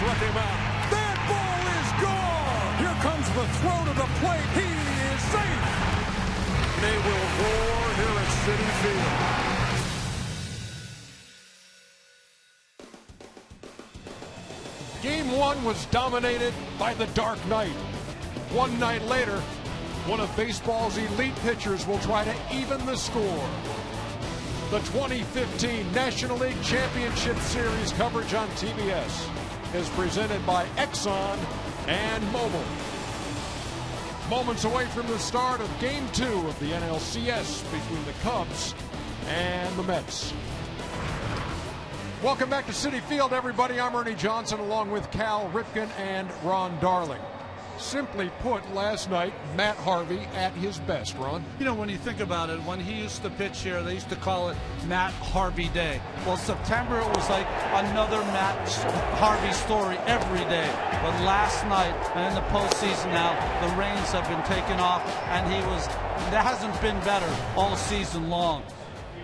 struck him out. That ball is gone. Here comes the throw to the plate. He is safe. They will roar here at Citi Field. Game 1 was dominated by the Dark Knight. One night later, one of baseball's elite pitchers will try to even the score. The 2015 National League Championship Series coverage on TBS is presented by Exxon and Mobil. Moments away from the start of Game 2 of the NLCS between the Cubs and the Mets. Welcome back to Citi Field, everybody. I'm Ernie Johnson along with Cal Ripken and Ron Darling. Simply put, last night, Matt Harvey at his best, Ron. You know, when you think about it, when he used to pitch here, they used to call it Matt Harvey Day. Well, September, it was like another Matt Harvey story every day. But last night, and in the postseason now, the reins have been taken off, and that hasn't been better all season long.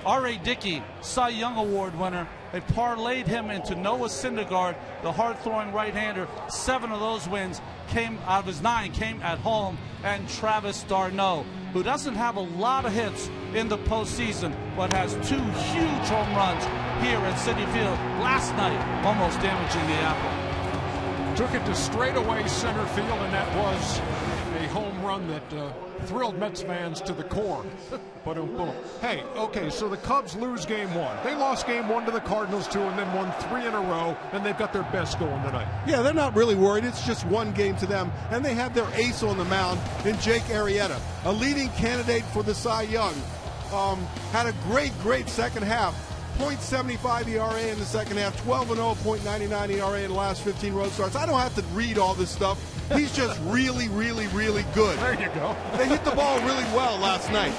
R.A. Dickey, Cy Young Award winner, they parlayed him into Noah Syndergaard, the hard-throwing right-hander. 7 of those wins came out of his 9 came at home, and Travis d'Arnaud, who doesn't have a lot of hits in the postseason, but has 2 huge home runs here at Citi Field last night, almost damaging the apple. Took it to straightaway center field, and that was a home run that thrilled Mets fans to the core. Hey, okay, so the Cubs lose Game 1. They lost Game 1 to the Cardinals, too, and then won 3 in a row, and they've got their best going tonight. Yeah, they're not really worried. It's just one game to them, and they have their ace on the mound in Jake Arrieta, a leading candidate for the Cy Young. Had a great second half. .75 ERA in the second half, 12-0, .99 ERA in the last 15 road starts. I don't have to read all this stuff. He's just really good. There you go. They hit the ball really well last night.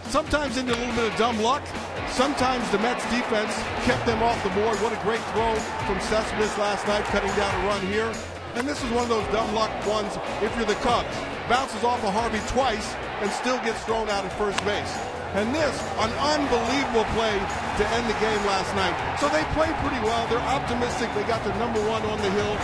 Sometimes into a little bit of dumb luck. Sometimes the Mets defense kept them off the board. What a great throw from Cespedes last night, cutting down a run here. And this is one of those dumb luck ones if you're the Cubs. Bounces off of Harvey twice and still gets thrown out at first base. And this, an unbelievable play to end the game last night. So they played pretty well. They're optimistic. They got their number 1 on the hill,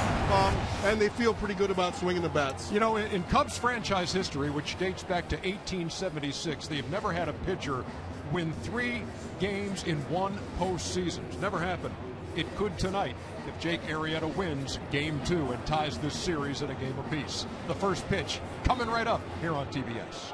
and they feel pretty good about swinging the bats. You know, in Cubs franchise history, which dates back to 1876, they've never had a pitcher win 3 games in one postseason. It's never happened. It could tonight if Jake Arrieta wins Game 2 and ties this series at a game apiece. The first pitch coming right up here on TBS.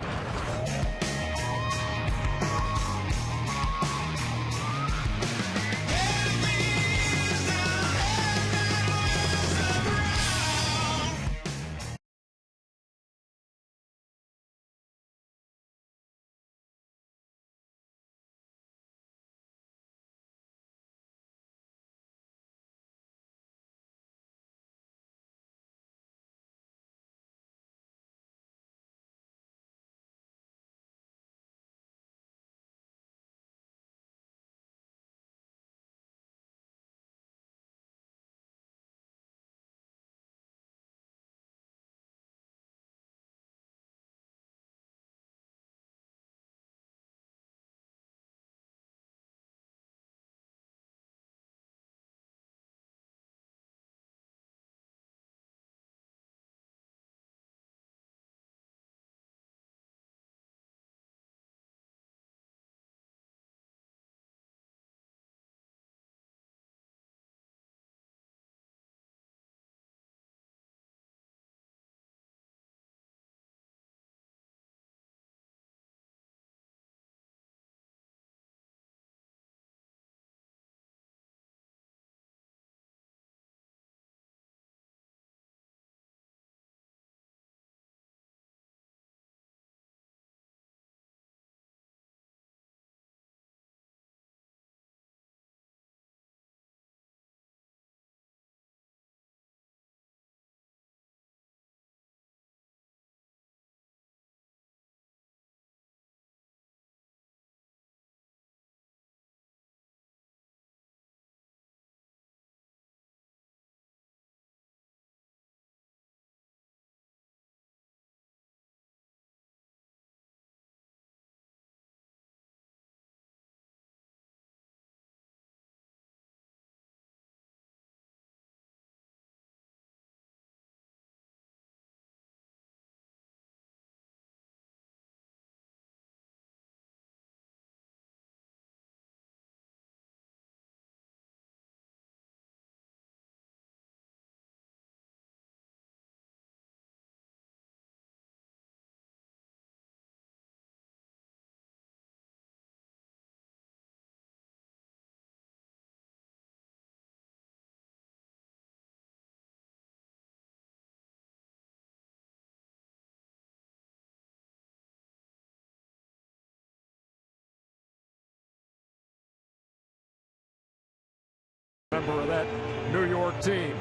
Member of that New York team.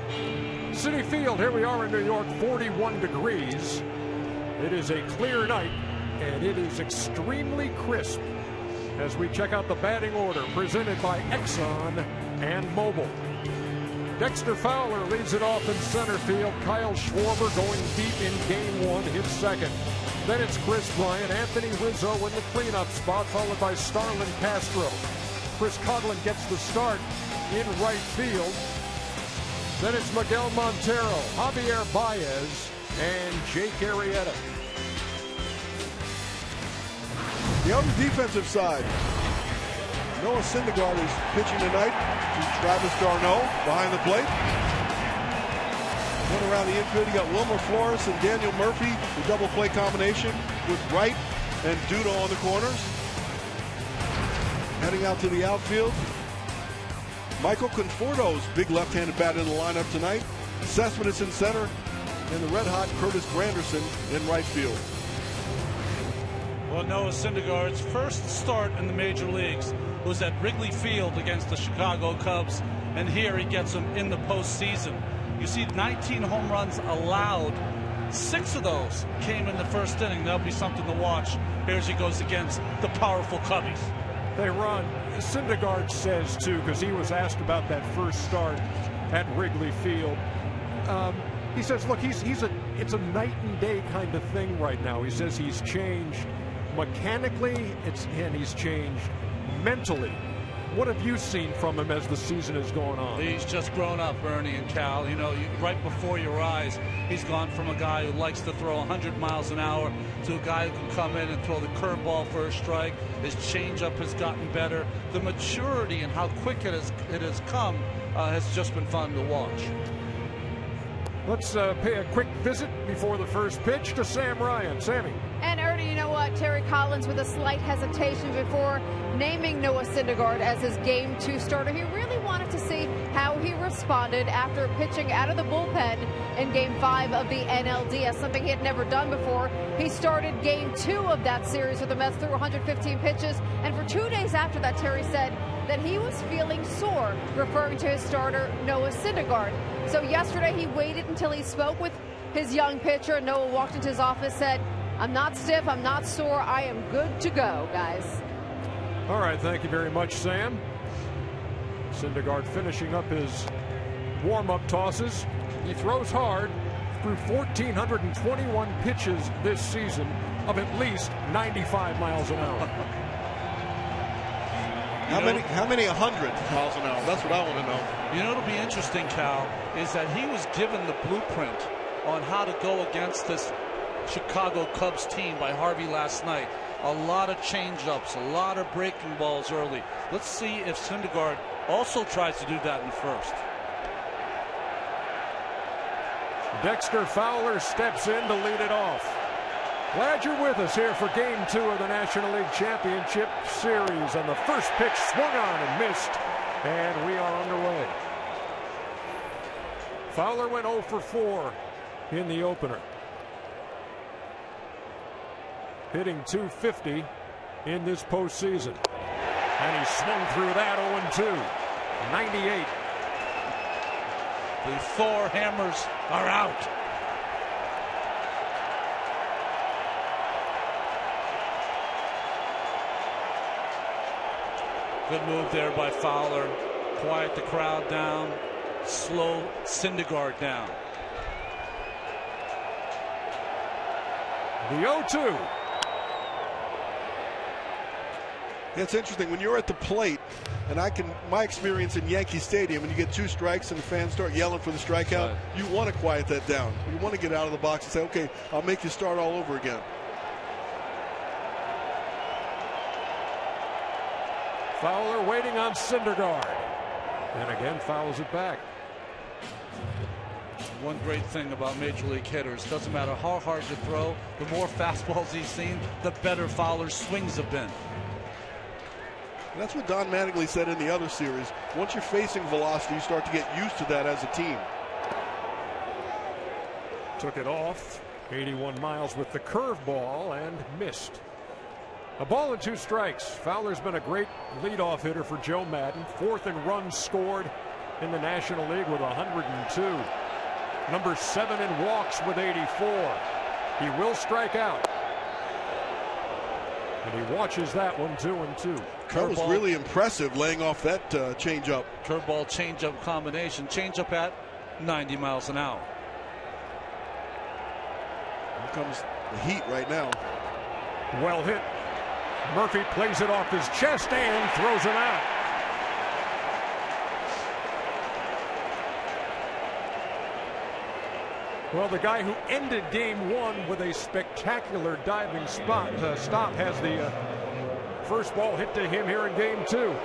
Citi Field, here we are in New York, 41 degrees. It is a clear night, and it is extremely crisp as we check out the batting order presented by Exxon and Mobil. Dexter Fowler leads it off in center field. Kyle Schwarber going deep in game one, hits second. Then it's Chris Bryant, Anthony Rizzo in the cleanup spot, followed by Starlin Castro. Chris Coughlin gets the start in right field. Then it's Miguel Montero, Javier Baez, and Jake Arrieta. The other defensive side, Noah Syndergaard is pitching tonight to Travis d'Arnaud behind the plate. Going around the infield, you got Wilmer Flores and Daniel Murphy, the double play combination with Wright and Duda on the corners. Heading out to the outfield, Michael Conforto's big left-handed bat in the lineup tonight. Cespedes in center, and the red-hot Curtis Granderson in right field. Well, Noah Syndergaard's first start in the major leagues was at Wrigley Field against the Chicago Cubs, and here he gets them in the postseason. You see 19 home runs allowed. 6 of those came in the first inning. That'll be something to watch. Here he goes against the powerful Cubbies. Hey, Ron, Syndergaard says, too, because he was asked about that first start at Wrigley Field. He says, look, it's a night and day kind of thing right now. He says he's changed mechanically, and he's changed mentally. What have you seen from him as the season has gone on? He's just grown up, Ernie and Cal. You know, right before your eyes, he's gone from a guy who likes to throw 100 miles an hour to a guy who can come in and throw the curveball for a strike. His changeup has gotten better. The maturity and how quick it has come has just been fun to watch. Let's pay a quick visit before the first pitch to Sam Ryan. Sammy. And Ernie, you know what? Terry Collins with a slight hesitation before naming Noah Syndergaard as his Game 2 starter. He really wanted to see how he responded after pitching out of the bullpen in Game 5 of the NLDS, something he had never done before. He started Game 2 of that series with the Mets through 115 pitches, and for 2 days after that, Terry said that he was feeling sore, referring to his starter, Noah Syndergaard. So yesterday he waited until he spoke with his young pitcher, and Noah walked into his office, said, "I'm not stiff, I'm not sore, I am good to go, guys." All right, thank you very much, Sam. Syndergaard finishing up his warm-up tosses. He throws hard through 1,421 pitches this season of at least 95 miles an hour. How many 100 miles an hour? That's what I want to know. You know, it'll be interesting, Cal, is that he was given the blueprint on how to go against this Chicago Cubs team by Harvey last night. A lot of change-ups, a lot of breaking balls early. Let's see if Syndergaard also tries to do that in first. Dexter Fowler steps in to lead it off. Glad you're with us here for Game 2 of the National League Championship Series. And the first pitch swung on and missed, and we are underway. Fowler went 0 for 4 in the opener, hitting .250 in this postseason. And he swung through that 0-2. 98. The Thor hammers are out. Good move there by Fowler. Quiet the crowd down. Slow Syndergaard down. The 0-2. It's interesting when you're at the plate, and my experience in Yankee Stadium, and you get 2 strikes and the fans start yelling for the strikeout, right. You want to quiet that down. You want to get out of the box and say, okay, I'll make you start all over again. Fowler waiting on Syndergaard, and again fouls it back. One great thing about major league hitters, doesn't matter how hard you throw, the more fastballs he's seen, the better Fowler's swings have been. And that's what Don Mattingly said in the other series. Once you're facing velocity, you start to get used to that as a team. Took it off 81 miles with the curveball and missed. A ball and 2 strikes. Fowler's been a great leadoff hitter for Joe Madden. 4th in runs scored in the National League with 102. Number 7 in walks with 84. He will strike out. And he watches that one, 2-2. That was really impressive, laying off that changeup. Curveball changeup combination. Changeup at 90 miles an hour. Here comes the heat right now. Well hit. Murphy plays it off his chest and throws him out. Well, the guy who ended game 1 with a spectacular diving stop has the first ball hit to him here in game 2.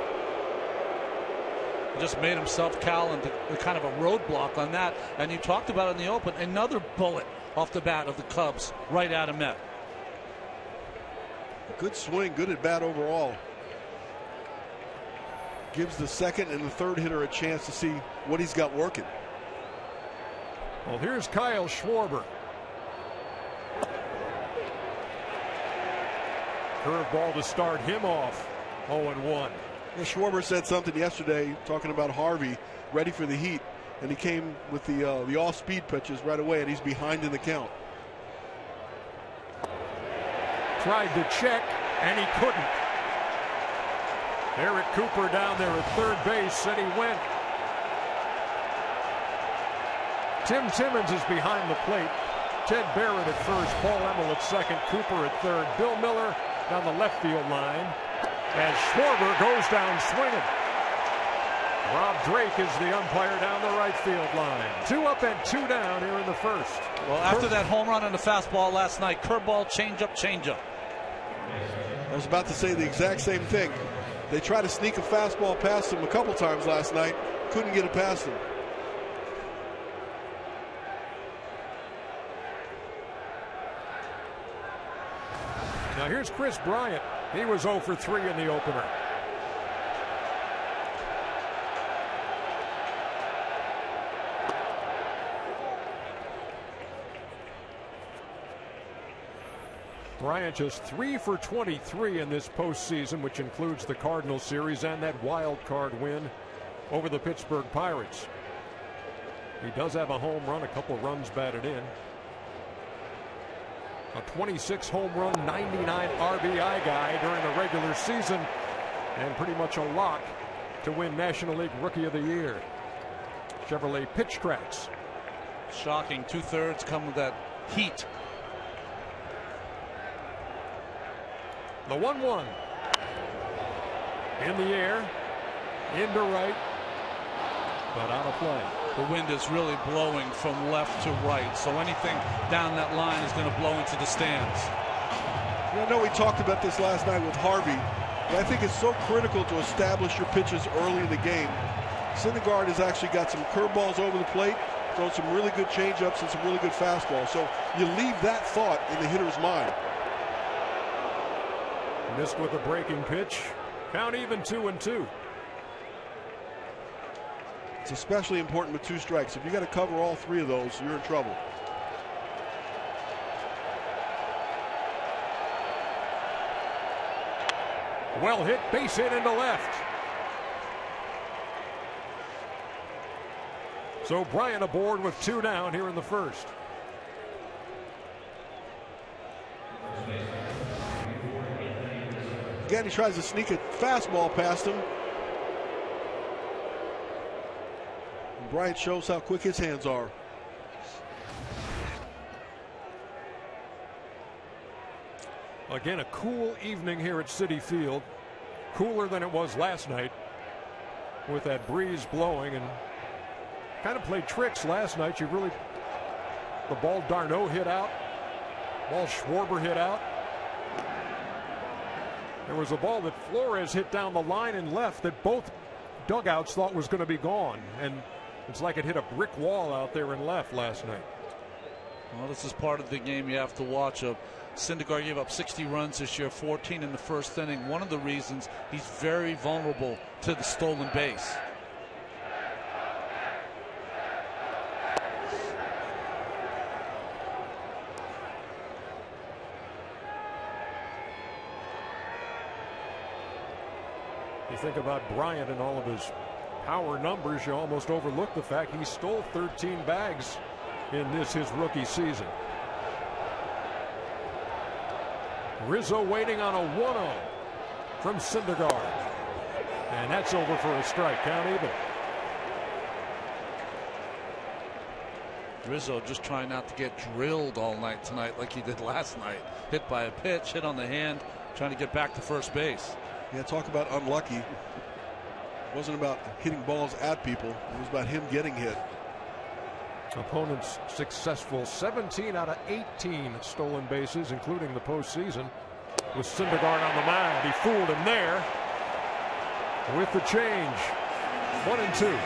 Just made himself, Cal, into kind of a roadblock on that. And you talked about it in the open. Another bullet off the bat of the Cubs right at him. Good swing, good at bat overall. Gives the second and the third hitter a chance to see what he's got working. Well, here's Kyle Schwarber. Curveball to start him off. 0-1. Yeah, Schwarber said something yesterday talking about Harvey ready for the heat, and he came with the off-speed pitches right away, and he's behind in the count. Tried to check, and he couldn't. Eric Cooper down there at third base said he went. Tim Timmons is behind the plate. Ted Barrett at first, Paul Emmel at second, Cooper at third, Bill Miller down the left field line as Schwarber goes down swinging. Rob Drake is the umpire down the right field line. 2 up and 2 down here in the first. Well, after that home run on the fastball last night, curveball, changeup. I was about to say the exact same thing. They tried to sneak a fastball past him a couple times last night. Couldn't get it past him. Now here's Chris Bryant. He was 0 for 3 in the opener. Bryant just 3 for 23 in this postseason, which includes the Cardinals series and that wild card win over the Pittsburgh Pirates. He does have a home run, a couple runs batted in. A 26 home run, 99 RBI guy during the regular season, and pretty much a lock to win National League Rookie of the Year. Chevrolet pitch tracks. Shocking. 2/3 come with that heat. The 1-1. In the air. Into right. But out of play. The wind is really blowing from left to right, so anything down that line is going to blow into the stands. I know we talked about this last night with Harvey, but I think it's so critical to establish your pitches early in the game. Syndergaard has actually got some curveballs over the plate, thrown some really good changeups and some really good fastballs. So you leave that thought in the hitter's mind. Missed with a breaking pitch. Count even 2-2. It's especially important with 2 strikes. If you got to cover all 3 of those, you're in trouble. Well hit, base hit into left. So Bryant aboard with 2 down here in the first. Again, he tries to sneak a fastball past him. And Bryant shows how quick his hands are. Again, a cool evening here at Citi Field. Cooler than it was last night with that breeze blowing, and kind of played tricks last night. The ball Darno hit out. Ball Schwarber hit out. There was a ball that Flores hit down the line and left that both dugouts thought was going to be gone. And it's like it hit a brick wall out there and left last night. Well, this is part of the game you have to watch. Syndergaard gave up 60 runs this year, 14 in the first inning. One of the reasons he's very vulnerable to the stolen base. You think about Bryant and all of his power numbers, you almost overlook the fact he stole 13 bags in his rookie season. Rizzo waiting on a 1-0 from Syndergaard. And that's over for a strike. Count even. Rizzo just trying not to get drilled all night tonight like he did last night. Hit by a pitch, hit on the hand, trying to get back to first base. Yeah, talk about unlucky. It wasn't about hitting balls at people. It was about him getting hit. Opponents successful. 17 out of 18 stolen bases, including the postseason. With Syndergaard on the mound, he fooled him there with the change. 1-2.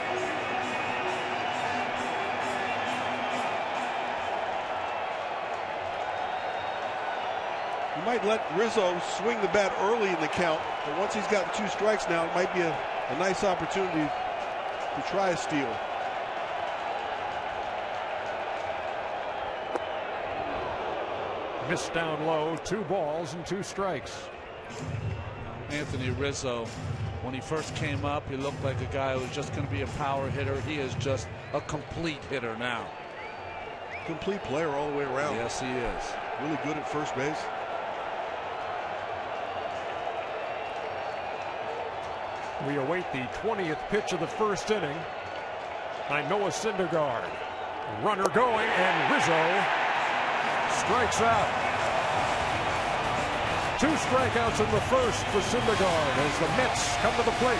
You might let Rizzo swing the bat early in the count, but once he's gotten 2 strikes now, it might be a nice opportunity to try a steal. Missed down low, 2 balls and 2 strikes. Anthony Rizzo, when he first came up, he looked like a guy who was just going to be a power hitter. He is just a complete hitter now. Complete player all the way around. Yes, he is. Really good at first base. We await the 20th pitch of the first inning by Noah Syndergaard. Runner going, and Rizzo strikes out. 2 strikeouts in the first for Syndergaard as the Mets come to the plate.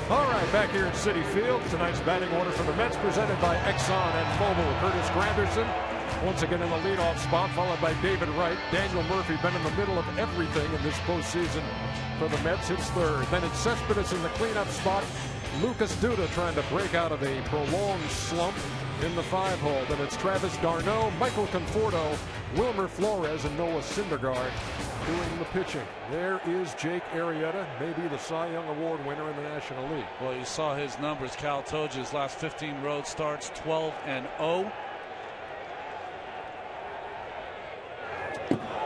All right, back here at Citi Field, tonight's batting order for the Mets presented by Exxon and Mobil. Curtis Granderson once again in the leadoff spot, followed by David Wright. Daniel Murphy been in the middle of everything in this postseason for the Mets. Hits third. Then it's Cespedes in the cleanup spot. Lucas Duda trying to break out of a prolonged slump in the 5-hole. Then it's Travis d'Arnaud, Michael Conforto, Wilmer Flores, and Noah Syndergaard doing the pitching. There is Jake Arrieta, maybe the Cy Young Award winner in the National League. Well, you saw his numbers. Cal told you his last 15 road starts, 12-0.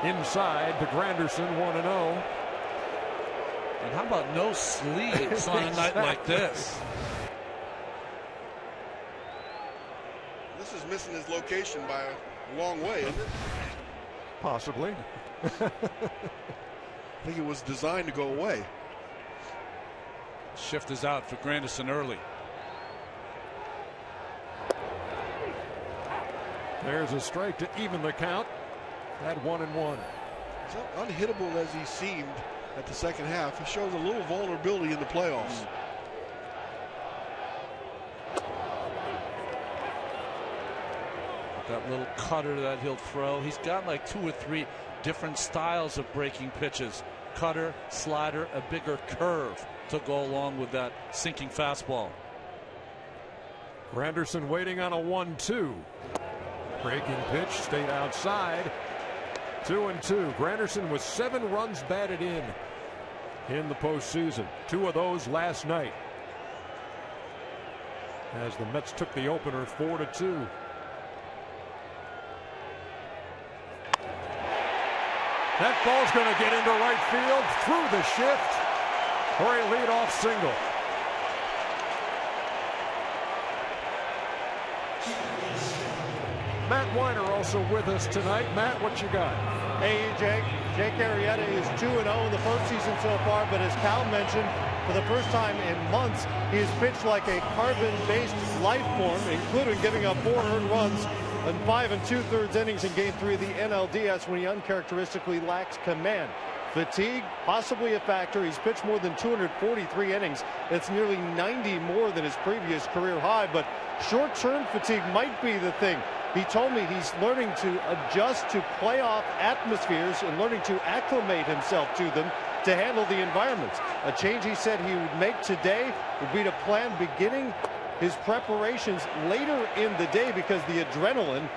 Inside to Granderson, 1-0. And how about no sleeves on a night like this? missing his location by a long way, isn't it? Possibly. I think it was designed to go away. Shift is out for Granderson early. There's a strike to even the count at 1-1. As unhittable as he seemed at the second half, he shows a little vulnerability in the playoffs. That little cutter that he'll throw. He's got like 2 or 3 different styles of breaking pitches. Cutter, slider, a bigger curve to go along with that sinking fastball. Granderson waiting on a 1-2. Breaking pitch stayed outside. 2-2. Granderson with 7 runs batted in the postseason. 2 of those last night, as the Mets took the opener 4-2. That ball's going to get into right field through the shift for a leadoff single. Matt Weiner also with us tonight. Matt, what you got? Hey, Jake. Jake Arrieta is 2-0 in the postseason so far, but as Cal mentioned, for the first time in months, he has pitched like a carbon-based life form, including giving up 4 earned runs in 5 2/3 innings in Game 3 of the NLDS when he uncharacteristically lacks command. Fatigue, possibly a factor. He's pitched more than 243 innings. That's nearly 90 more than his previous career high, but short-term fatigue might be the thing. He told me he's learning to adjust to playoff atmospheres and learning to acclimate himself to them to handle the environments. A change he said he would make today would be to plan beginning his preparations later in the day because the adrenaline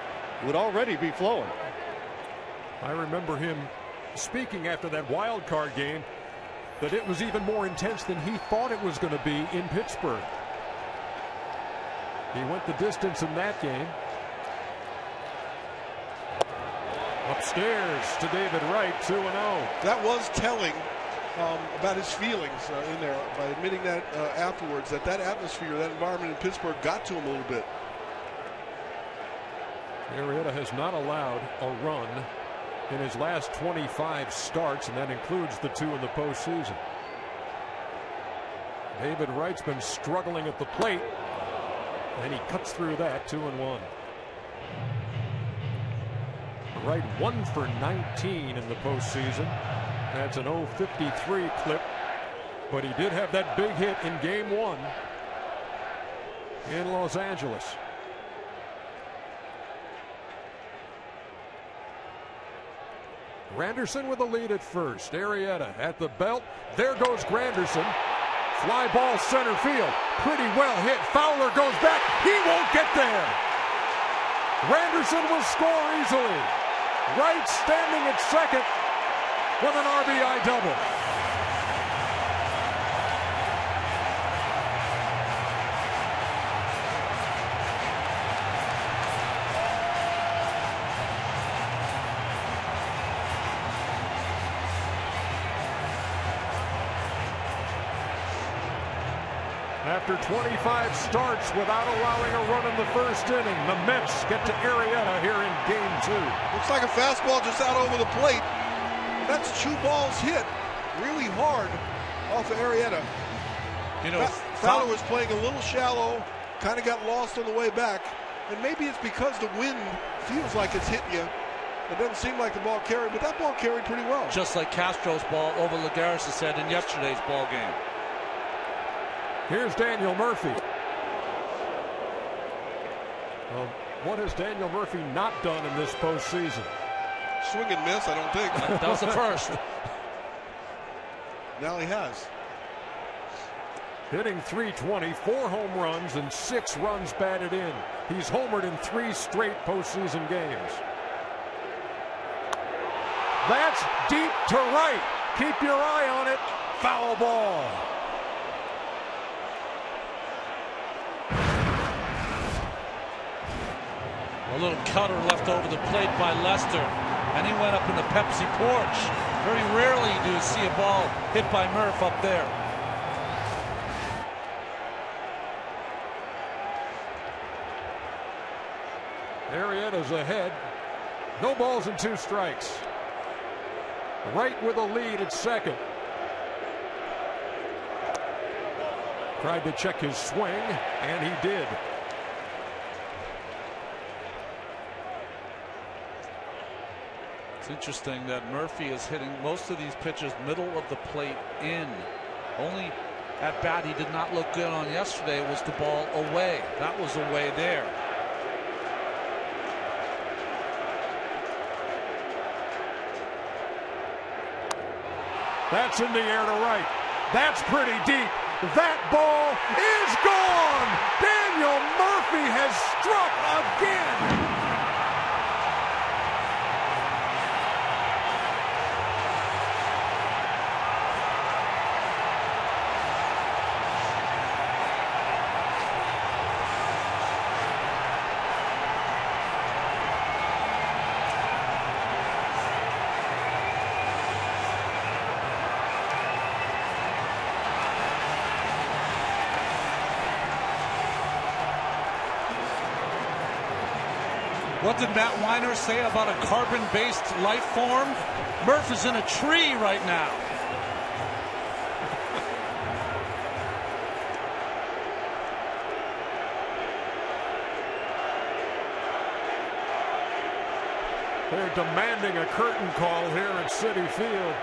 would already be flowing. I remember him speaking after that wild card game that it was even more intense than he thought it was going to be in Pittsburgh. He went the distance in that game. Upstairs to David Wright, 2-0. That was telling about his feelings in there by admitting that afterwards, that atmosphere, that environment in Pittsburgh got to him a little bit. Arrieta has not allowed a run in his last 25 starts, and that includes the 2 in the postseason. David Wright's been struggling at the plate, and he cuts through that. 2-1. Wright 1 for 19 in the postseason. That's an 0.53 clip, but he did have that big hit in Game 1 in Los Angeles. Granderson with a lead at first. Arrieta at the belt. There goes Granderson. Fly ball center field. Pretty well hit. Fowler goes back. He won't get there. Granderson will score easily. Wright standing at second with an RBI double. After 25 starts without allowing a run in the first inning, the Mets get to Arrieta here in Game 2. Looks like a fastball just out over the plate. That's 2 balls hit really hard off of Arrieta. You know, Fowler was playing a little shallow, kind of got lost on the way back, and maybe it's because the wind feels like it's hitting you. It doesn't seem like the ball carried, but that ball carried pretty well. Just like Castro's ball over Lagares' head in yesterday's ball game. Here's Daniel Murphy. What has Daniel Murphy not done in this postseason? Swing and miss, I don't think. That was the first. Now he has. Hitting .320, 4 home runs, and 6 runs batted in. He's homered in 3 straight postseason games. That's deep to right. Keep your eye on it. Foul ball. A little cutter left over the plate by Lester, and he went up in the Pepsi porch. Very rarely do you see a ball hit by Murph up there. Arrieta's ahead. No balls and 2 strikes. Wright with a lead at second. Tried to check his swing, and he did. It's interesting that Murphy is hitting most of these pitches middle of the plate in. Only at bat he did not look good on yesterday was the ball away. That was away there. That's in the air to right. That's pretty deep. That ball is gone. Daniel Murphy has struck again. What did Matt Weiner say about a carbon-based life form? Murph is in a tree right now. They're demanding a curtain call here at Citi Field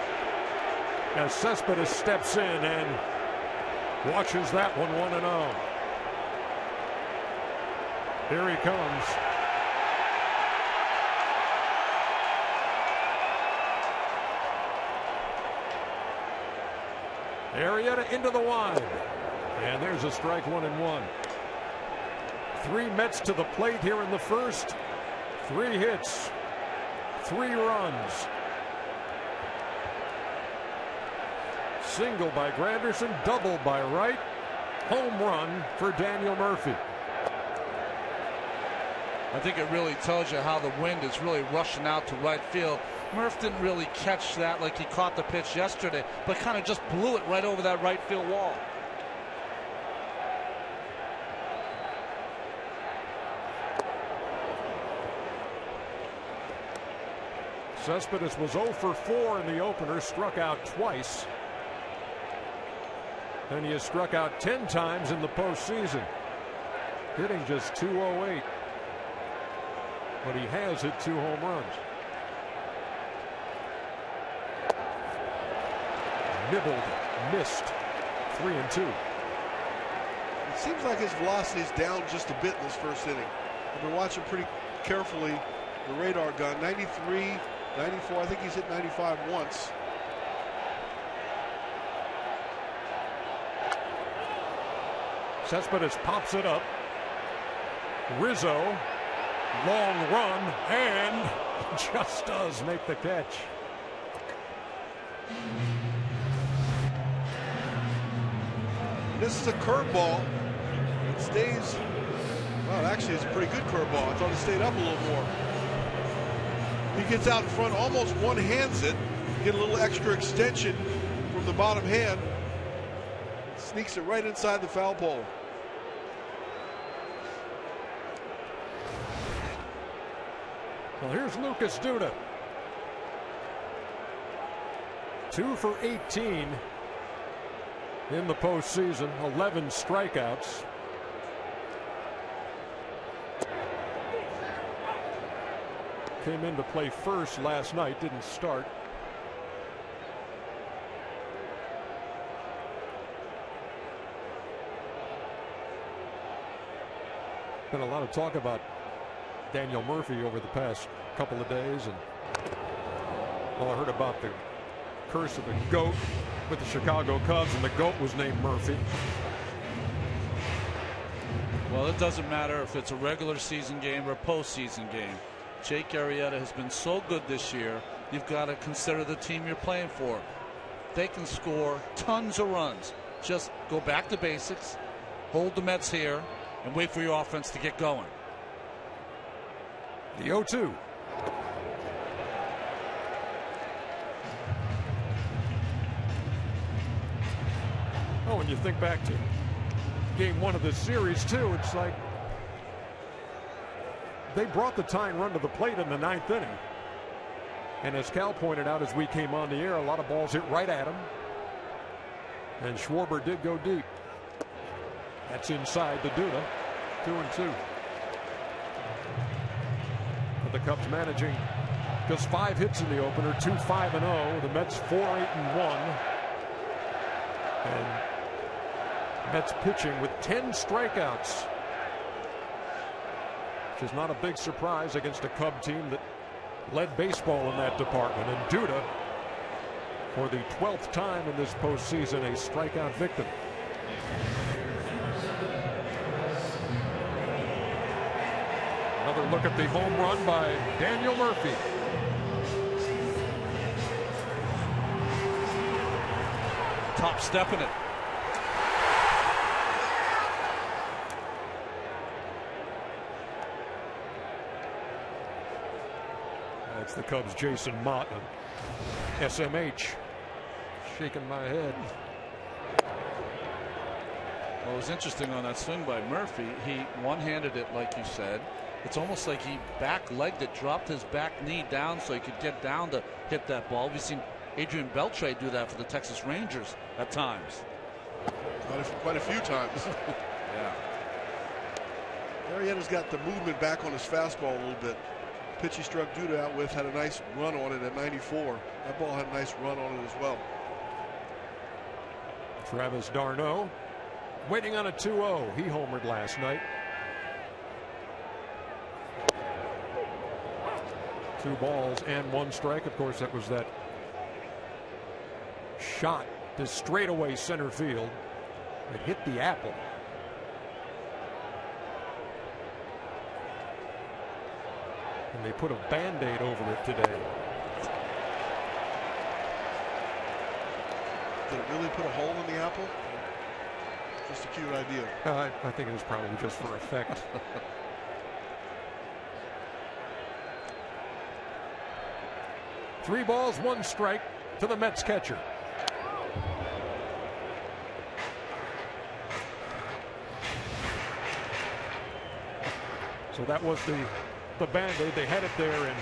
as Cespedes steps in and watches that one 1-0. Here he comes. Arrieta into the wide, and there's a strike, 1-1. 3 Mets to the plate here in the first. 3 hits, 3 runs. Single by Granderson, double by Wright. Home run for Daniel Murphy. I think it really tells you how the wind is really rushing out to right field. Murph didn't really catch that like he caught the pitch yesterday, but kind of just blew it right over that right field wall. Cespedes was 0 for 4 in the opener, struck out twice. And he has struck out 10 times in the postseason, hitting just .208. But he has hit 2 home runs. Nibbled, missed, 3-2. It seems like his velocity is down just a bit in this first inning. I've been watching pretty carefully the radar gun. 93, 94, I think he's hit 95 once. Cespedes pops it up. Rizzo, long run, and just does make the catch. This is a curveball. It stays. Well, actually, it's a pretty good curveball. I thought it stayed up a little more. He gets out in front, almost one-hands it. Get a little extra extension from the bottom hand. Sneaks it right inside the foul pole. Well, here's Lucas Duda. 2 for 18 in the postseason, 11 strikeouts. Came in to play first last night, didn't start. Been a lot of talk about Daniel Murphy over the past couple of days, and well, I heard about the curse of the GOAT with the Chicago Cubs, and the GOAT was named Murphy. Well, it doesn't matter if it's a regular season game or a postseason game. Jake Arrieta has been so good this year, you've got to consider the team you're playing for. They can score tons of runs. Just go back to basics, hold the Mets here, and wait for your offense to get going. The 0-2. Oh, when you think back to game 1 of this series, too, it's like they brought the tying run to the plate in the 9th inning. And as Cal pointed out as we came on the air, a lot of balls hit right at him. And Schwarber did go deep. That's inside the Duda. 2-2. The Cubs managing just 5 hits in the opener, 2-5-0. The Mets 4-8-1. And Mets pitching with 10 strikeouts, which is not a big surprise against a Cub team that led baseball in that department. And Duda, for the 12th time in this postseason, a strikeout victim. Another look at the home run by Daniel Murphy. Top step in it. That's the Cubs' Jason Mott. SMH shaking my head. Well, it was interesting on that swing by Murphy. He one-handed it, like you said. It's almost like he back-legged it, dropped his back knee down so he could get down to hit that ball. We've seen Adrian Beltre do that for the Texas Rangers at times. Quite a few times. Yeah. Arrieta's got the movement back on his fastball a little bit. Pitch he struck Duda out with had a nice run on it at 94. That ball had a nice run on it as well. Travis d'Arnaud waiting on a 2-0. He homered last night. 2 balls and 1 strike. Of course, that was that shot to straightaway center field. It hit the apple. And they put a Band-Aid over it today. Did it really put a hole in the apple? Just a cute idea. I think it was probably just for effect. 3 balls, 1 strike to the Mets catcher. So that was the Band-Aid. They had it there in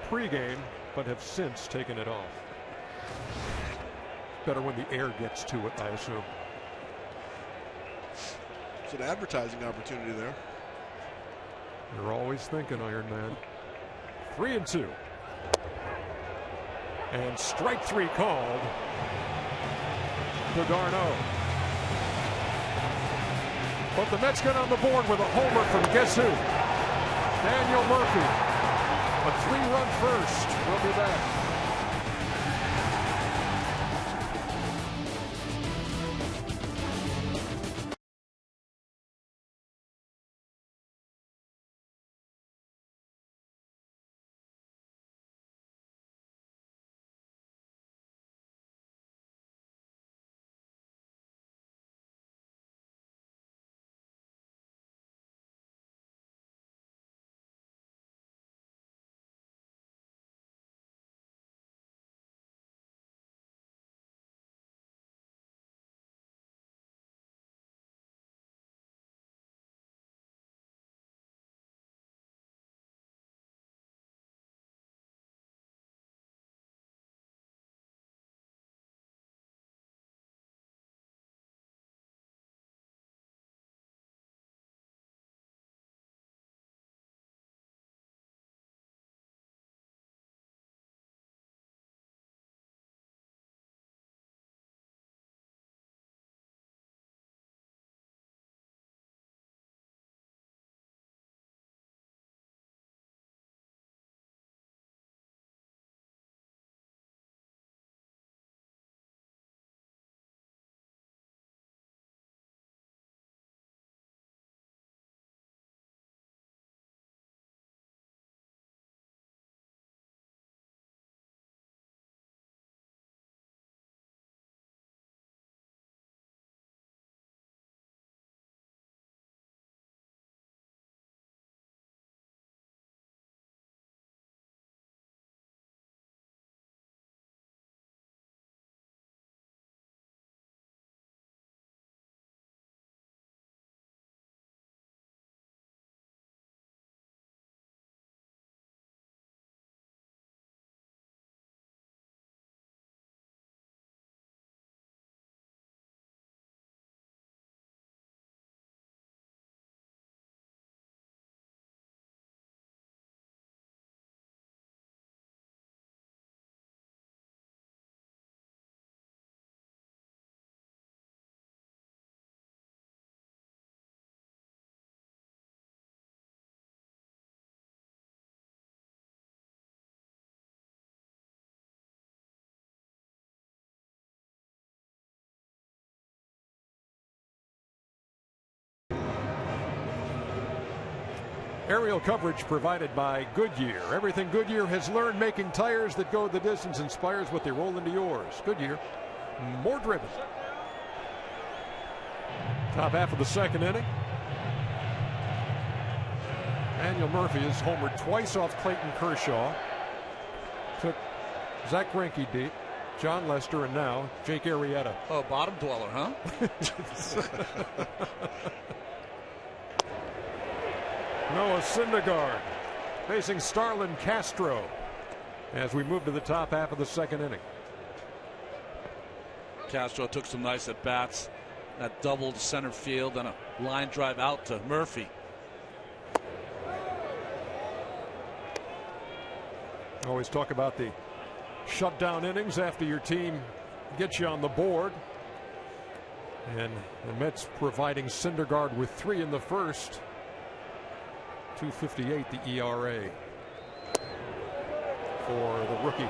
pregame, but have since taken it off. Better when the air gets to it, I assume. It's an advertising opportunity there. You're always thinking, Iron Man. 3-2. And strike 3 called to d'Arnaud. But the Mets get on the board with a homer from guess who? Daniel Murphy. A 3-run first. We'll be back. Aerial coverage provided by Goodyear. Everything Goodyear has learned making tires that go the distance inspires what they roll into yours. Goodyear, more driven. Top half of the second inning. Daniel Murphy has homered twice off Clayton Kershaw. Took Zach Greinke deep, John Lester, and now Jake Arrieta. Oh, bottom dweller, huh? Noah Syndergaard facing Starlin Castro as we move to the top half of the second inning. Castro took some nice at bats. That double to center field and a line drive out to Murphy. Always talk about the shutdown innings after your team gets you on the board. And the Mets providing Syndergaard with 3 in the first. 2.58 the ERA for the rookie.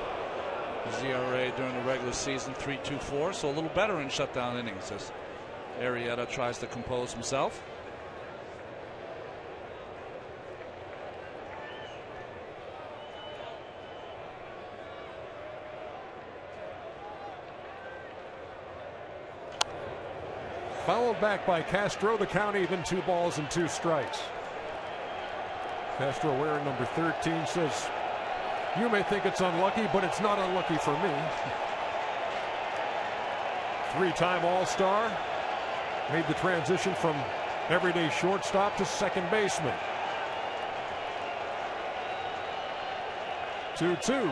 His ERA during the regular season 3.24, so a little better in shutdown innings as Arrieta tries to compose himself. Fouled back by Castro. The count even, 2 balls and 2 strikes. Castro wearing number 13 says, "You may think it's unlucky, but it's not unlucky for me." 3-time All-Star. Made the transition from everyday shortstop to second baseman. 2-2.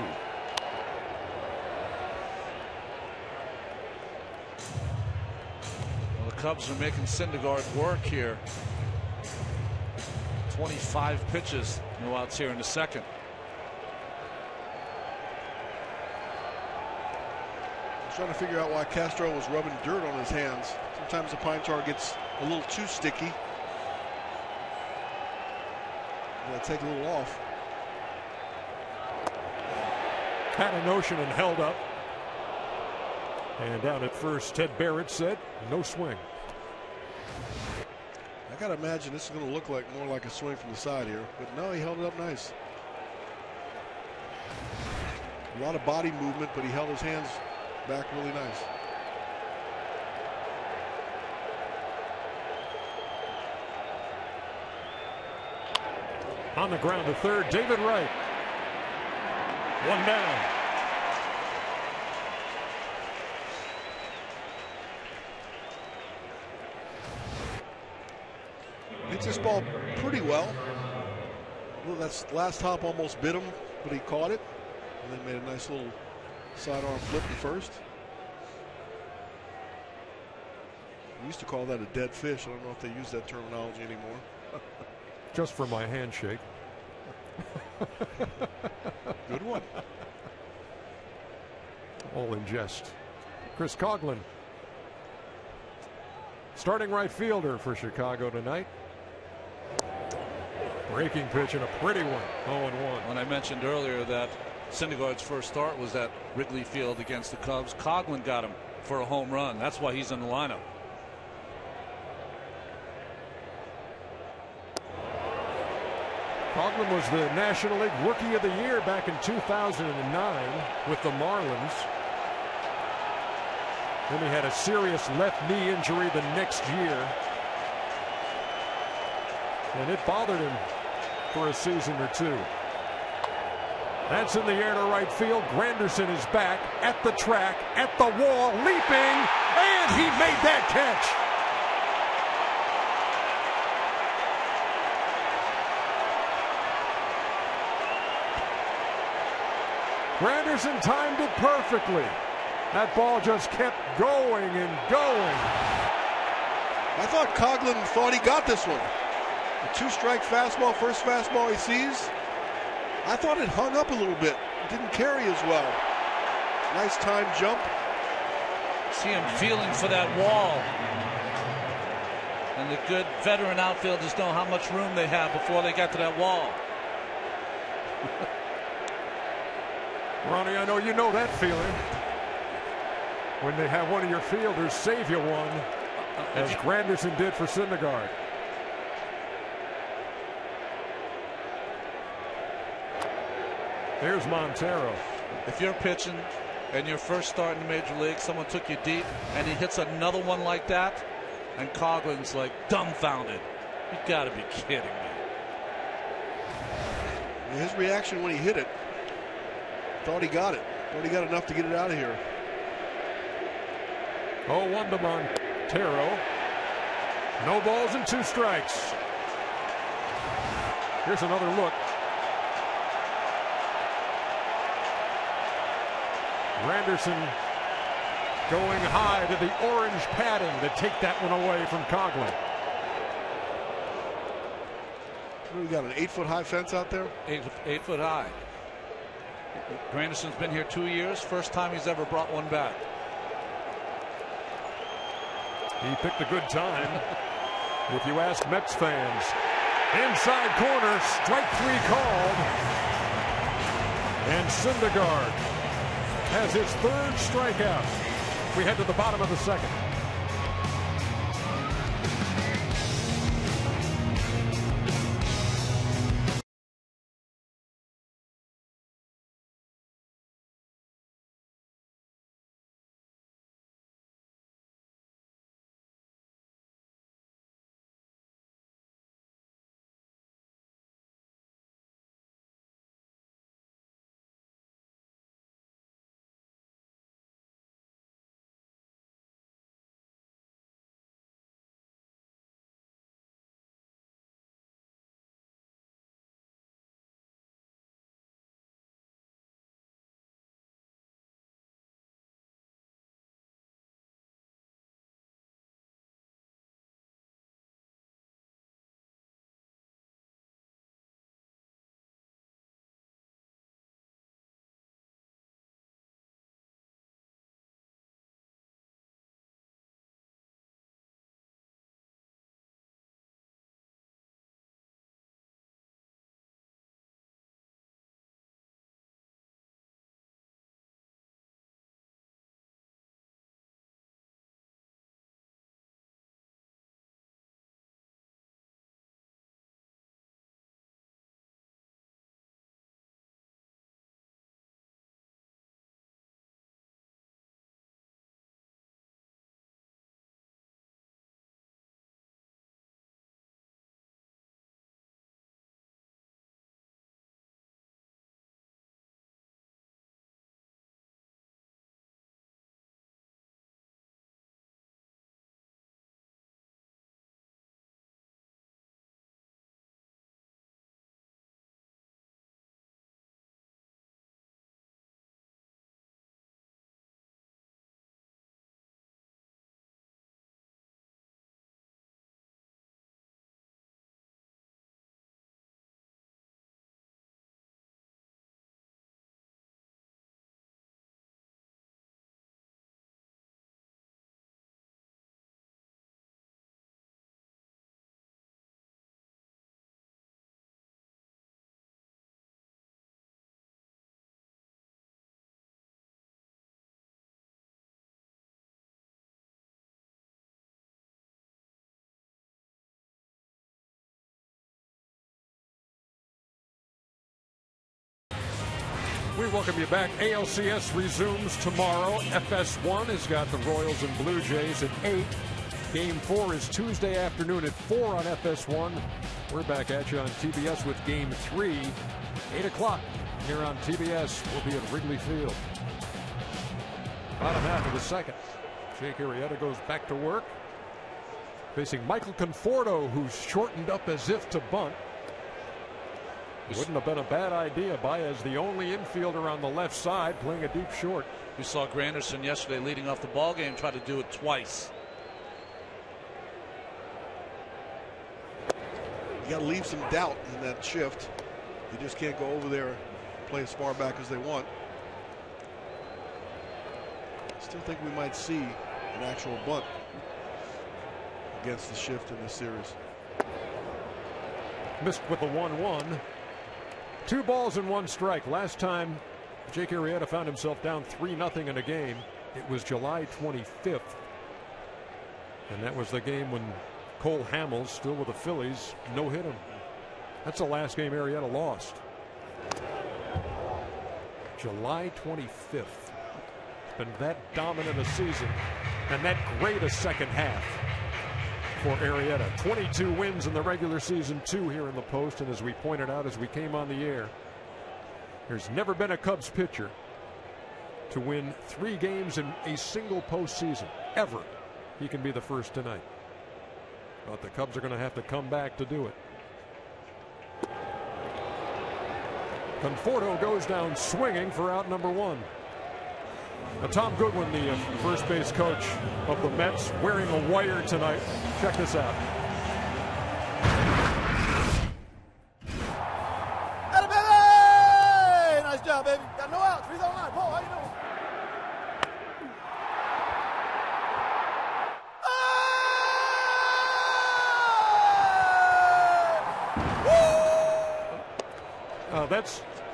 Well, the Cubs are making Syndergaard work here. 25 pitches, no outs here in the second. I was trying to figure out why Castro was rubbing dirt on his hands. Sometimes the pine tar gets a little too sticky. Gotta take a little off. Had a notion and held up. And down at first, Ted Barrett said, "No swing." I gotta imagine this is gonna look like more like a swing from the side here, but no, he held it up nice. A lot of body movement, but he held his hands back really nice. On the ground to third, David Wright. 1 down. Hits this ball pretty well. Well, that's last hop almost bit him, but he caught it and then made a nice little sidearm flip to first. We used to call that a dead fish. I don't know if they use that terminology anymore. Just for my handshake. Good one. All in jest. Chris Coughlin, starting right fielder for Chicago tonight. Breaking pitch and a pretty one. 0-1. When I mentioned earlier that Syndergaard's first start was at Wrigley Field against the Cubs, Coughlin got him for a home run. That's why he's in the lineup. Coughlin was the National League Rookie of the Year back in 2009 with the Marlins. Then he had a serious left knee injury the next year. And it bothered him for a season or 2. That's in the air to right field. Granderson is back at the track, at the wall, leaping, and he made that catch. Granderson timed it perfectly. That ball just kept going and going. I thought Coughlin thought he got this one. A 2-strike fastball, first fastball he sees. I thought it hung up a little bit. It didn't carry as well. Nice time jump. See him feeling for that wall. And the good veteran outfielders know how much room they have before they get to that wall. Ronnie, I know you know that feeling. When they have one of your fielders save you one, as Granderson did for Syndergaard. Here's Montero. If you're pitching and you're first starting the major league, someone took you deep and he hits another one like that, and Coughlin's like dumbfounded. You gotta be kidding me. His reaction when he hit it, thought he got it. Thought he got enough to get it out of here. 0-1 to Montero. No balls and 2 strikes. Here's another look. Granderson going high to the orange padding to take that one away from Coughlin. We got an 8-foot high fence out there. 8 foot high. Granderson's been here 2 years. First time he's ever brought one back. He picked a good time. If you ask Mets fans. Inside corner, strike 3 called. And Syndergaard has his 3rd strikeout. We head to the bottom of the 2nd. We welcome you back. ALCS resumes tomorrow. FS1 has got the Royals and Blue Jays at 8. Game 4 is Tuesday afternoon at 4 on FS1. We're back at you on TBS with Game 3. 8 o'clock here on TBS. We'll be at Wrigley Field. Bottom half of the 2nd. Jake Arrieta goes back to work. Facing Michael Conforto, who's shortened up as if to bunt. Wouldn't have been a bad idea. Baez, the only infielder on the left side, playing a deep short. We saw Granderson yesterday leading off the ball game try to do it twice. You got to leave some doubt in that shift. You just can't go over there and play as far back as they want. Still think we might see an actual bunt against the shift in this series. Missed with the 1-1. 2 balls and 1 strike. Last time Jake Arrieta found himself down 3-0 in a game, it was July 25th. And that was the game when Cole Hamels, still with the Phillies, no-hit him. That's the last game Arrieta lost. July 25th. It's been that dominant a season and that great a second half for Arrieta. 22 wins in the regular season, 2 here in the post, and as we pointed out as we came on the air, there's never been a Cubs pitcher to win 3 games in a single postseason, ever. He can be the first tonight. But the Cubs are going to have to come back to do it. Conforto goes down swinging for out number 1. Now, Tom Goodwin, the first base coach of the Mets, wearing a wire tonight. Check this out. Atta baby! Nice job, baby. Got no outs. 3's on line. Paul, how you doing?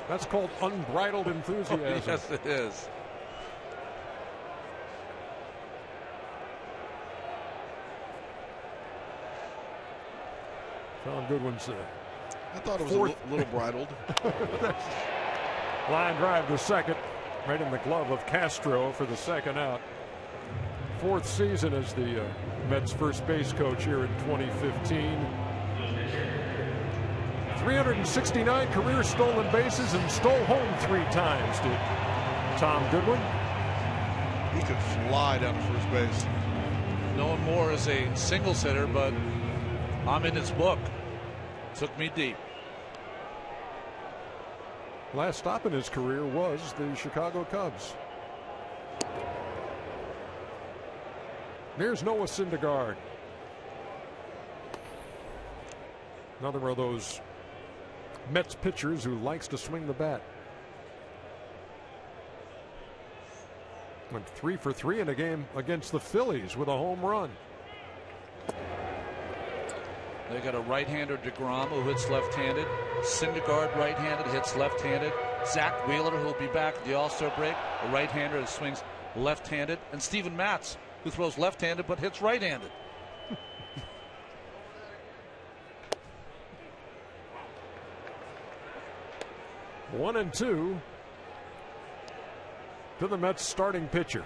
That's called unbridled enthusiasm. Oh, yes, it is. Tom Goodwin's I thought it was a little bridled. Line drive to second, right in the glove of Castro for the second out. 4th season as the Mets first base coach here in 2015. 369 career stolen bases and stole home 3 times, did Tom Goodwin. He could fly down to first base. Known more as a singles hitter, but I'm in his book. Took me deep. Last stop in his career was the Chicago Cubs. There's Noah Syndergaard. Another of those Mets pitchers who likes to swing the bat. Went 3 for 3 in a game against the Phillies with a home run. They got a right-hander, DeGrom, who hits left-handed. Syndergaard, right-handed, hits left-handed. Zach Wheeler, who will be back at the All-Star break, a right-hander that swings left-handed. And Steven Matz, who throws left-handed but hits right-handed. 1-2 to the Mets starting pitcher.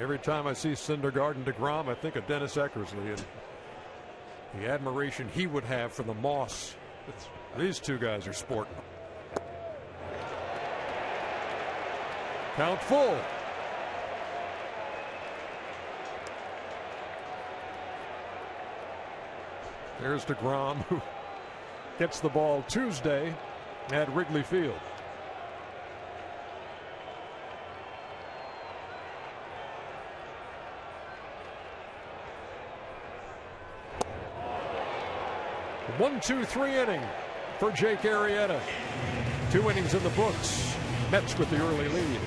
Every time I see Syndergaard and DeGrom, I think of Dennis Eckersley and the admiration he would have for the moss. These two guys are sporting. Count full. There's DeGrom, who gets the ball Tuesday at Wrigley Field. A 1-2-3 inning for Jake Arrieta. 2 innings in the books. Mets with the early lead.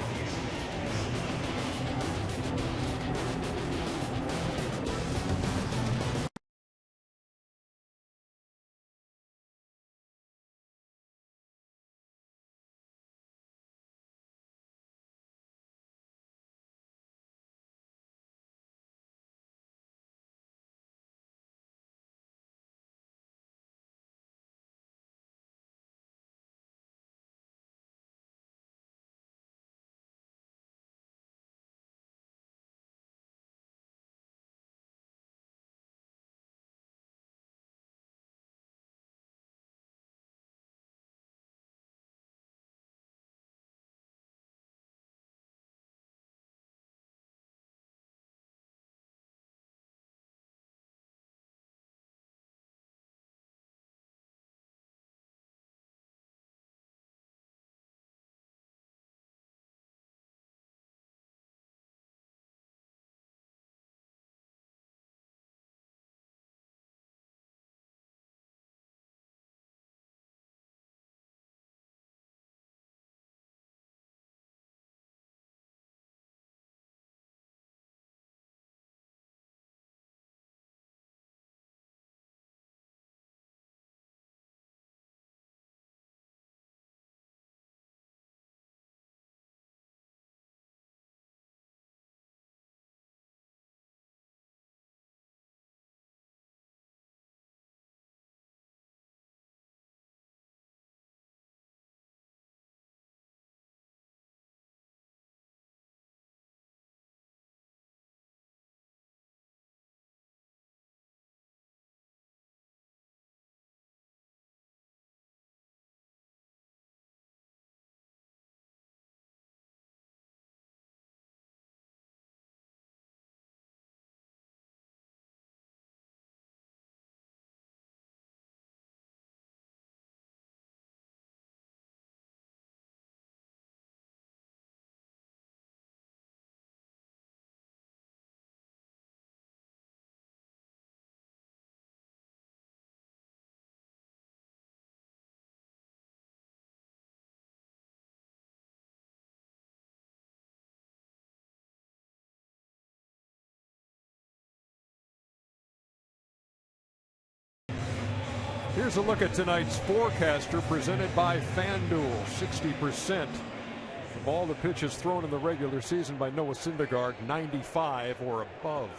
Here's a look at tonight's forecaster presented by FanDuel. 60% of all the pitches thrown in the regular season by Noah Syndergaard, 95 or above.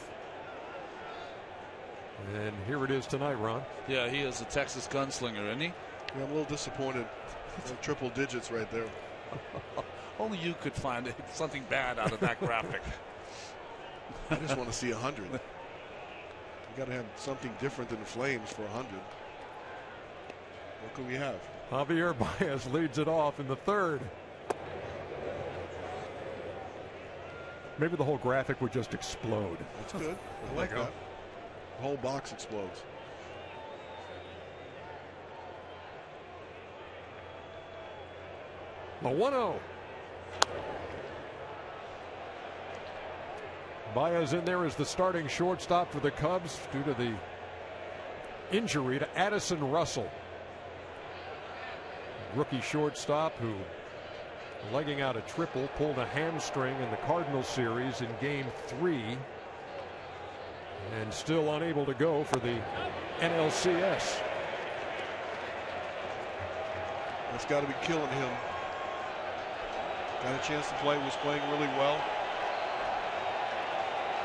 And here it is tonight, Ron. Yeah, he is a Texas gunslinger, isn't he? Yeah, I'm a little disappointed. Triple digits right there. Only you could find something bad out of that graphic. I just want to see 100. You got to have something different than the Flames for 100. What can we have? Javier Baez leads it off in the third. Maybe the whole graphic would just explode. That's good. I like that. The whole box explodes. The 1-0. Baez in there as the starting shortstop for the Cubs due to the injury to Addison Russell. Rookie shortstop who, legging out a triple, pulled a hamstring in the Cardinals series in Game 3 and still unable to go for the NLCS. That's got to be killing him. Got a chance to play, was playing really well.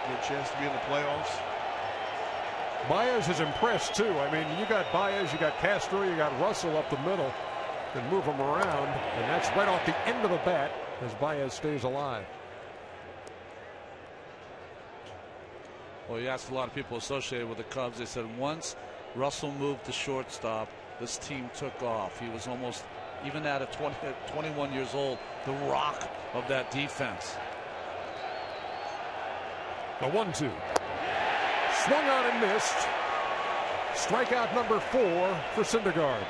Get a chance to be in the playoffs. Baez is impressed too. I mean, you got Baez, you got Castro, you got Russell up the middle. Can move him around, and that's right off the end of the bat as Baez stays alive. Well, you asked a lot of people associated with the Cubs. They said once Russell moved to shortstop, this team took off. He was almost, even at 21 years old, the rock of that defense. The 1-2. Swung on and missed. Strikeout number 4 for Syndergaard.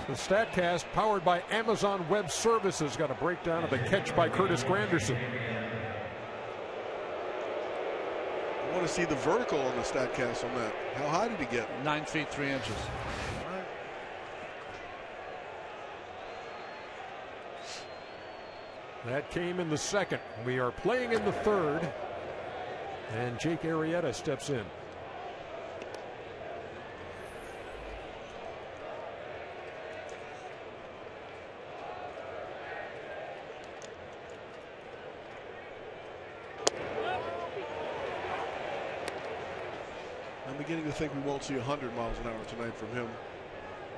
The StatCast, powered by Amazon Web Services, got a breakdown of the catch by Curtis Granderson. I want to see the vertical on the StatCast on that. How high did he get? 9 feet 3 inches. All right. That came in the second. We are playing in the third, and Jake Arrieta steps in. I'm beginning to think we won't see 100 miles an hour tonight from him.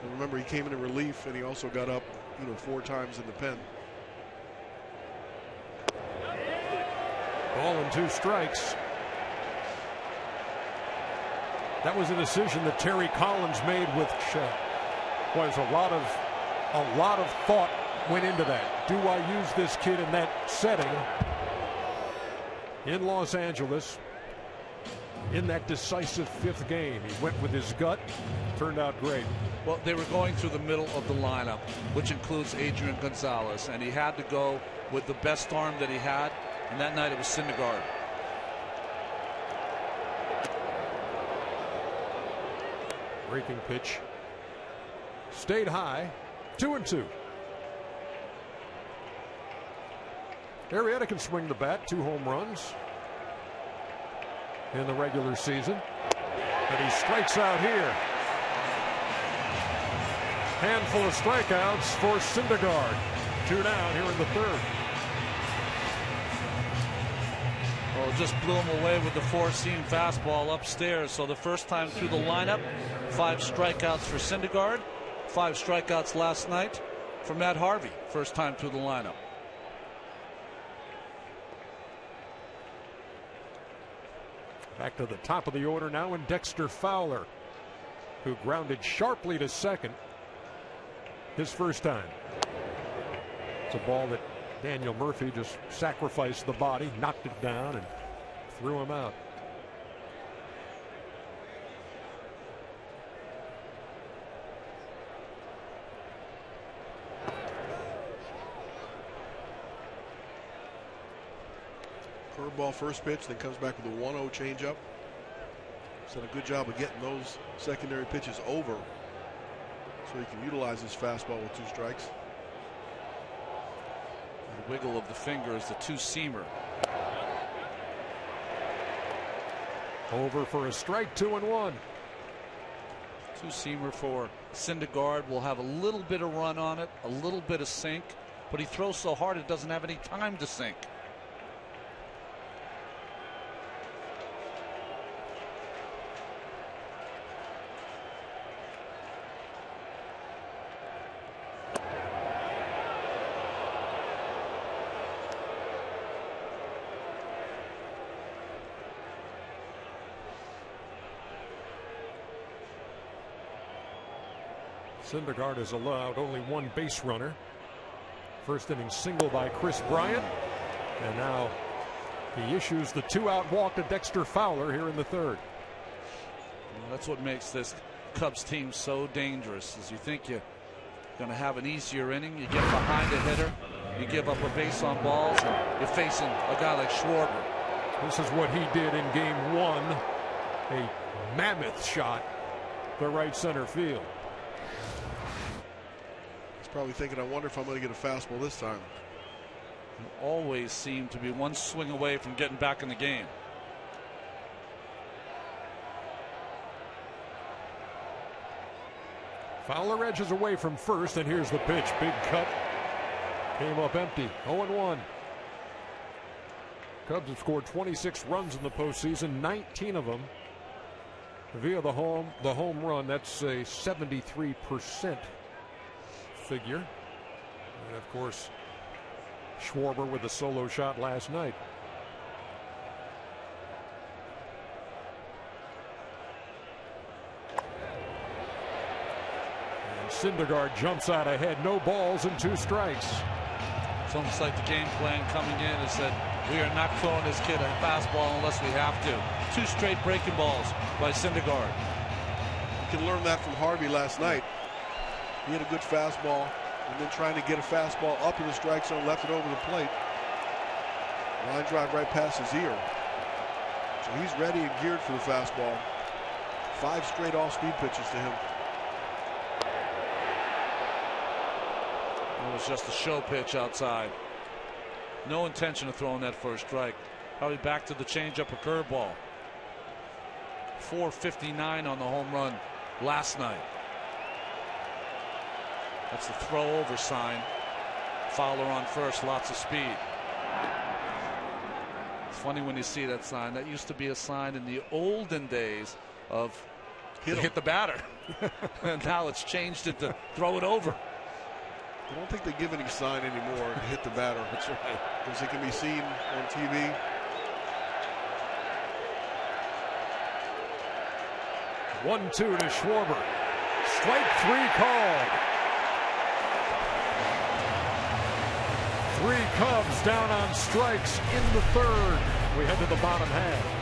And remember, he came in relief, and he also got up, 4 times in the pen. Ball and 2 strikes. That was a decision that Terry Collins made with was a lot of thought went into that. Do I use this kid in that setting in Los Angeles in that decisive 5th game? He went with his gut. Turned out great. Well, they were going through the middle of the lineup, which includes Adrian Gonzalez, and he had to go with the best arm that he had, and that night it was Syndergaard. Breaking pitch. Stayed high. 2-2. Arrieta can swing the bat. 2 home runs in the regular season. But he strikes out here. Handful of strikeouts for Syndergaard. 2 down here in the third. Well, just blew him away with the 4-seam fastball upstairs. So the first time through the lineup, 5 strikeouts for Syndergaard. 5 strikeouts last night for Matt Harvey. First time through the lineup. Back to the top of the order now, and Dexter Fowler, who grounded sharply to second his first time. It's a ball that Daniel Murphy just sacrificed the body, knocked it down, and threw him out. Curveball first pitch, then comes back with a 1-0 changeup. He's done a good job of getting those secondary pitches over so he can utilize his fastball with 2 strikes. The wiggle of the finger is the 2-seamer. Over for a strike, 2-1. Two-seamer for Syndergaard will have a little bit of run on it, a little bit of sink, but he throws so hard it doesn't have any time to sink. Syndergaard has allowed only one base runner. First inning single by Chris Bryant. And now he issues the 2-out walk to Dexter Fowler here in the third. Well, that's what makes this Cubs team so dangerous. Is you think you're going to have an easier inning, you get behind a hitter, you give up a base on balls, and you're facing a guy like Schwarber. This is what he did in game 1. A mammoth shot to right center field. Probably thinking, I wonder if I'm going to get a fastball this time. You always seem to be one swing away from getting back in the game. Fowler edges away from first, and here's the pitch. Big cut. Came up empty. 0-1. Cubs have scored 26 runs in the postseason, 19 of them via the home run. That's a 73% figure. And of course, Schwarber with a solo shot last night. And Syndergaard jumps out ahead. No balls and 2 strikes. It's almost like the game plan coming in and said, we are not throwing this kid a fastball unless we have to. 2 straight breaking balls by Syndergaard. You can learn that from Harvey last night. He had a good fastball, and then trying to get a fastball up in the strike zone, left it over the plate. Line drive right past his ear. So he's ready and geared for the fastball. 5 straight off-speed pitches to him. It was just a show pitch outside. No intention of throwing that first strike. Probably back to the changeup or curveball. 459 on the home run last night. That's the throw over sign. Fowler on first, lots of speed. It's funny when you see that sign. That used to be a sign in the olden days of hit the batter. And now it's changed it to throw it over. I don't think they give any sign anymore to hit the batter. That's right. Because it can be seen on TV. 1-2 to Schwarber. Strike 3 called. 3 Cubs down on strikes in the third. We head to the bottom half.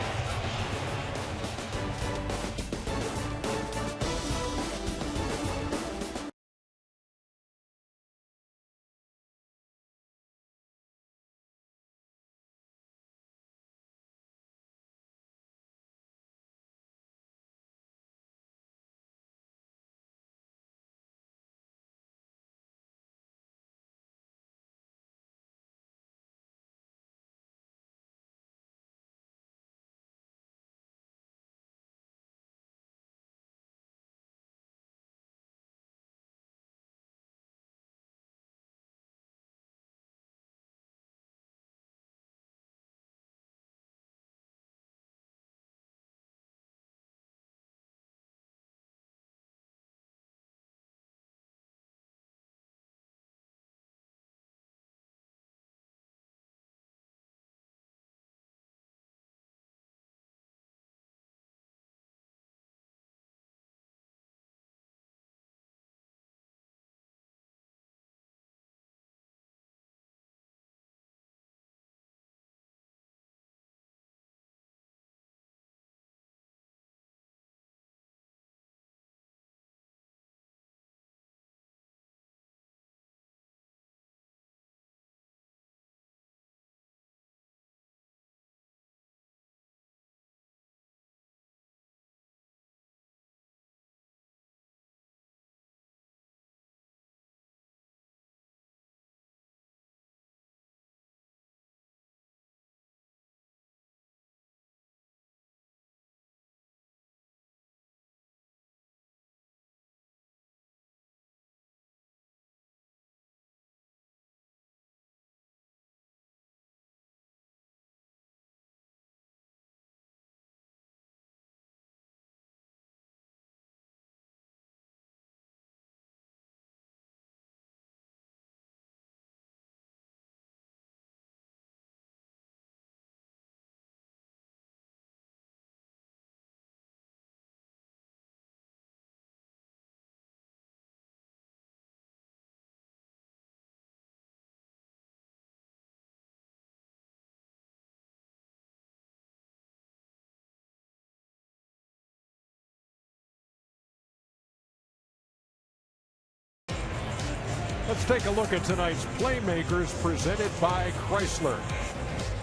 Let's take a look at tonight's playmakers presented by Chrysler.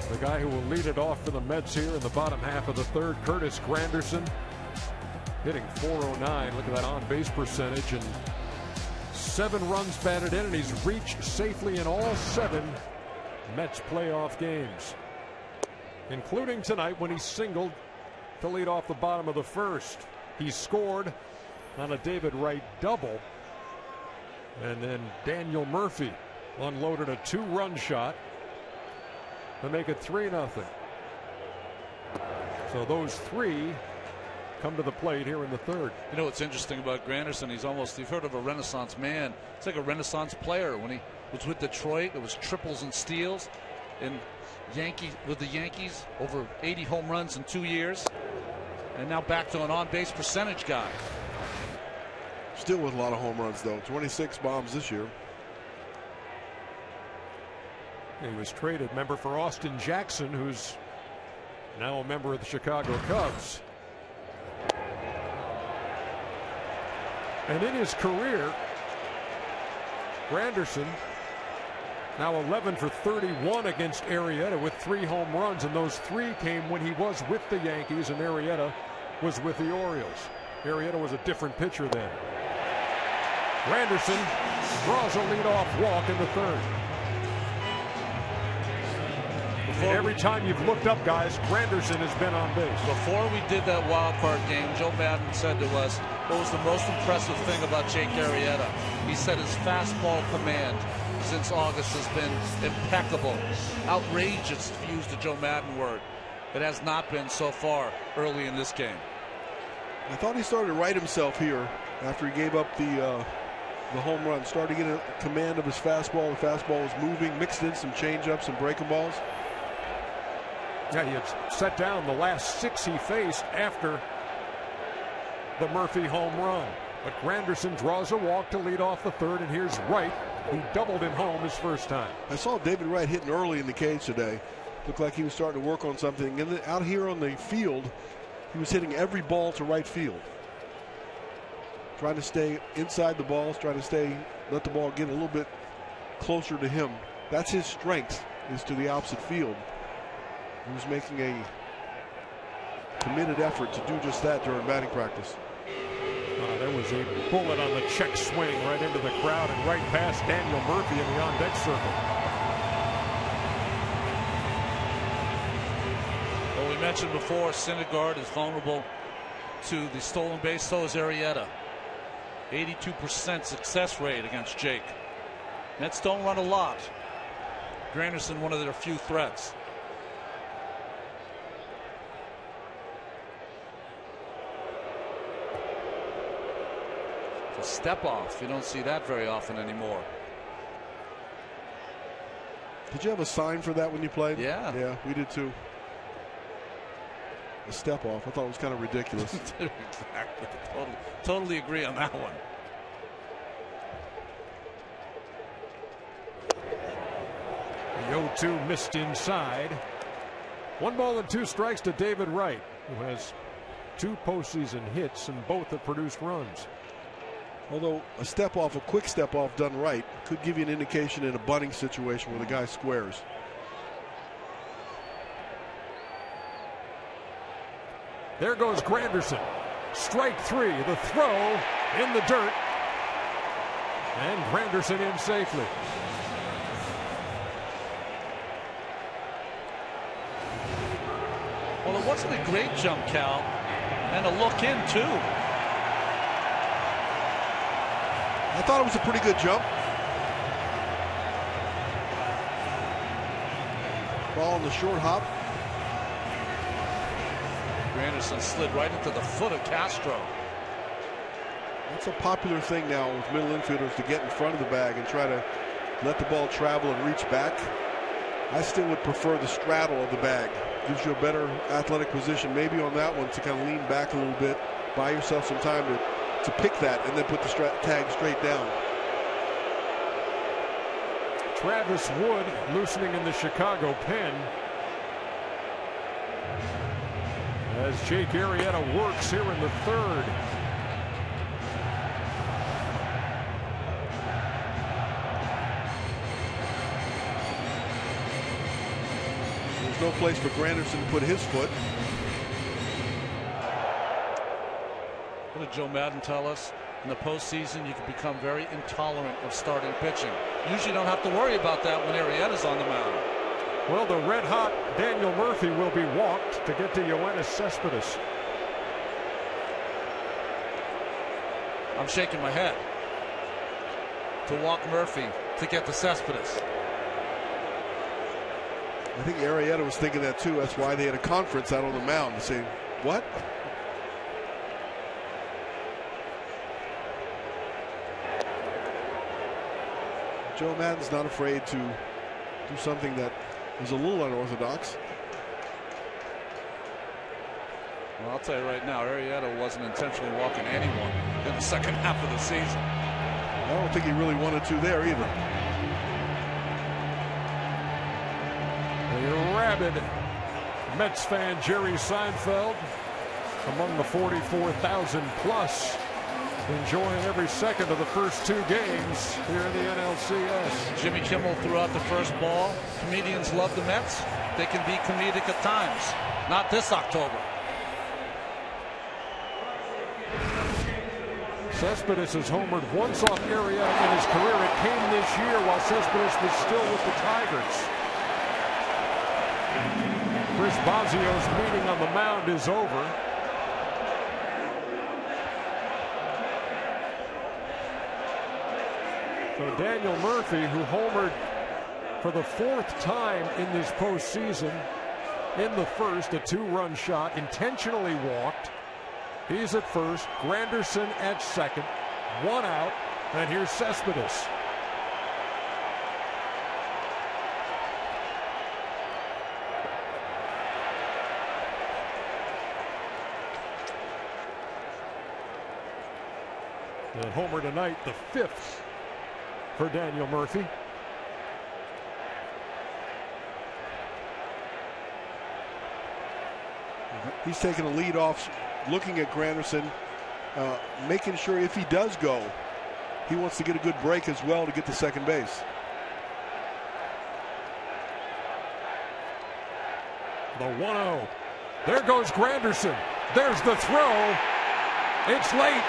The guy who will lead it off for the Mets here in the bottom half of the third, Curtis Granderson, hitting .409. Look at that on-base percentage, and 7 runs batted in, and he's reached safely in all 7 Mets playoff games, including tonight when he singled to lead off the bottom of the first. He scored on a David Wright double, and then Daniel Murphy unloaded a 2-run shot to make it 3-0. So those 3 come to the plate here in the third. You know what's interesting about Granderson? He's almost, you've heard of a Renaissance man. It's like a Renaissance player. When he was with Detroit, it was triples and steals. And with the Yankees, over 80 home runs in 2 years. And now back to an on-base percentage guy. Still with a lot of home runs, though. 26 bombs this year. He was traded, member, for Austin Jackson, who's now a member of the Chicago Cubs. And in his career, Granderson now 11 for 31 against Arrieta with 3 home runs, and those 3 came when he was with the Yankees and Arrieta was with the Orioles. Arrieta was a different pitcher then. Granderson draws a leadoff walk in the third. And every time you've looked up, guys, Granderson has been on base. Before we did that wild card game, Joe Madden said to us, what was the most impressive thing about Jake Arrieta? He said his fastball command since August has been impeccable. Outrageous, to use the Joe Madden word. It has not been so far early in this game. I thought he started to right himself here after he gave up the home run. Started to get a command of his fastball. The fastball was moving, mixed in some changeups and breaking balls. Yeah, he had set down the last 6 he faced after the Murphy home run. But Granderson draws a walk to lead off the third, and here's Wright, who doubled him home his first time. I saw David Wright hitting early in the cage today. Looked like he was starting to work on something. And out here on the field, he was hitting every ball to right field. Trying to stay inside the balls, trying to let the ball get a little bit closer to him. That's his strength, is to the opposite field. He was making a committed effort to do just that during batting practice. There was a bullet on the check swing right into the crowd and right past Daniel Murphy in the on-deck circle. Well, we mentioned before, Syndergaard is vulnerable to the stolen base. So is Arrieta. 82% success rate against Jake. Mets don't run a lot. Granderson, one of their few threats. A step off. You don't see that very often anymore. Did you have a sign for that when you played? Yeah. Yeah, we did too. A step off. I thought it was kind of ridiculous. Exactly. Totally agree on that one. The 0-2 missed inside. 1 ball and 2 strikes to David Wright, who has 2 postseason hits, and both have produced runs. Although a step off, a quick step off done right, could give you an indication in a bunting situation where the guy squares. There goes Granderson. Strike 3. The throw in the dirt. And Granderson in safely. Well, it wasn't a great jump, Cal. And a look in, too. I thought it was a pretty good jump. Ball in the short hop. Granderson slid right into the foot of Castro. That's a popular thing now with middle infielders, to get in front of the bag and try to let the ball travel and reach back. I still would prefer the straddle of the bag. Gives you a better athletic position maybe on that one to kind of lean back a little bit, buy yourself some time to pick that, and then put the tag straight down. Travis Wood loosening in the Chicago pen as Jake Arrieta works here in the third. no place for Granderson to put his foot. What did Joe Madden tell us? In the postseason, you can become very intolerant of starting pitching. Usually don't have to worry about that when Arrieta's on the mound. Well, the red-hot Daniel Murphy will be walked to get to Yoenis Cespedes. I'm shaking my head. To walk Murphy to get to Cespedes. I think Arrieta was thinking that too. That's why they had a conference out on the mound saying, what? Joe Madden's not afraid to do something that is a little unorthodox. Well, I'll tell you right now, Arrieta wasn't intentionally walking anyone in the second half of the season. I don't think he really wanted to there either. The rabid Mets fan Jerry Seinfeld among the 44,000 plus enjoying every second of the first two games here in the NLCS. Jimmy Kimmel threw out the first ball. Comedians love the Mets. They can be comedic at times. Not this October. Cespedes has homered once off Arrieta in his career. It came this year while Cespedes was still with the Tigers. Chris Bosio's meeting on the mound is over. So Daniel Murphy, who homered for the fourth time in this postseason, in the first, a two-run shot, intentionally walked. He's at first, Granderson at second, one out, and here's Cespedes. The homer tonight, the fifth for Daniel Murphy. He's taking a lead off, looking at Granderson, making sure if he does go, he wants to get a good break as well to get to second base. The 1-0. There goes Granderson. There's the throw. It's late.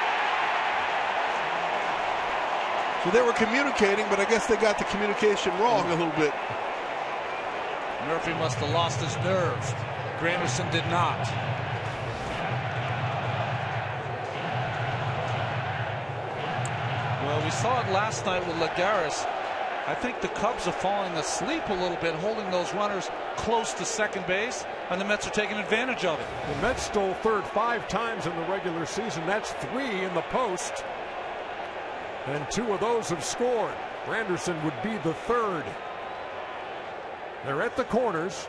So they were communicating, but I guess they got the communication wrong a little bit. Murphy must have lost his nerve. Granderson did not. Well, we saw it last night with Lagares. I think the Cubs are falling asleep a little bit, holding those runners close to second base, and the Mets are taking advantage of it. The Mets stole third 5 times in the regular season. That's 3 in the post. And 2 of those have scored. Granderson would be the third. They're at the corners.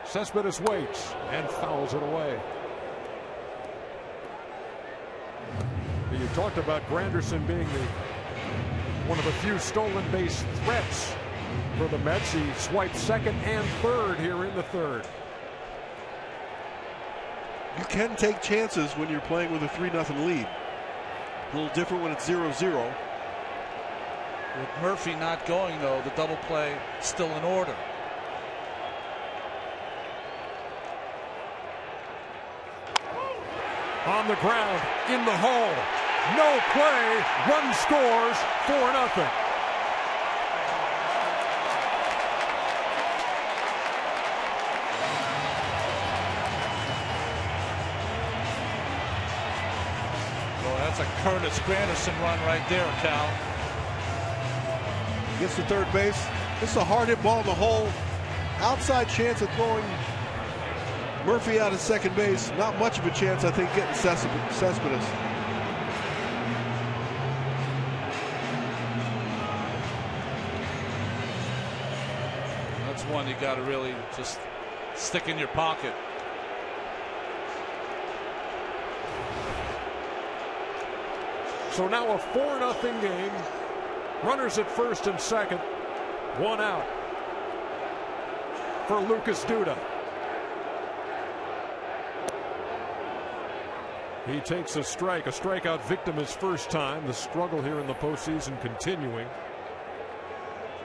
Cespedes waits and fouls it away. You talked about Granderson being one of the few stolen base threats for the Mets. He swiped second and third here in the third. You can take chances when you're playing with a 3-0 lead. A little different when it's 0-0. With Murphy not going, though, the double play still in order. On the ground, in the hole. No play. Run scores, 4-0. That's a Curtis Granderson run right there, Cal. Gets to third base. This is a hard hit ball in the hole. Outside chance of throwing Murphy out of second base. Not much of a chance, I think, getting Cespedes. That's one you got to really just stick in your pocket. So now a 4-0 game. Runners at first and second. 1 out for Lucas Duda. He takes a strike, a strikeout victim his first time. The struggle here in the postseason continuing.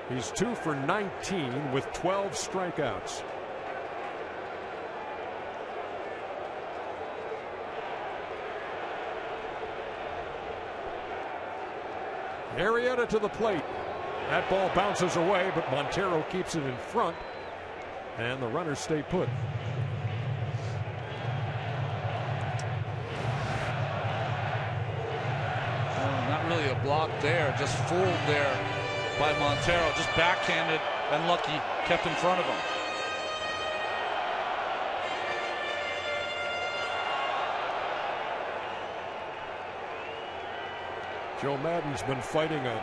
He's 2 for 19 with 12 strikeouts. Arrieta to the plate. That ball bounces away, but Montero keeps it in front, and the runners stay put. Not really a block there, just fooled there by Montero. Just backhanded, and Lucky kept in front of him. Joe Maddon's been fighting a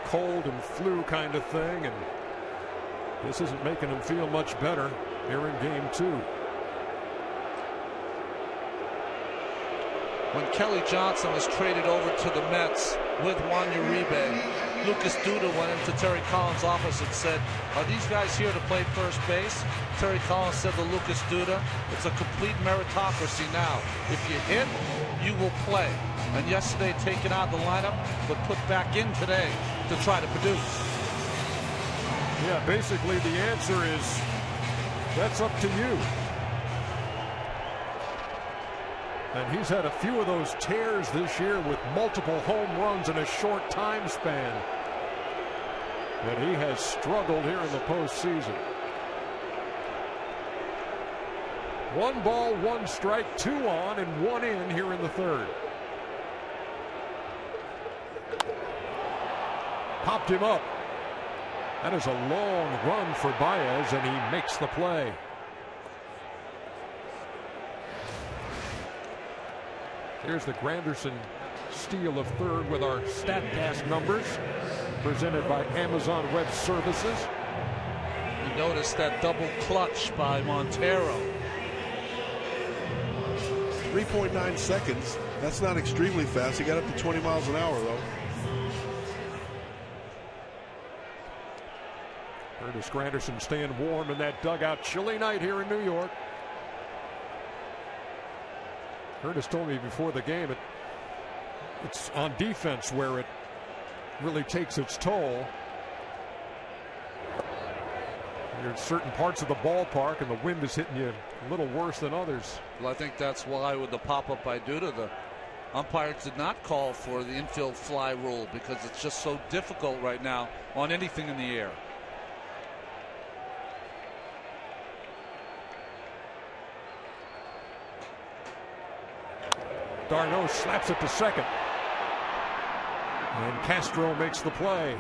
cold and flu kind of thing, and this isn't making him feel much better here in game 2. When Kelly Johnson was traded over to the Mets with Juan Uribe, Lucas Duda went into Terry Collins' office and said, "Are these guys here to play first base?" Terry Collins said to Lucas Duda, "It's a complete meritocracy now. If you hit, you will play." And yesterday taken out of the lineup, but put back in today to try to produce. Yeah, basically the answer is, that's up to you. And he's had a few of those tears this year with multiple home runs in a short time span. And he has struggled here in the postseason. 1 ball, 1 strike, 2 on and 1 in here in the 3rd. Popped him up. That is a long run for Baez, and he makes the play. Here's the Granderson steal of 3rd with our StatCast numbers, presented by Amazon Web Services. You notice that double clutch by Montero. 3.9 seconds. That's not extremely fast. He got up to 20 miles an hour, though. Curtis Granderson staying warm in that dugout. Chilly night here in New York. Curtis told me before the game it's on defense where it really takes its toll. You're in certain parts of the ballpark and the wind is hitting you a little worse than others. Well, I think that's why with the pop-up by Duda, the umpires did not call for the infield fly rule, because it's just so difficult right now on anything in the air. Darno slaps it to second. And Castro makes the play.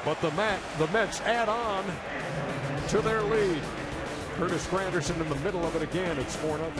But the Mets add on to their lead. Curtis Granderson in the middle of it again. It's 4-0.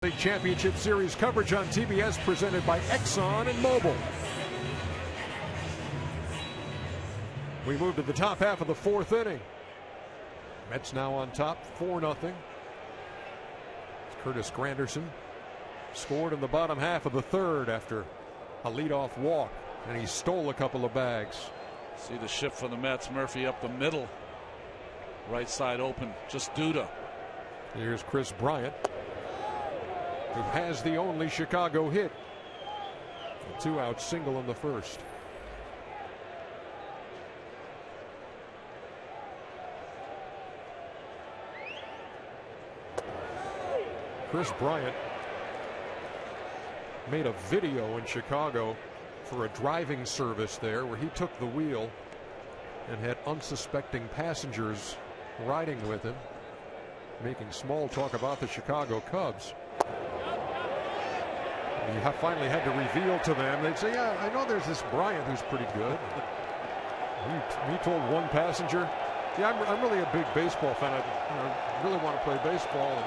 League Championship Series coverage on TBS presented by Exxon and Mobil. We move to the top half of the fourth inning. Mets now on top, 4-0. Curtis Granderson scored in the bottom half of the third after a leadoff walk, and he stole a couple of bags. See the shift for the Mets. Murphy up the middle. Right side open. Just Duda. Here's Chris Bryant, who has the only Chicago hit. A 2-out single in the first. Chris Bryant made a video in Chicago for a driving service there where he took the wheel and had unsuspecting passengers riding with him, making small talk about the Chicago Cubs. And he finally had to reveal to them. They'd say, yeah, I know there's this Bryant who's pretty good. He told one passenger, yeah, I'm really a big baseball fan. I really want to play baseball. And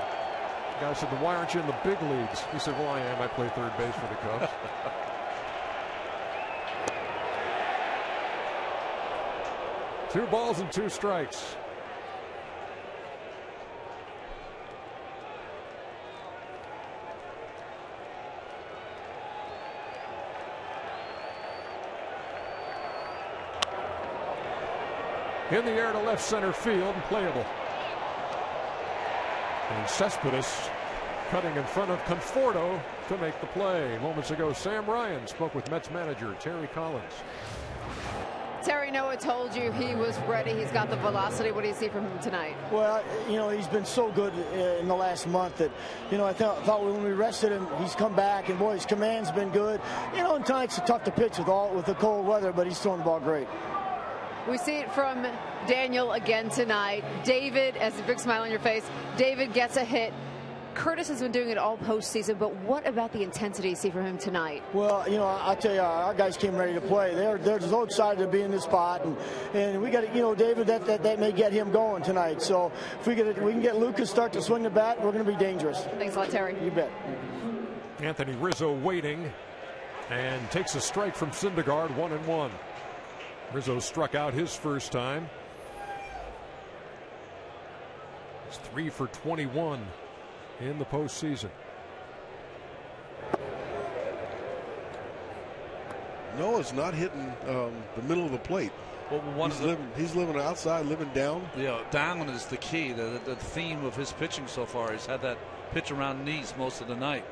the guy said, then why aren't you in the big leagues? He said, well, I am. I play third base for the Cubs. 2 balls and 2 strikes. In the air to left center field, playable. And Cespedes cutting in front of Conforto to make the play. Moments ago, Sam Ryan spoke with Mets manager Terry Collins. Terry, Noah told you he was ready. He's got the velocity. What do you see from him tonight? Well, he's been so good in the last month that, I thought when we rested him, he's come back, and boy, his command's been good. And tonight's tough to pitch with the cold weather, but he's throwing the ball great. We see it from Daniel again tonight. David, as a big smile on your face, David gets a hit. Curtis has been doing it all postseason, but what about the intensity you see from him tonight? Well, I tell you, our guys came ready to play. They're so excited to be in this spot, and we got to, David, that may get him going tonight. So if we can get Lucas start to swing the bat, we're going to be dangerous. Thanks a lot, Terry. You bet. Anthony Rizzo waiting and takes a strike from Syndergaard, 1-1. Rizzo struck out his first time. He's 3 for 21 in the postseason. Noah's not hitting the middle of the plate. Well, he's living outside, living down. Yeah, down is the key. The theme of his pitching so far. He's had that pitch around knees most of the night.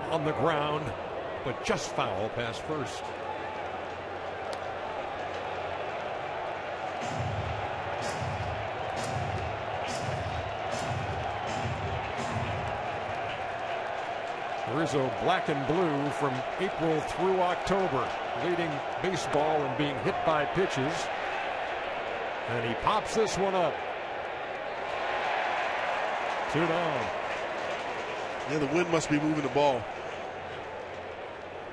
On the ground, but just foul past first. Rizzo black and blue from April through October, leading baseball and being hit by pitches. And he pops this one up. 2 down. Yeah, the wind must be moving the ball.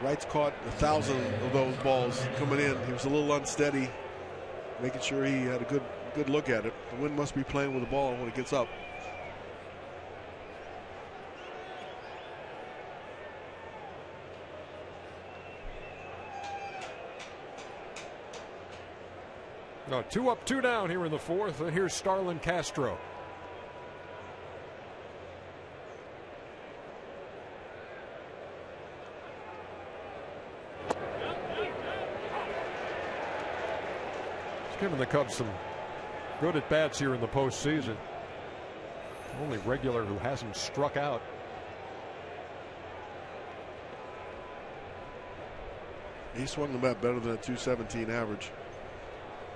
Wright's caught 1,000 of those balls coming in. He was a little unsteady, making sure he had a good look at it. The wind must be playing with the ball when it gets up. No, 2 up, 2 down here in the fourth. And here's Starlin Castro. He's giving the Cubs some good at bats here in the postseason. Only regular who hasn't struck out. He swung the bat better than a 217 average.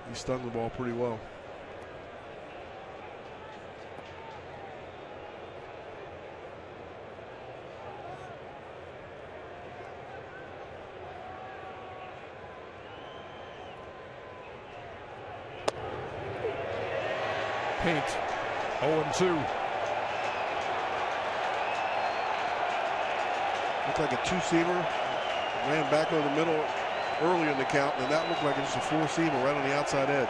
He stung the ball pretty well. Paint 0-2. Looked like a 2-seamer. Ran back over the middle early in the count, and that looked like it was a 4-seamer right on the outside edge.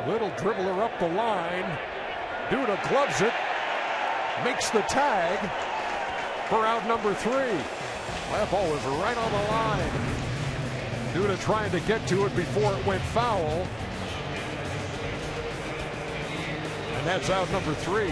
Little dribbler up the line. Duda gloves it. Makes the tag for out number 3. That ball was right on the line. Duda trying to get to it before it went foul. And that's out number 3.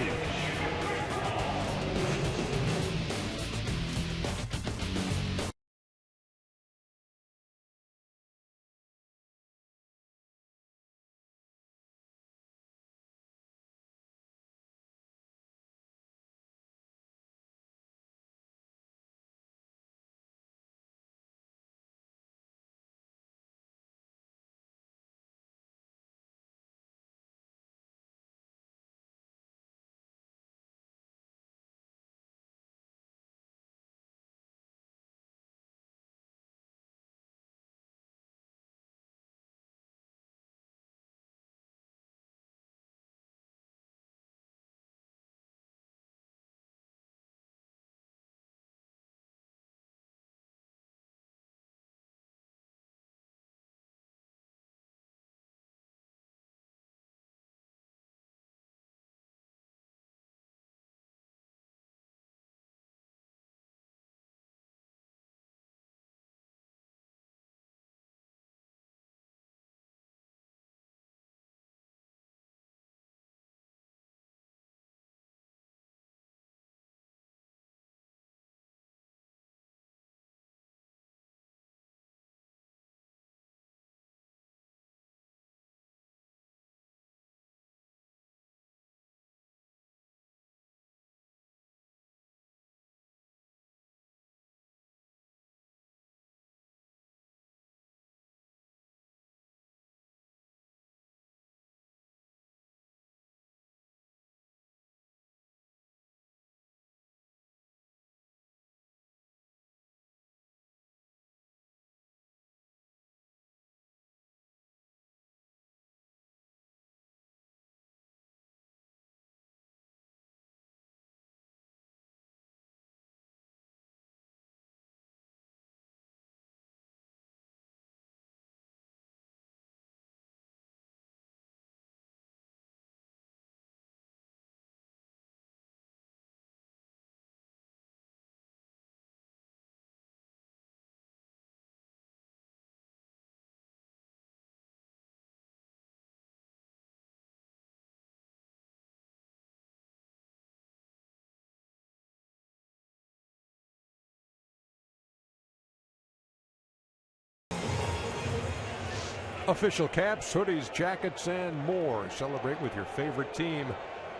Official caps, hoodies, jackets, and more. Celebrate with your favorite team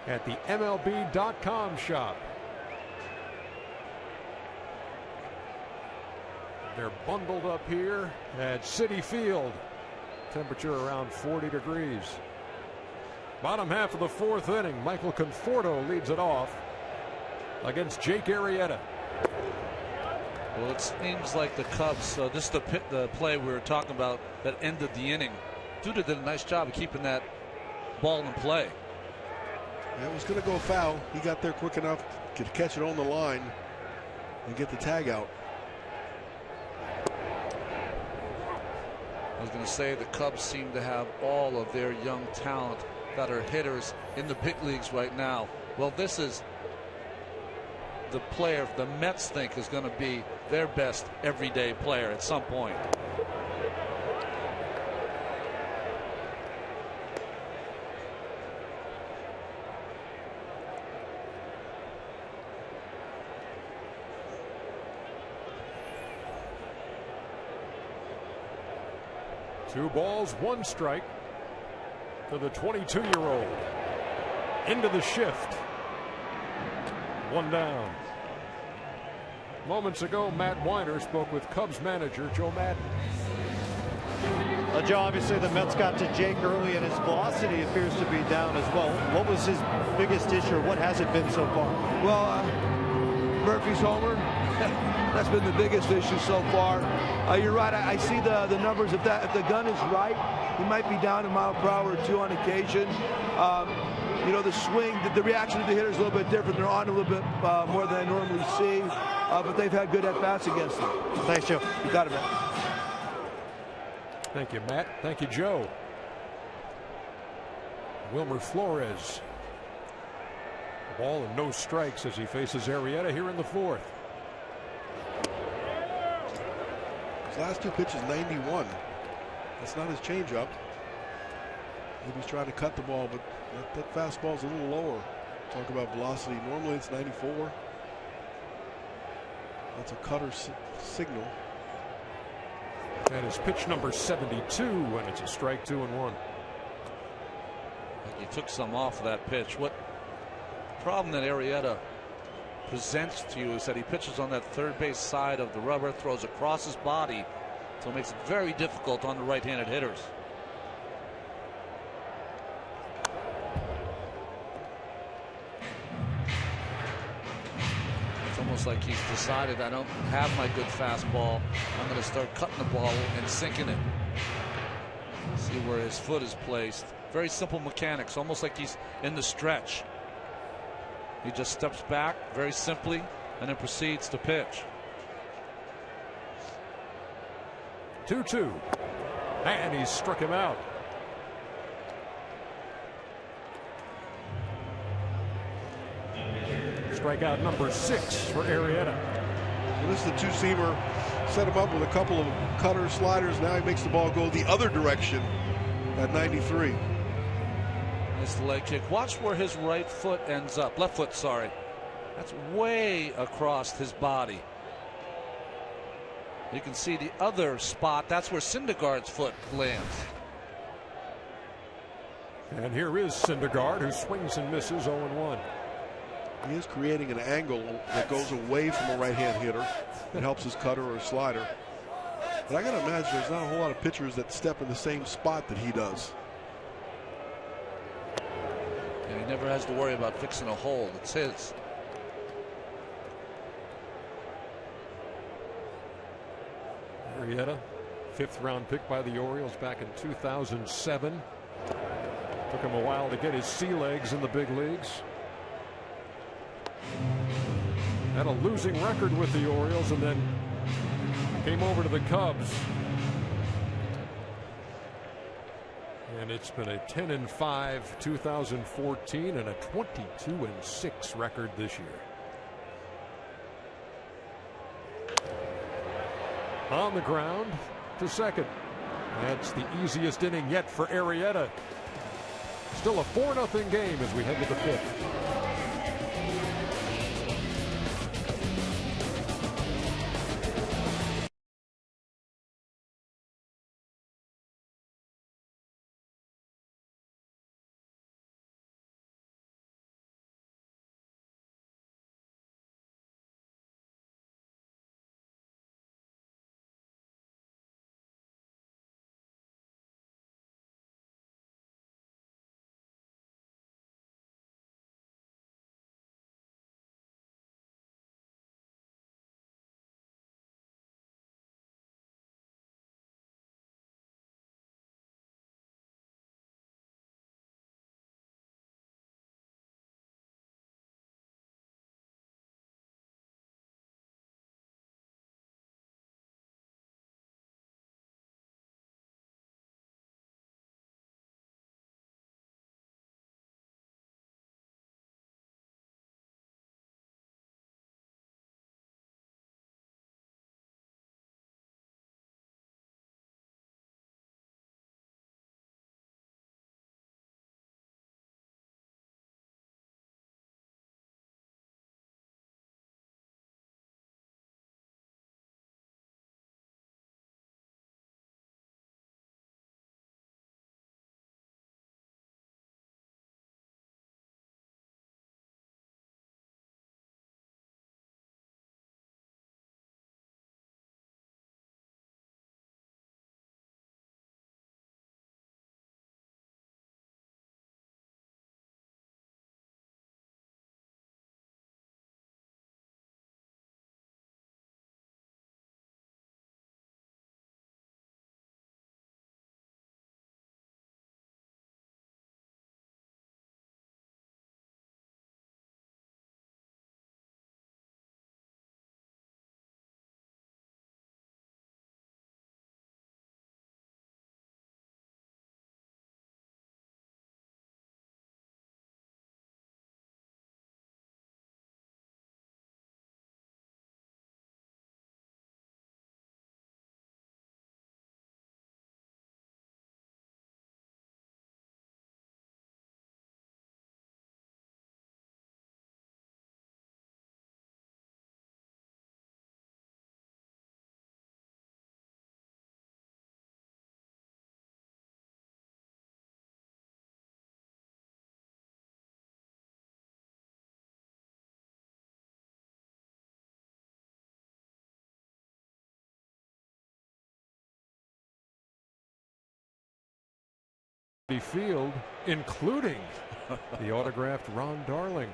at the MLB.com shop. They're bundled up here at Citi Field. Temperature around 40 degrees. Bottom half of the 4th inning. Michael Conforto leads it off against Jake Arrieta. Well, it seems like the Cubs, this is the play we were talking about that ended the inning. Duda did a nice job of keeping that ball in play. It was going to go foul. He got there quick enough to catch it on the line and get the tag out. I was going to say the Cubs seem to have all of their young talent that are hitters in the big leagues right now. Well, this is the player the Mets think is going to be their best everyday player at some point. Two balls, one strike for the 22-year-old. Into the shift. One down. Moments ago, Matt Weiner spoke with Cubs manager Joe Madden. Joe, obviously the Mets got to Jake early and his velocity appears to be down as well. What was his biggest issue? What has it been so far? Well, Murphy's homer. That's been the biggest issue so far. You're right. I see the numbers. If the gun is right, he might be down a mile per hour or two on occasion. You know, the swing, the reaction of the hitter is a little bit different. They're on a little bit more than I normally see, but they've had good at-bats against him. Thanks, Joe. You got it, man. Thank you, Matt. Thank you, Joe. Wilmer Flores. Ball and no strikes as he faces Arrieta here in the fourth. His last two pitches, 91. That's not his changeup. Maybe he's trying to cut the ball, but that fastball's a little lower. Talk about velocity. Normally it's 94. That's a cutter signal. That is pitch number 72, and it's a strike 2-1. He took some off of that pitch. What problem that Arrieta presents to you is that he pitches on that third base side of the rubber, throws across his body, so it makes it very difficult on the right-handed hitters. It's almost like he's decided, I don't have my good fastball. I'm going to start cutting the ball and sinking it. See where his foot is placed. Very simple mechanics, almost like he's in the stretch. He just steps back very simply and then proceeds to pitch. 2-2. And he struck him out. Strikeout number 6 for Arrieta. So this is the two-seamer. Set him up with a couple of cutters, sliders. Now he makes the ball go the other direction at 93. Nice leg kick. Watch where his right foot ends up. Left foot, sorry. That's way across his body. You can see the other spot. That's where Syndergaard's foot lands. And here is Syndergaard, who swings and misses 0-1. He is creating an angle that goes away from a right-hand hitter. It helps his cutter or slider. But I got to imagine there's not a whole lot of pitchers that step in the same spot that he does. And he never has to worry about fixing a hole. It's his. Arrieta, 5th round pick by the Orioles back in 2007. Took him a while to get his sea legs in the big leagues. Had a losing record with the Orioles and then came over to the Cubs. And it's been a 10-5 2014 and a 22-6 record this year. On the ground to second. That's the easiest inning yet for Arrieta. Still a 4-0 game as we head to the 5th. Field, including the autographed Ron Darling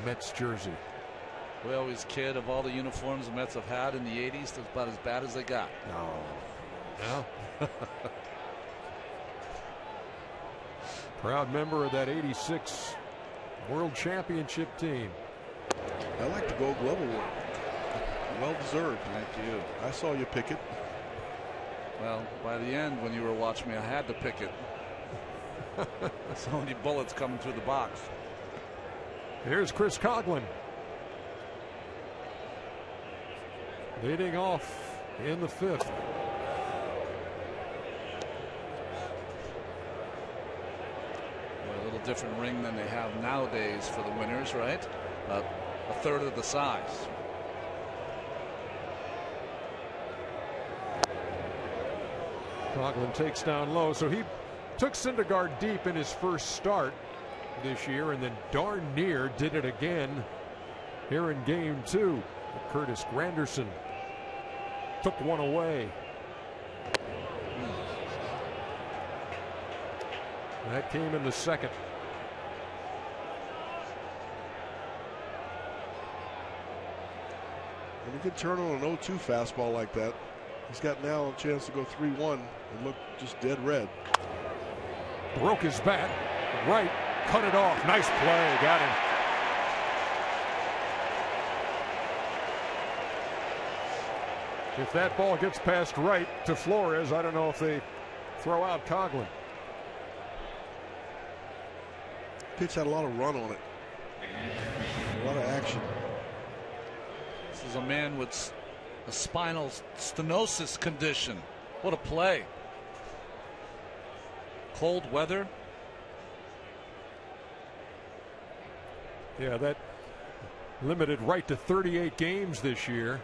Mets jersey. We always kid of all the uniforms the Mets have had in the 80s. That's about as bad as they got. No. No. Proud member of that 86 World Championship team. I like the Gold Glove Award. Well deserved. Thank you. I saw you pick it. Well, by the end, when you were watching me, I had to pick it. So many bullets coming through the box. Here's Chris Coughlin leading off in the 5th. Well, a little different ring than they have nowadays for the winners, right? A third of the size. Coughlin takes down low, so he took Syndergaard deep in his first start this year, and then darn near did it again here in game 2. Curtis Granderson took one away. That came in the 2nd. When you can turn on an 0-2 fastball like that, he's got now a chance to go 3-1 and look just dead red. Broke his bat. Right. Cut it off. Nice play. Got him. If that ball gets past right to Flores, I don't know if they throw out Coughlin. Pitch had a lot of run on it. A lot of action. This is a man with a spinal stenosis condition. What a play. Cold weather. Yeah, that limited right to 38 games this year.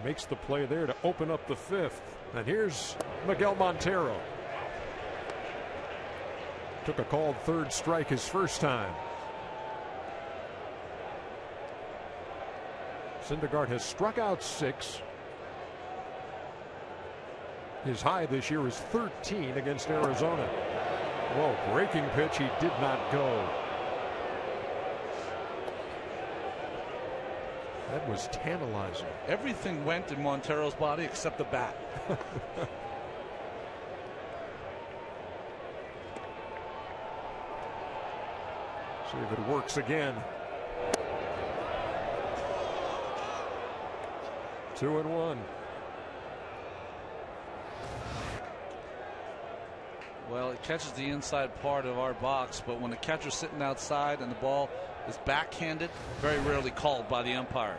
Makes the play there to open up the 5th. And here's Miguel Montero. Took a called third strike his first time. Syndergaard has struck out 6. His high this year is 13 against Arizona. Whoa, breaking pitch, he did not go. That was tantalizing. Everything went in Montero's body except the bat. See if it works again. 2-1. Well, it catches the inside part of our box, but when the catcher's sitting outside and the ball is backhanded, very rarely called by the umpire.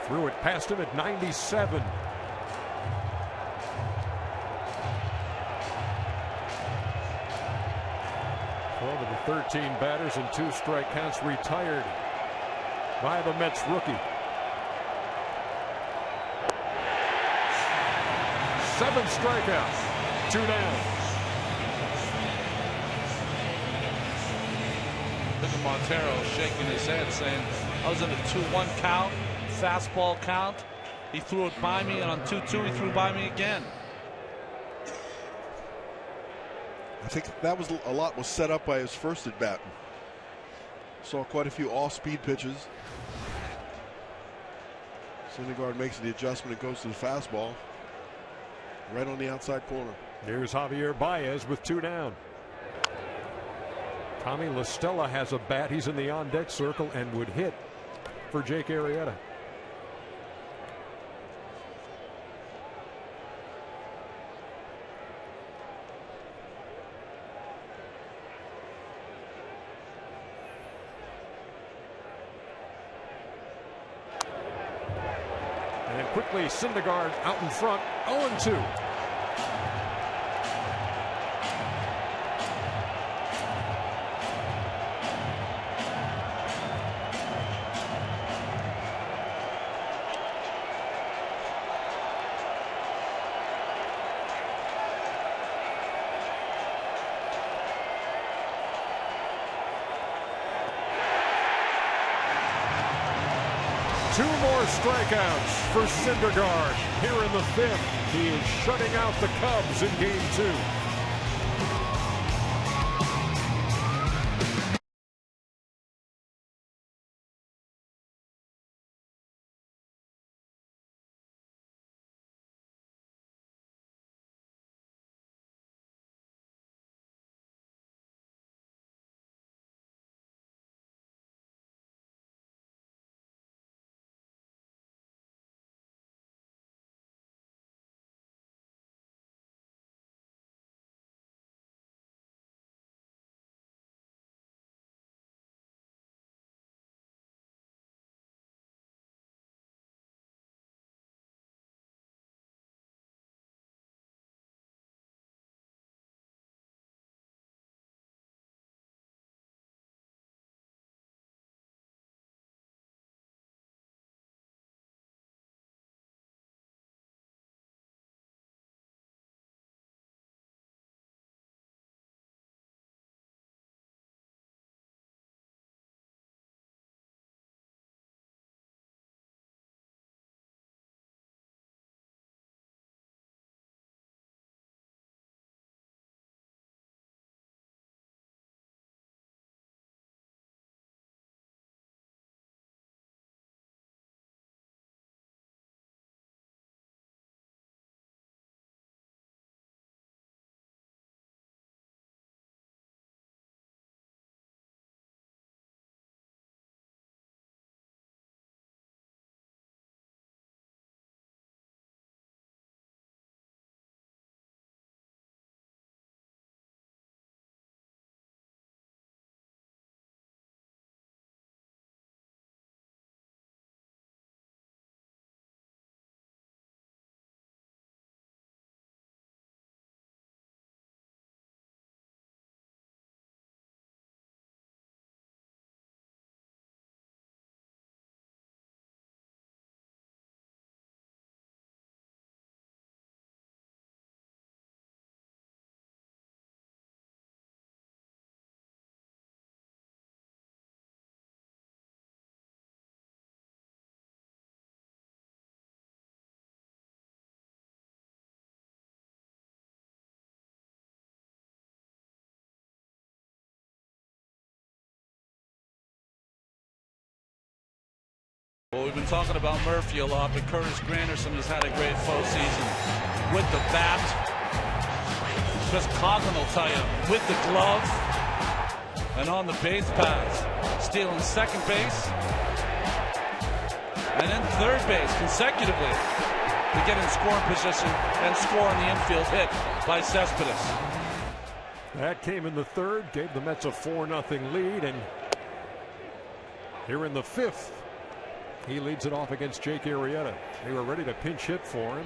Threw it past him at 97. One of the 13 batters and 2 strike counts retired by the Mets rookie. 7 strikeouts, 2 down. Look at Montero shaking his head saying, I was in a 2-1 count, fastball count. He threw it by me, and on 2-2 he threw by me again. I think that was a lot was set up by his first at bat. Saw quite a few off-speed pitches. Syndergaard makes the adjustment and goes to the fastball right on the outside corner. Here's Javier Baez with 2 down. Tommy La Stella has a bat. He's in the on-deck circle and would hit for Jake Arrieta. And quickly, Syndergaard out in front, 0-2. 2 more strikeouts for Syndergaard. Here in the 5th, he is shutting out the Cubs in Game 2. Well, we've been talking about Murphy a lot, but Curtis Granderson has had a great postseason with the bat. Chris Coughlin will tell you, with the glove and on the base paths, stealing second base and then third base consecutively to get in scoring position and score on the infield hit by Cespedes. That came in the 3rd, gave the Mets a 4-0 lead, and here in the 5th, he leads it off against Jake Arrieta. They were ready to pinch hit for him,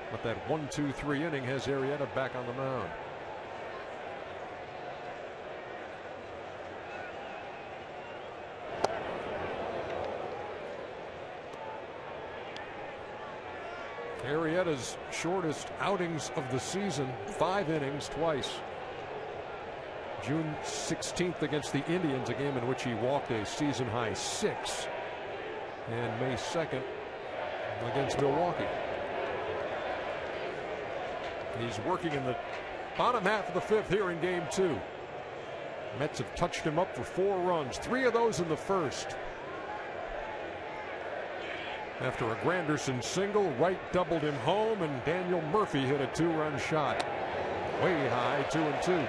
but that 1-2-3 inning has Arrieta back on the mound. Arrieta's shortest outings of the season, 5 innings twice. June 16th against the Indians, a game in which he walked a season-high 6. And May 2nd against Milwaukee. He's working in the bottom half of the 5th here in Game 2. Mets have touched him up for 4 runs, 3 of those in the 1st. After a Granderson single, Wright doubled him home, and Daniel Murphy hit a 2-run shot. Way high, 2-2.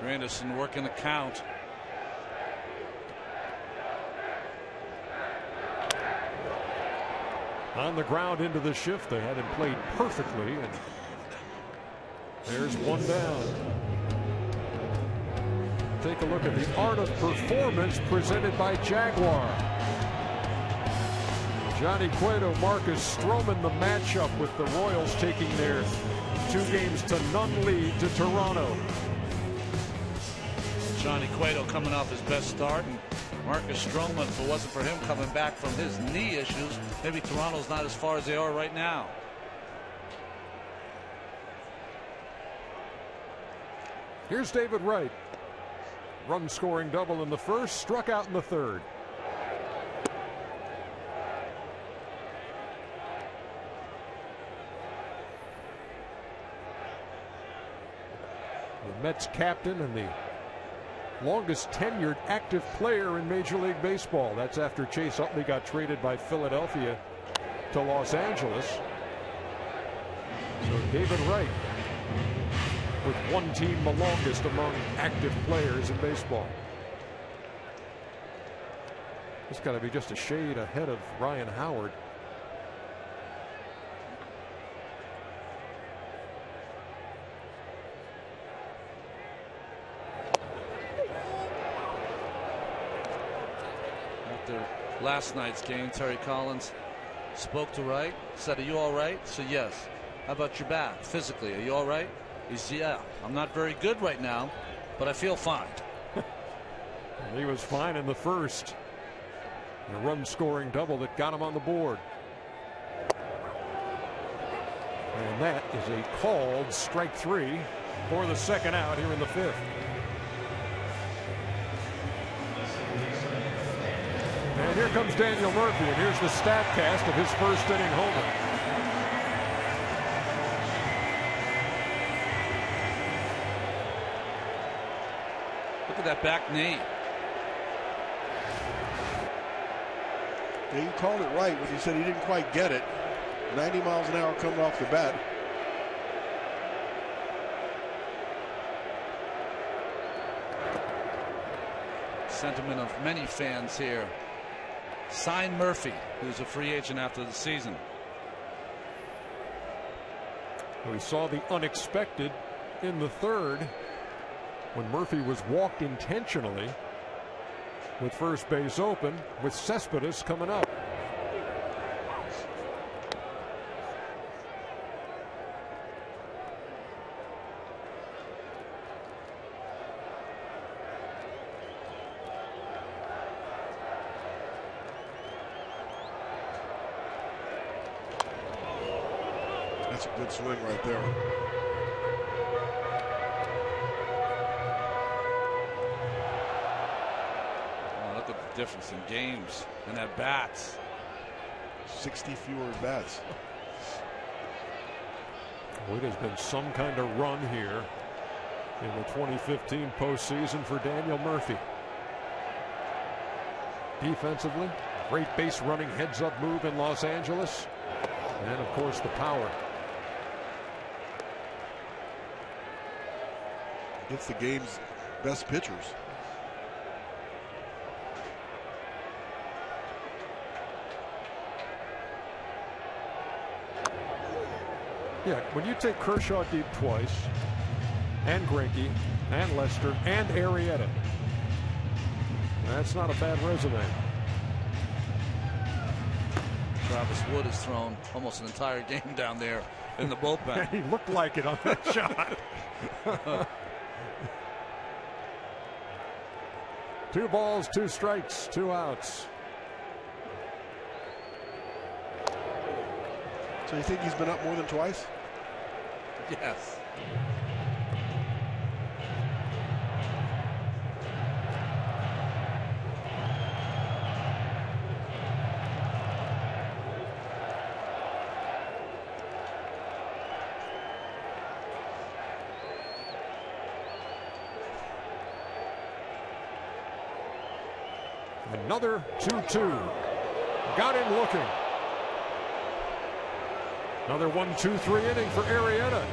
Granderson working the count. On the ground into the shift, they had him played perfectly, and there's 1 down. Take a look at the art of performance presented by Jaguar. Johnny Cueto, Marcus Stroman, the matchup with the Royals taking their 2-0 lead to Toronto. Johnny Cueto coming off his best start, and Marcus Stroman, if it wasn't for him coming back from his knee issues, maybe Toronto's not as far as they are right now. Here's David Wright. Run scoring double in the first, struck out in the third. The Mets captain and the longest tenured active player in Major League Baseball. That's after Chase Utley got traded by Philadelphia to Los Angeles. So David Wright with one team the longest among active players in baseball. It's got to be just a shade ahead of Ryan Howard. After last night's game, Terry Collins spoke to Wright, said, "Are you all right?" He said, "Yes." "How about your back? Physically, are you all right?" He said, "Yeah, I'm not very good right now, but I feel fine." He was fine in the first. A run scoring double that got him on the board. And that is a called strike three for the second out here in the fifth. And here comes Daniel Murphy, and here's the stat cast of his first inning homer. Look at that back knee. Yeah, you called it right when you said he didn't quite get it. 90 miles an hour coming off the bat. Sentiment of many fans here. Sign Murphy, who's a free agent after the season. We saw the unexpected in the third when Murphy was walked intentionally with first base open with Cespedes coming up. That's a good swing right there. Look at the difference in games and at bats. 60 fewer bats. Well, it has been some kind of run here in the 2015 postseason for Daniel Murphy. Defensively, great base running heads up move in Los Angeles. And of course the power. It's the game's best pitchers. Yeah, when you take Kershaw deep twice, and Greinke, and Lester, and Arrieta, that's not a bad resume. Travis Wood has thrown almost an entire game down there in the bullpen. He looked like it on that shot. 2 balls, 2 strikes, 2 outs. So you think he's been up more than twice? Yes. Another 2-2. Got him looking. Another 1-2-3 inning for Arrieta.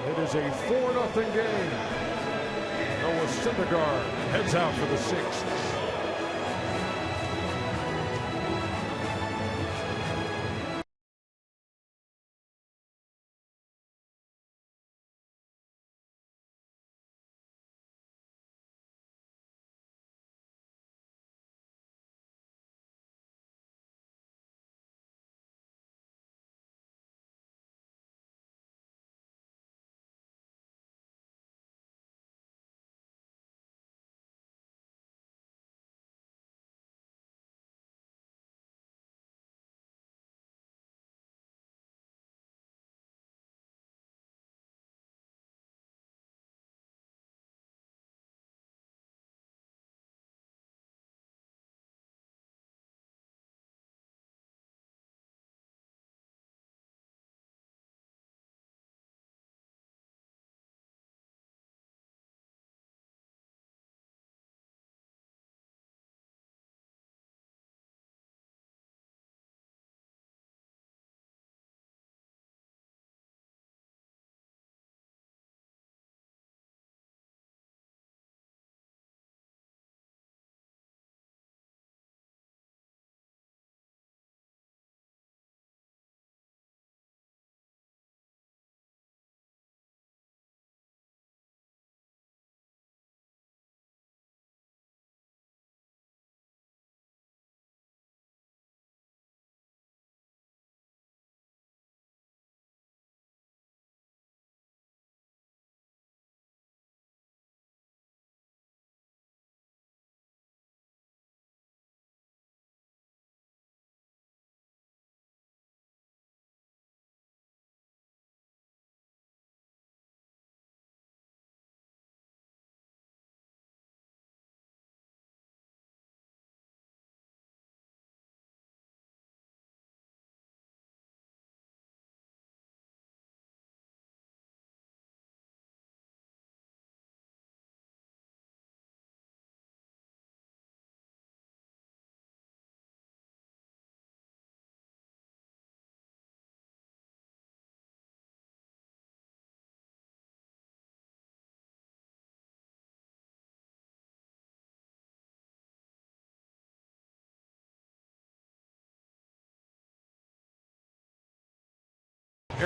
It is a 4-0 game. Noah Syndergaard heads out for the 6th.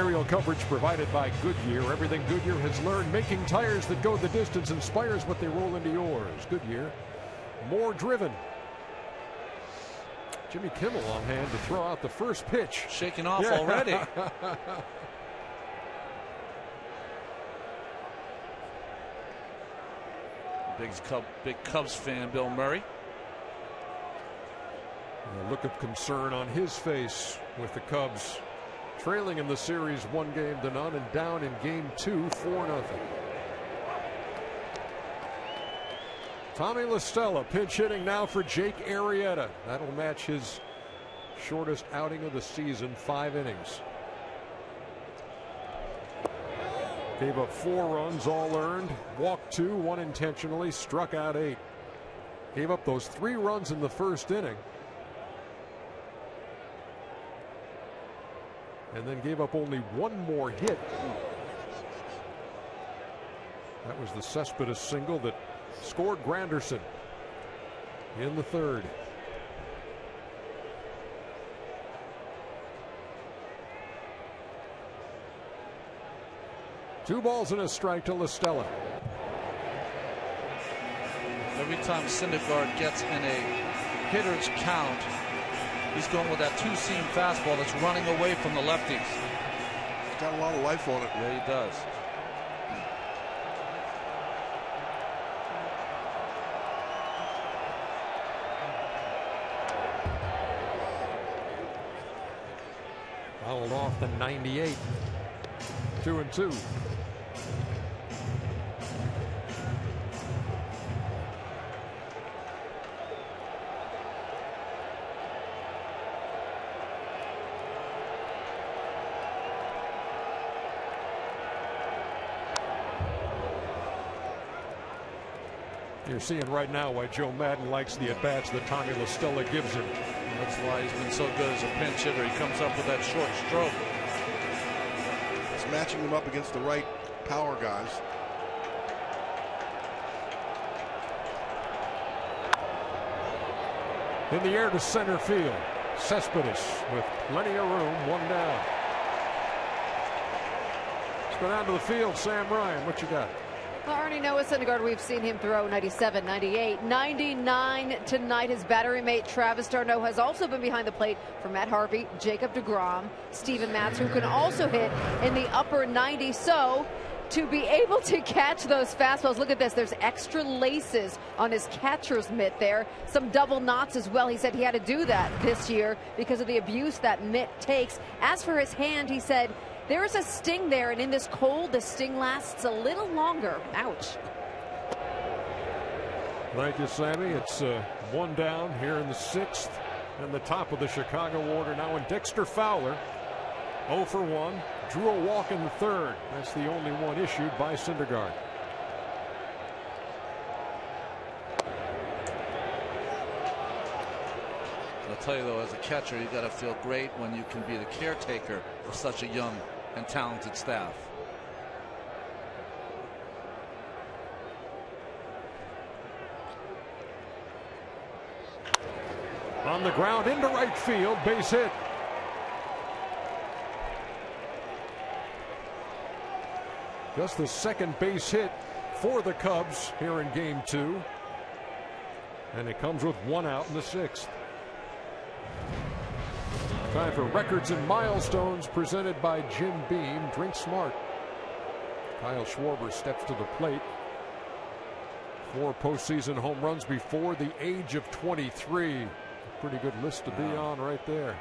Aerial coverage provided by Goodyear. Everything Goodyear has learned making tires that go the distance inspires what they roll into yours. Goodyear, more driven. Jimmy Kimmel on hand to throw out the first pitch. Shaking off already. Big Cubs fan, Bill Murray. And a look of concern on his face with the Cubs trailing in the series 1-0 and down in game 2 4-0. Tommy La Stella pinch hitting now for Jake Arrieta. That'll match his shortest outing of the season, 5 innings. Gave up 4 runs, all earned. Walked 2, 1 intentionally, struck out 8. Gave up those 3 runs in the first inning. And then gave up only 1 more hit. That was the Cespedes single that scored Granderson in the 3rd. Two balls and a strike to La Stella. Every time Syndergaard gets in a hitter's count, he's going with that 2-seam fastball that's running away from the lefties. He's got a lot of life on it. Yeah, he does. Fouled off the 98. 2-2. You're seeing right now why Joe Madden likes the at-bats that Tommy La Stella gives him. That's why he's been so good as a pinch hitter. He comes up with that short stroke. It's matching him up against the right power guys. In the air to center field. Cespedes with plenty of room, 1 down. Let's go down to the field. Sam Ryan, what you got? Well, Ernie, Noah Syndergaard, we've seen him throw 97, 98, 99 tonight. His battery mate Travis d'Arnaud has also been behind the plate for Matt Harvey, Jacob deGrom, Steven Matz, who can also hit in the upper 90s. So to be able to catch those fastballs, look at this. There's extra laces on his catcher's mitt there. Some double knots as well. He said he had to do that this year because of the abuse that mitt takes. As for his hand, he said, there is a sting there, and in this cold, the sting lasts a little longer. Ouch. Thank you, Sammy. It's 1 down here in the 6th, and the top of the Chicago order now in Dexter Fowler. 0 for 1. Drew a walk in the 3rd. That's the only one issued by Syndergaard. I'll tell you, though, as a catcher, you got to feel great when you can be the caretaker of such a young and talented staff. On the ground into right field, base hit. Just the 2nd base hit for the Cubs here in game 2. And it comes with 1 out in the 6th. Time for records and milestones presented by Jim Beam. Drink smart. Kyle Schwarber steps to the plate. 4 postseason home runs before the age of 23. Pretty good list to be on right there.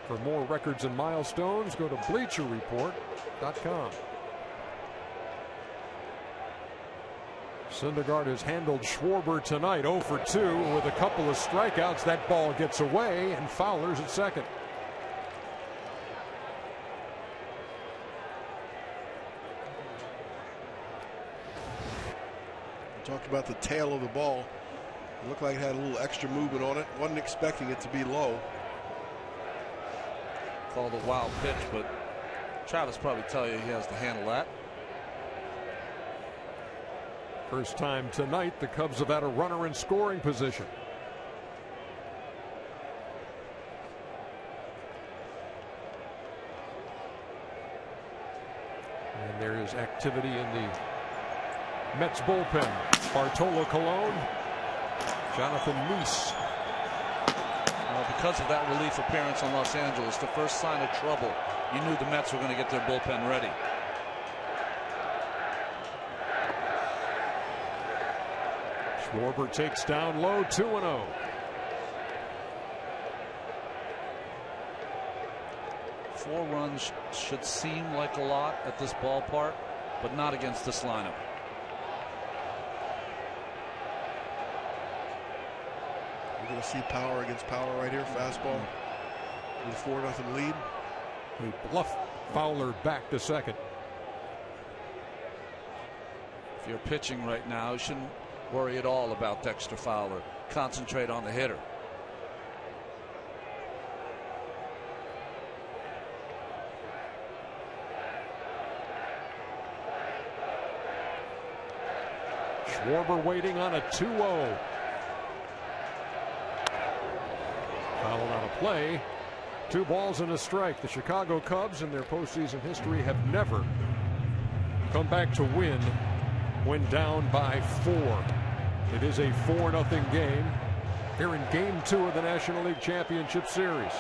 For more records and milestones, go to BleacherReport.com. Syndergaard has handled Schwarber tonight, 0 for 2 with a couple of strikeouts. That ball gets away, and Fowler's at second. We talked about the tail of the ball. It looked like it had a little extra movement on it. Wasn't expecting it to be low. Called a wild pitch, but Travis probably tell you he has to handle that. First time tonight the Cubs have had a runner in scoring position. And there is activity in the Mets bullpen. Bartolo Colon, Jonathan Meese. Well, because of that relief appearance on Los Angeles, the first sign of trouble, you knew the Mets were going to get their bullpen ready. Schwarber takes down low, 2-0. Four runs should seem like a lot at this ballpark, but not against this lineup. You're going to see power against power right here. Fastball with a 4-0 lead. We bluff Fowler back to second. If you're pitching right now, you shouldn't worry at all about Dexter Fowler. Concentrate on the hitter. Schwarber waiting on a 2-0. Foul on a play. 2 balls and a strike. The Chicago Cubs in their postseason history have never come back to win when down by 4. It is a 4-0 game. They're in game 2 of the National League Championship Series.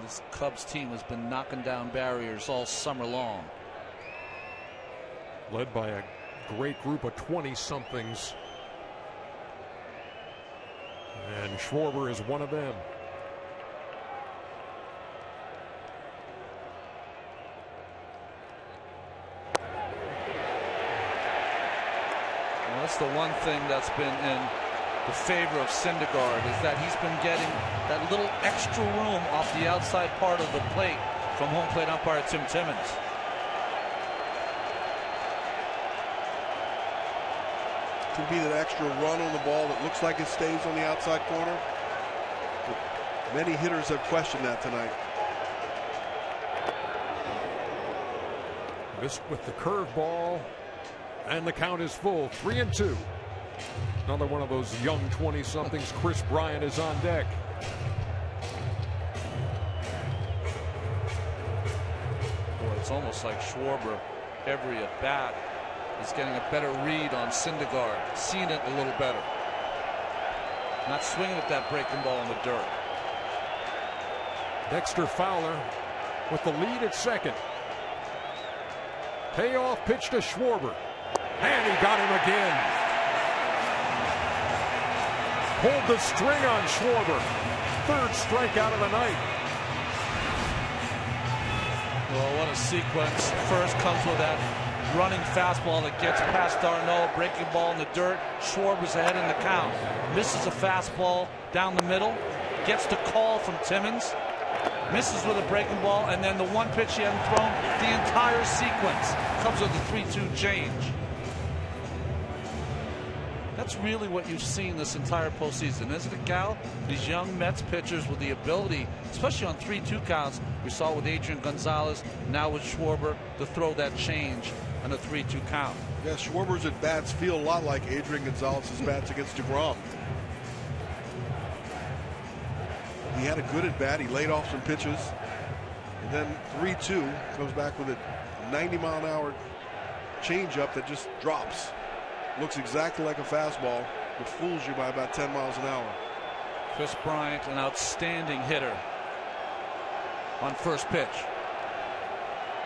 This Cubs team has been knocking down barriers all summer long. Led by a great group of 20-somethings. And Schwarber is one of them. Well, that's the one thing that's been in the favor of Syndergaard, is that he's been getting that little extra room off the outside part of the plate from home plate umpire Tim Timmons. Could be that extra run on the ball that looks like it stays on the outside corner. But many hitters have questioned that tonight. This with the curveball, and the count is full. 3-2. Another one of those young 20-somethings. Chris Bryant is on deck. Boy, it's almost like Schwarber every at bat is getting a better read on Syndergaard, seeing it a little better, not swinging at that breaking ball in the dirt. Dexter Fowler with the lead at second. Payoff pitch to Schwarber, and he got him again. Pulled the string on Schwarber. 3rd strikeout of the night. Well, what a sequence. First comes with that running fastball that gets past Darno, breaking ball in the dirt. Schwarber's ahead in the count. Misses a fastball down the middle. Gets the call from Timmons. Misses with a breaking ball, and then the one pitch he hadn't thrown the entire sequence comes with a 3-2 change. That's really what you've seen this entire postseason, isn't it, Cal? These young Mets pitchers with the ability, especially on 3-2 counts, we saw with Adrian Gonzalez, now with Schwarber, to throw that change on a 3-2 count. Yeah, Schwarber's at bats feel a lot like Adrian Gonzalez's bats against DeGrom. He had a good at bat. He laid off some pitches, and then 3-2 comes back with a 90-mile-an-hour changeup that just drops. Looks exactly like a fastball, but fools you by about 10 miles an hour. Chris Bryant, an outstanding hitter on first pitch.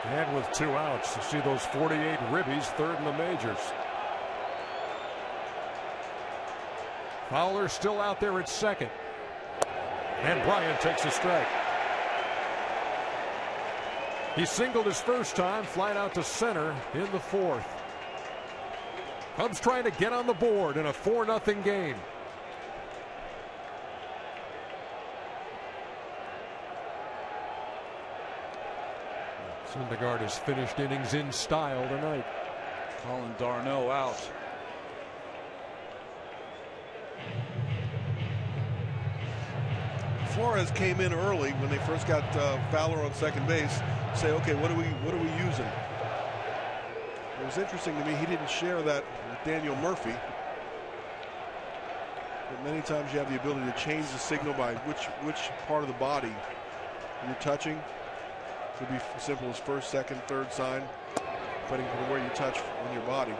And with 2 outs, to see those 48 ribbies, 3rd in the majors. Fowler still out there at second. And Bryant takes a strike. He singled his first time, flying out to center in the 4th. Cubs trying to get on the board in a 4-0 game. Syndergaard has finished innings in style tonight. Colin Darno out. Flores came in early when they first got Fowler on second base. Say, okay, what are we using? It was interesting to me he didn't share that with Daniel Murphy. But many times you have the ability to change the signal by which part of the body you're touching. Could be as simple as first, second, third sign, depending on where you touch on your body.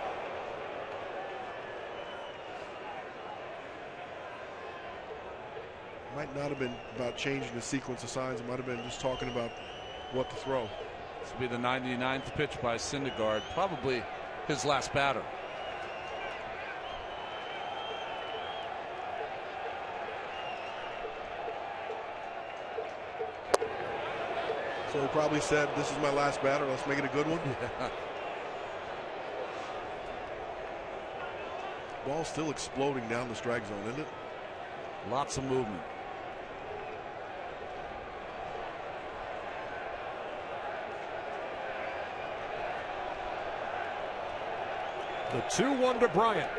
Might not have been about changing the sequence of signs. It might have been just talking about what to throw. This will be the 99th pitch by Syndergaard, probably his last batter. So he probably said, "This is my last batter. Let's make it a good one." Yeah. Ball's still exploding down the strike zone, isn't it? Lots of movement. The 2-1 to Bryant.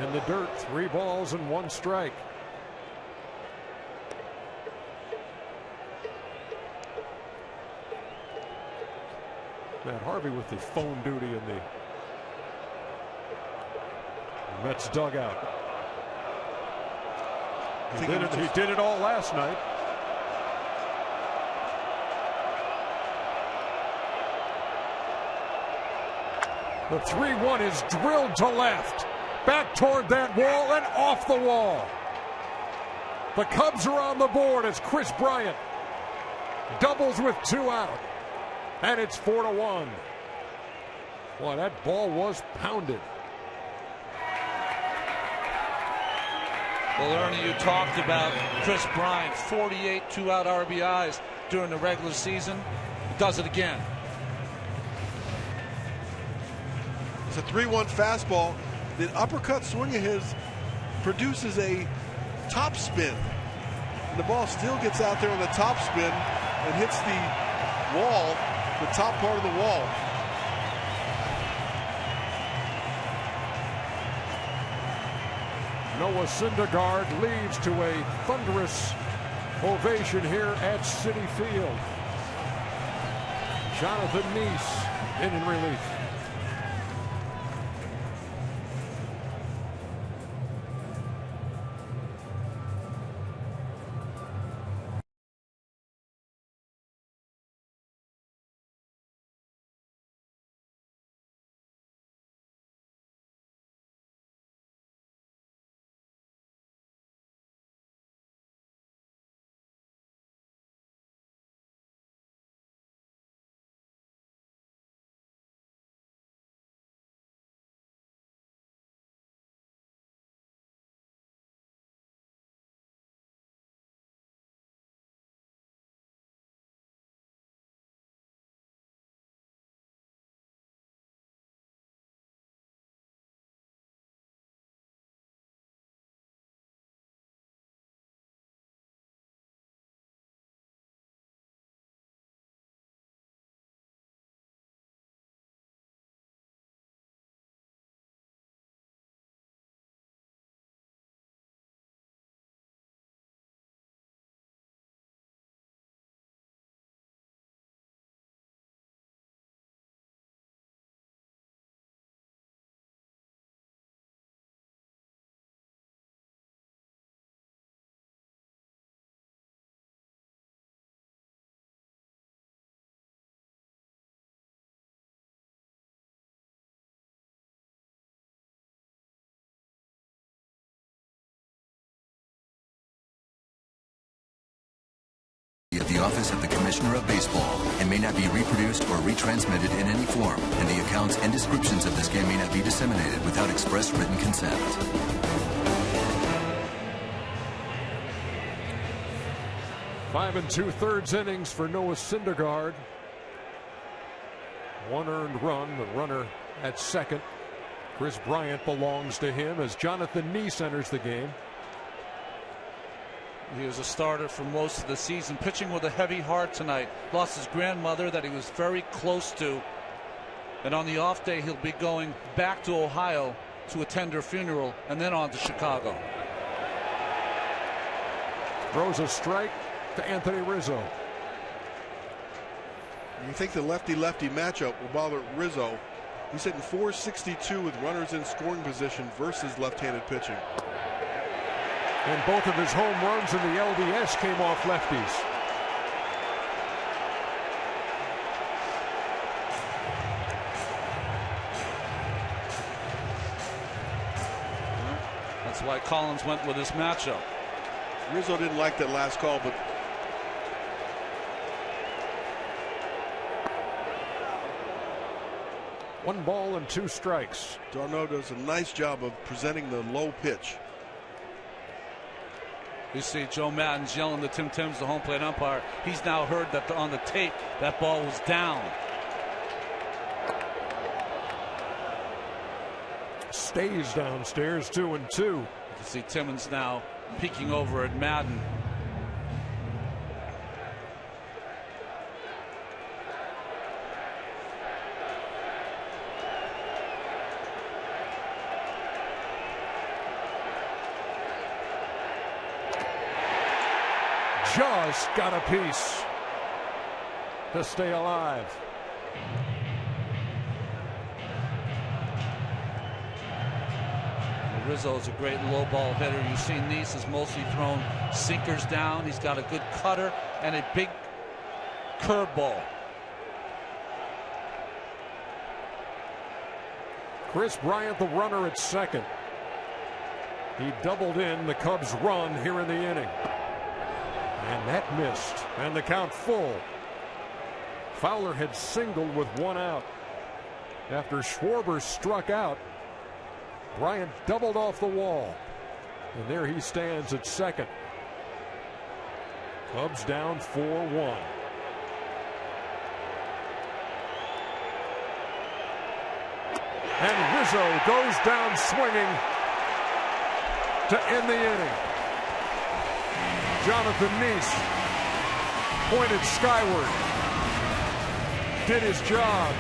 In the dirt, 3 balls and 1 strike. Matt Harvey with the phone duty in the Mets dugout. He did it all last night. The 3-1 is drilled to left. Back toward that wall and off the wall. The Cubs are on the board as Chris Bryant doubles with 2 out. And it's 4-1. Boy, that ball was pounded. Well, Ernie, you talked about Chris Bryant, 48 2-out RBIs during the regular season. He does it again. It's a 3-1 fastball. The uppercut swing of his produces a top spin. And the ball still gets out there on the top spin and hits the wall, the top part of the wall. Noah Syndergaard leads to a thunderous ovation here at Citi Field. Jonathan Neese in relief. At the office of the Commissioner of Baseball and may not be reproduced or retransmitted in any form, and the accounts and descriptions of this game may not be disseminated without express written consent. Five and 2/3 innings for Noah Syndergaard. 1 earned run, the runner at second. Chris Bryant belongs to him as Jonathan Neese enters the game. He was a starter for most of the season, pitching with a heavy heart tonight. Lost his grandmother that he was very close to. And on the off day, he'll be going back to Ohio to attend her funeral and then on to Chicago. Throws a strike to Anthony Rizzo. You think the lefty-lefty matchup will bother Rizzo? He's hitting .462 with runners in scoring position versus left-handed pitching. And both of his home runs in the LDS came off lefties. That's why Collins went with this matchup. Rizzo didn't like that last call, but One ball and 2 strikes. Darno does a nice job of presenting the low pitch. You see Joe Madden's yelling to Tim Timms, the home plate umpire. He's now heard that on the tape that ball was down. Stays downstairs, 2-2. You can see Timmons now peeking over at Madden. Just got a piece to stay alive. Rizzo's a great low ball hitter. You've seen Neese has mostly thrown sinkers down. He's got a good cutter and a big curveball. Chris Bryant, the runner at second. He doubled in the Cubs' run here in the inning. And that missed. And the count full. Fowler had singled with 1 out. After Schwarber struck out, Bryant doubled off the wall. And there he stands at second. Cubs down 4-1. And Rizzo goes down swinging to end the inning. Jonathan Neese pointed skyward, did his job.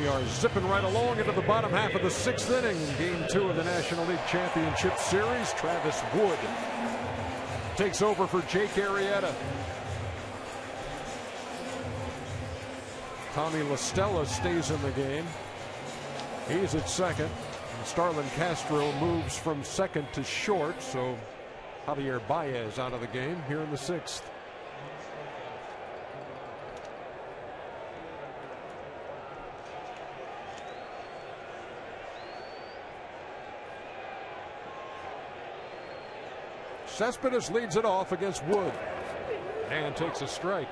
We are zipping right along into the bottom half of the 6th inning. Game 2 of the National League Championship Series. Travis Wood takes over for Jake Arrieta. Tommy La Stella stays in the game. He's at second. And Starlin Castro moves from second to short, so Javier Baez out of the game here in the 6th. Cespedes leads it off against Wood and takes a strike.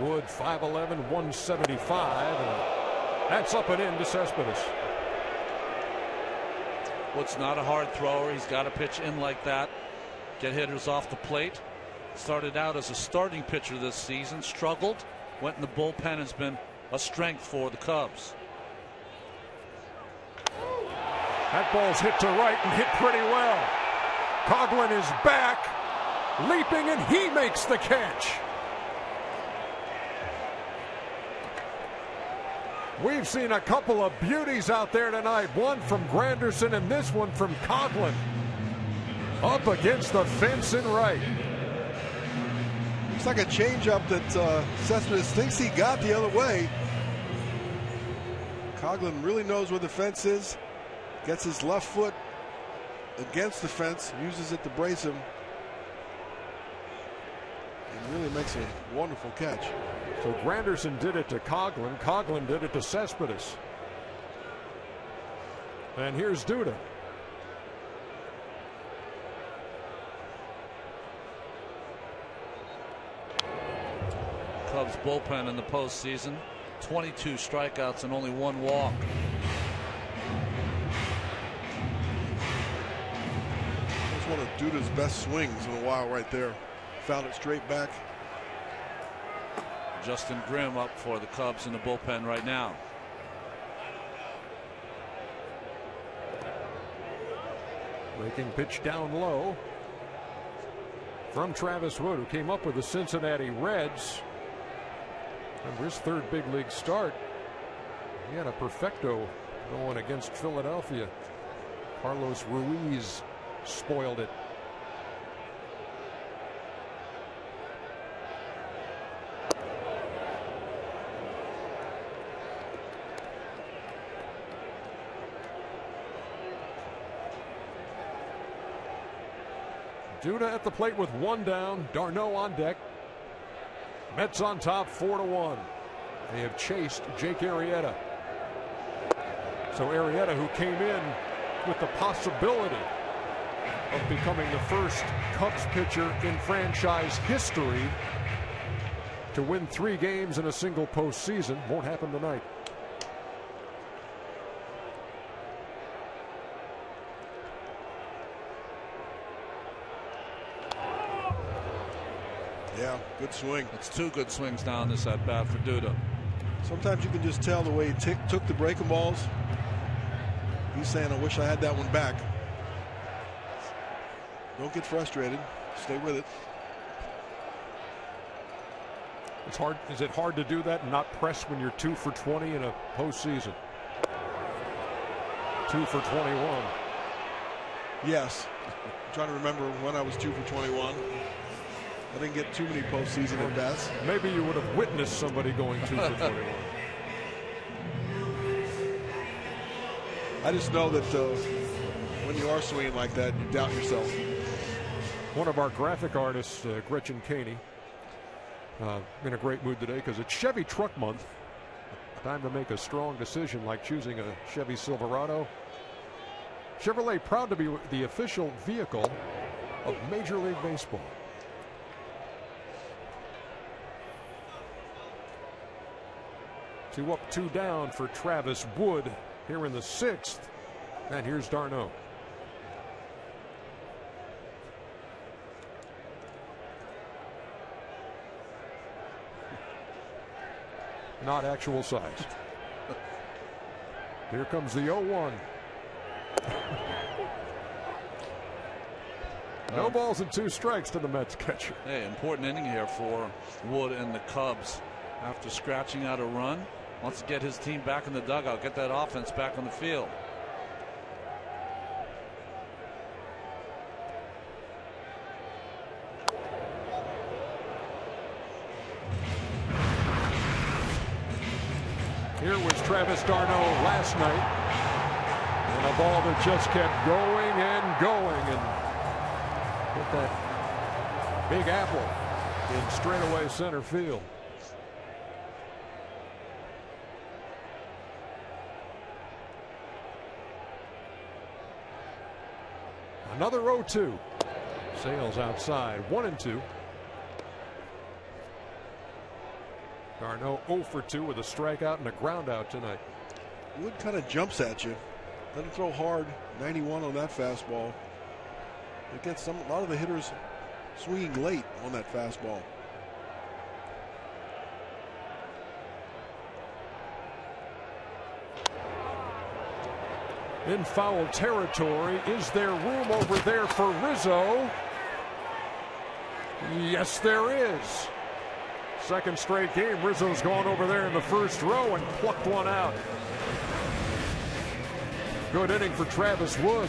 Wood 5'11", 175, and that's up and in to Cespedes. Wood's not a hard thrower. He's got to pitch in like that, get hitters off the plate. Started out as a starting pitcher this season, struggled, went in the bullpen, has been a strength for the Cubs. That ball's hit to right and hit pretty well. Coughlin is back, leaping, and he makes the catch. We've seen a couple of beauties out there tonight. One from Granderson and this one from Coughlin. Up against the fence in right. Looks like a changeup that Cespedes thinks he got the other way. Coughlin really knows where the fence is. Gets his left foot against the fence, uses it to brace him. And really makes a wonderful catch. So Granderson did it to Coughlin. Coughlin did it to Cespedes. And here's Duda. Cubs bullpen in the postseason, 22 strikeouts and only 1 walk. That's one of Duda's best swings in a while right there. Found it straight back. Justin Grimm up for the Cubs in the bullpen right now. Breaking pitch down low from Travis Wood, who came up with the Cincinnati Reds. Remember his 3rd big league start. He had a perfecto going against Philadelphia. Carlos Ruiz spoiled it. Duda at the plate with 1 down. D'Arnaud on deck. Mets on top 4-1. They have chased Jake Arrieta. So Arrieta, who came in with the possibility of becoming the first Cubs pitcher in franchise history to win 3 games in a single postseason, won't happen tonight. Yeah, good swing. It's 2 good swings down this at bat for Duda. Sometimes you can just tell the way he took the breaking balls. He's saying, I wish I had that one back. Don't get frustrated. Stay with it. It's hard. Is it hard to do that and not press when you're 2 for 20 in a postseason? 2 for 21. Yes. I'm trying to remember when I was 2 for 21. I didn't get too many postseason at bats. Maybe you would have witnessed somebody going 2 for 21. I just know that when you are swinging like that, you doubt yourself. One of our graphic artists, Gretchen Caney, in a great mood today because it's Chevy Truck Month. Time to make a strong decision like choosing a Chevy Silverado. Chevrolet proud to be the official vehicle of Major League Baseball. 2 up, 2 down for Travis Wood here in the 6th. And here's D'Arnaud. not actual size. Here comes the 0-1. No balls and 2 strikes to the Mets catcher. Hey, important inning here for Wood and the Cubs. After scratching out a run, wants to get his team back in the dugout, get that offense back on the field. Here was Travis d'Arnaud last night. And a ball that just kept going and going and hit that big apple in straightaway center field. Another 0-2. Sales outside, 1-2. d'Arnaud 0 for 2 with a strikeout and a ground out tonight. Wood kind of jumps at you. Let him throw hard. 91 on that fastball. It gets a lot of the hitters swinging late on that fastball. In foul territory. Is there room over there for Rizzo? Yes, there is. Second straight game, Rizzo's gone over there in the first row and plucked one out. Good inning for Travis Wood.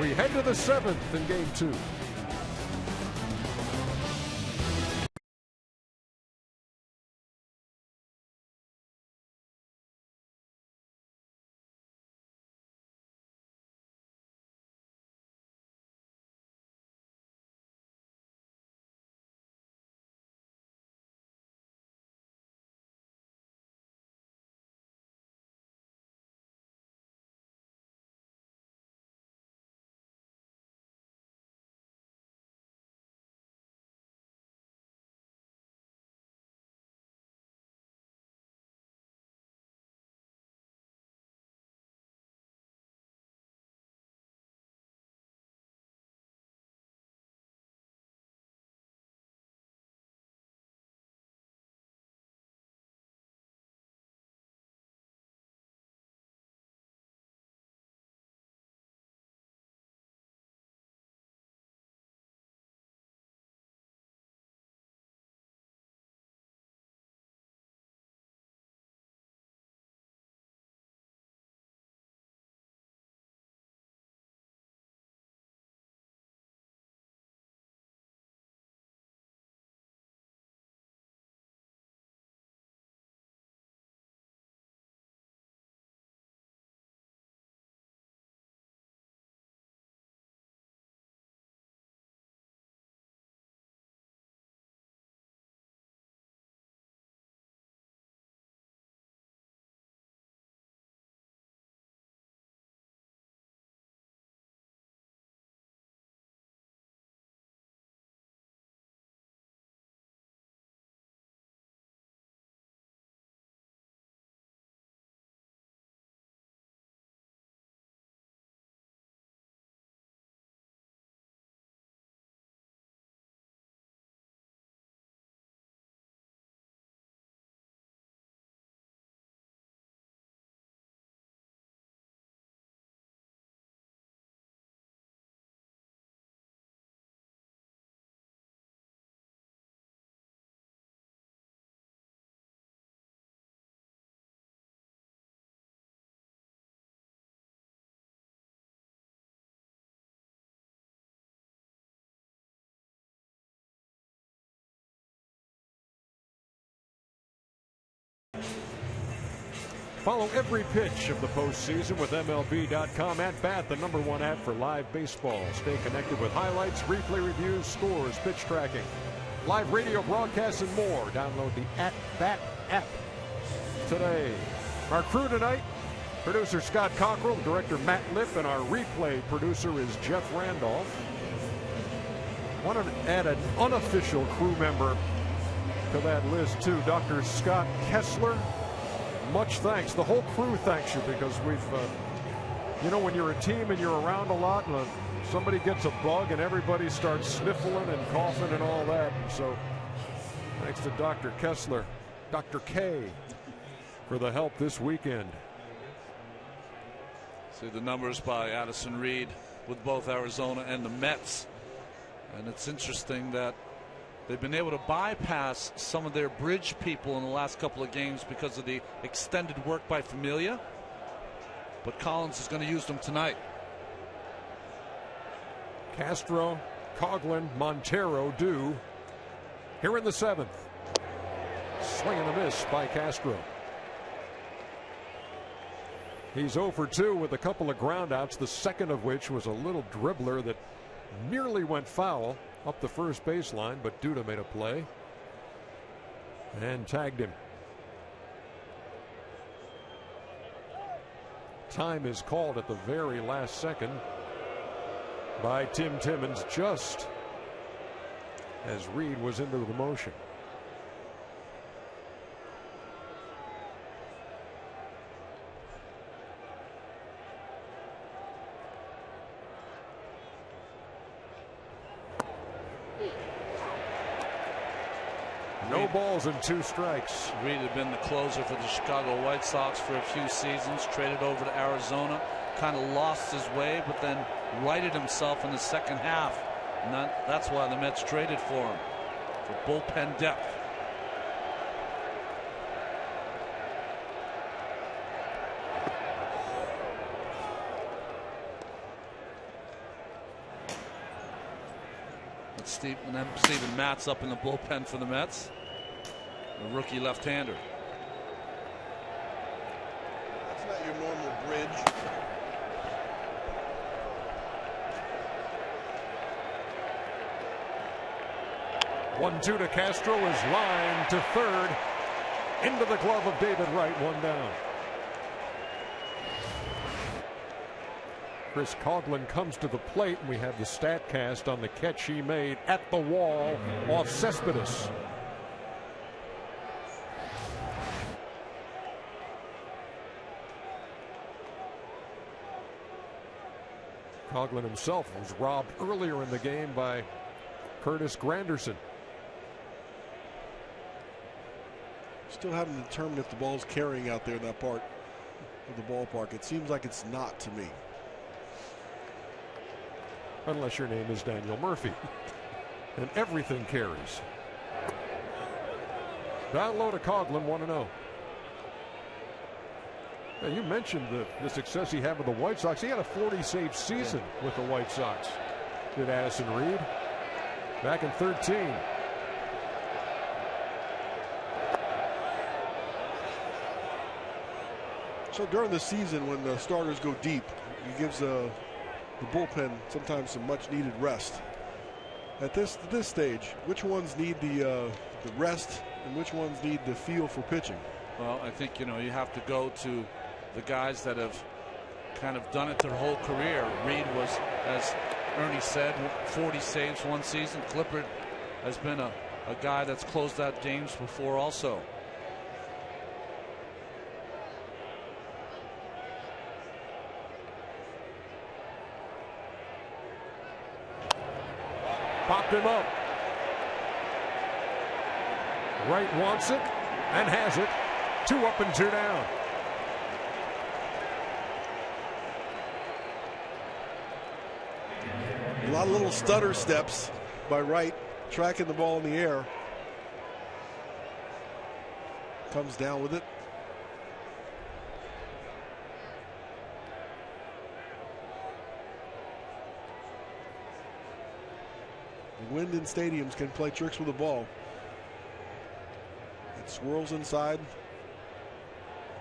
We head to the 7th in game 2. Follow every pitch of the postseason with MLB.com. At Bat, the #1 app for live baseball. Stay connected with highlights, replay reviews, scores, pitch tracking, live radio broadcasts, and more. Download the At Bat app today. Our crew tonight, producer Scott Cockrell, director Matt Lipp, and our replay producer is Jeff Randolph. I want to add an unofficial crew member to that list too, Dr. Scott Kessler. Much thanks. The whole crew thanks you, because we've, you know, when you're a team and you're around a lot and somebody gets a bug and everybody starts sniffling and coughing and all that. So thanks to Dr. Kessler. Dr. K, for the help this weekend. See the numbers by Addison Reed with both Arizona and the Mets. And it's interesting that they've been able to bypass some of their bridge people in the last couple of games because of the extended work by Familia. But Collins is going to use them tonight. Castro, Coughlin, Montero due here in the 7th. Swing and a miss by Castro. He's 0 for 2 with a couple of groundouts, the second of which was a little dribbler that nearly went foul up the first baseline, but Duda made a play and tagged him. Time is called at the very last second by Tim Timmons, just as Reed was into the motion. No balls and 2 strikes. Reed had been the closer for the Chicago White Sox for a few seasons, traded over to Arizona, kind of lost his way, but then righted himself in the second half. And that's why the Mets traded for him, for bullpen depth. Steven Matz up in the bullpen for the Mets, the rookie left-hander. That's not your normal bridge. One-two to Castro is lined to third, into the glove of David Wright, 1 down. Chris Coughlin comes to the plate, and we have the stat cast on the catch he made at the wall off Cespedes. Coughlin himself was robbed earlier in the game by Curtis Granderson. Still haven't determined if the ball's carrying out there in that part of the ballpark. It seems like it's not to me. Unless your name is Daniel Murphy. And everything carries. Down low to Coughlin, 1-0. Now, you mentioned the success he had with the White Sox. He had a 40-save season with the White Sox. Did Addison Reed back in 13. So during the season, when the starters go deep, he gives the bullpen sometimes some much needed rest. At this stage, which ones need the rest and which ones need the feel for pitching? Well, I think you have to go to the guys that have kind of done it their whole career. Reed was, as Ernie said, 40 saves one season. Clippard has been a guy that's closed out games before also. Popped him up. Wright wants it and has it. 2 up and 2 down. A lot of little stutter steps by Wright, tracking the ball in the air. Comes down with it. The wind in stadiums can play tricks with the ball. It swirls inside.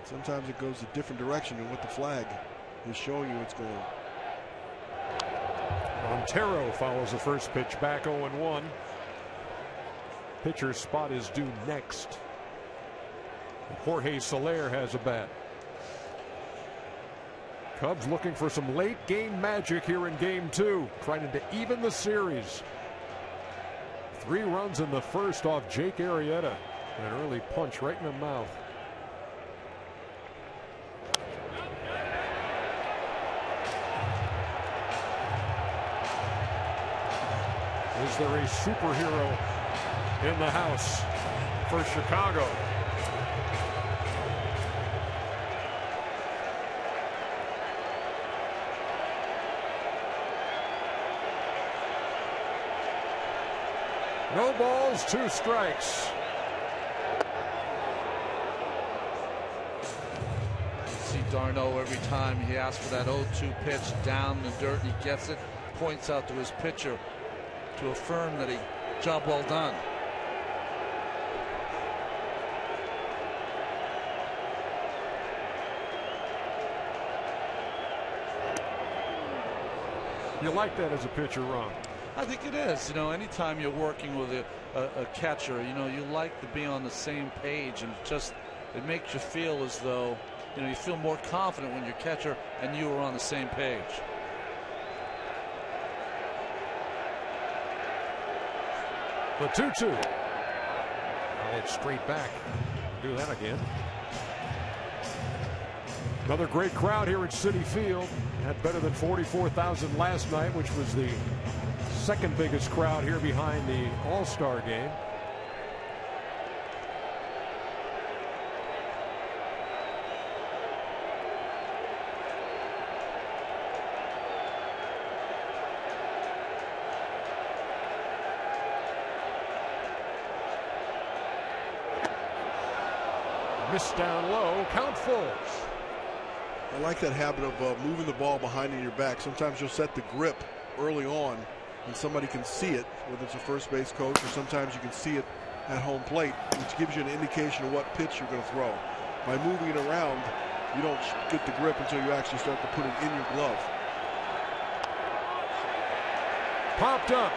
Sometimes it goes a different direction than what the flag is showing you it's going. Montero follows the first pitch back 0-1. Pitcher's spot is due next. Jorge Soler has a bat. Cubs looking for some late game magic here in game 2, trying to even the series. 3 runs in the first off Jake Arrieta. An early punch right in the mouth. Is there a superhero in the house for Chicago? No balls, 2 strikes. See d'Arnaud every time he asks for that 0-2 pitch down the dirt, he gets it, points out to his pitcher to affirm that he job well done. You like that as a pitcher, Ron? I think it is. You know, anytime you're working with a catcher, you know, you like to be on the same page, and it makes you feel as though, you know, you feel more confident when your catcher and you are on the same page. The 2-2. I'll hit straight back. Do that again. Another great crowd here at Citi Field. Had better than 44,000 last night, which was the second biggest crowd here behind the All-Star game. Missed down low, count full. I like that habit of moving the ball behind in your back. Sometimes you'll set the grip early on and somebody can see it, whether it's a first base coach, or sometimes you can see it at home plate, which gives you an indication of what pitch you're going to throw. By moving it around, you don't get the grip until you actually start to put it in your glove. Popped up.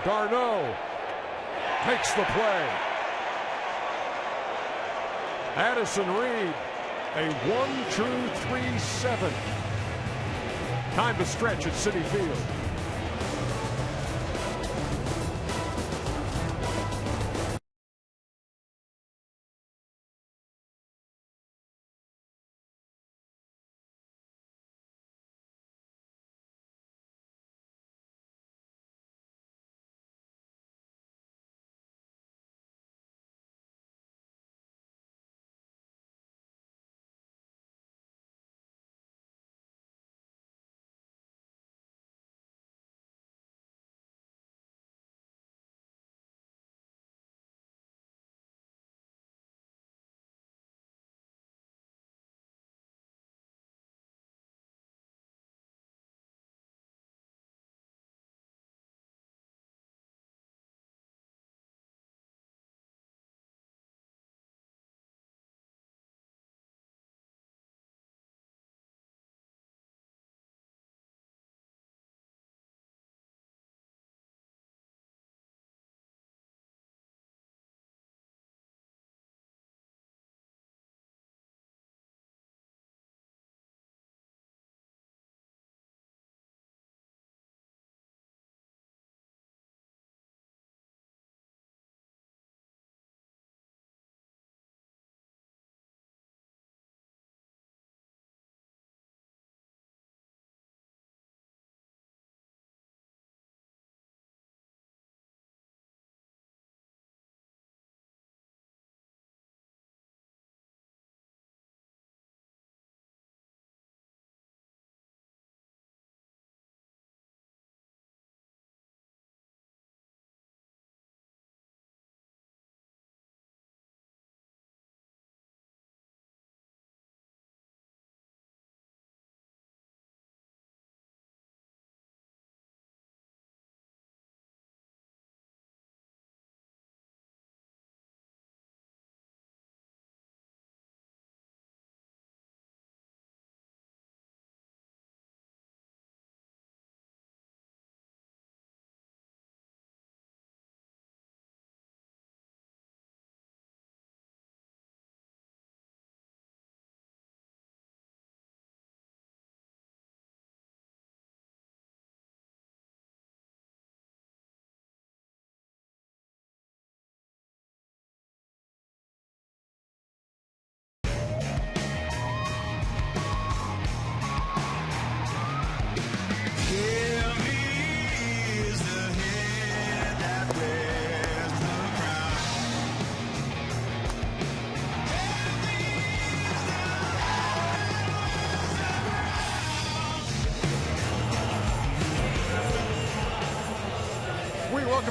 d'Arnaud makes the play. Addison Reed, a 1-2-3-7. Time to stretch at Citi Field.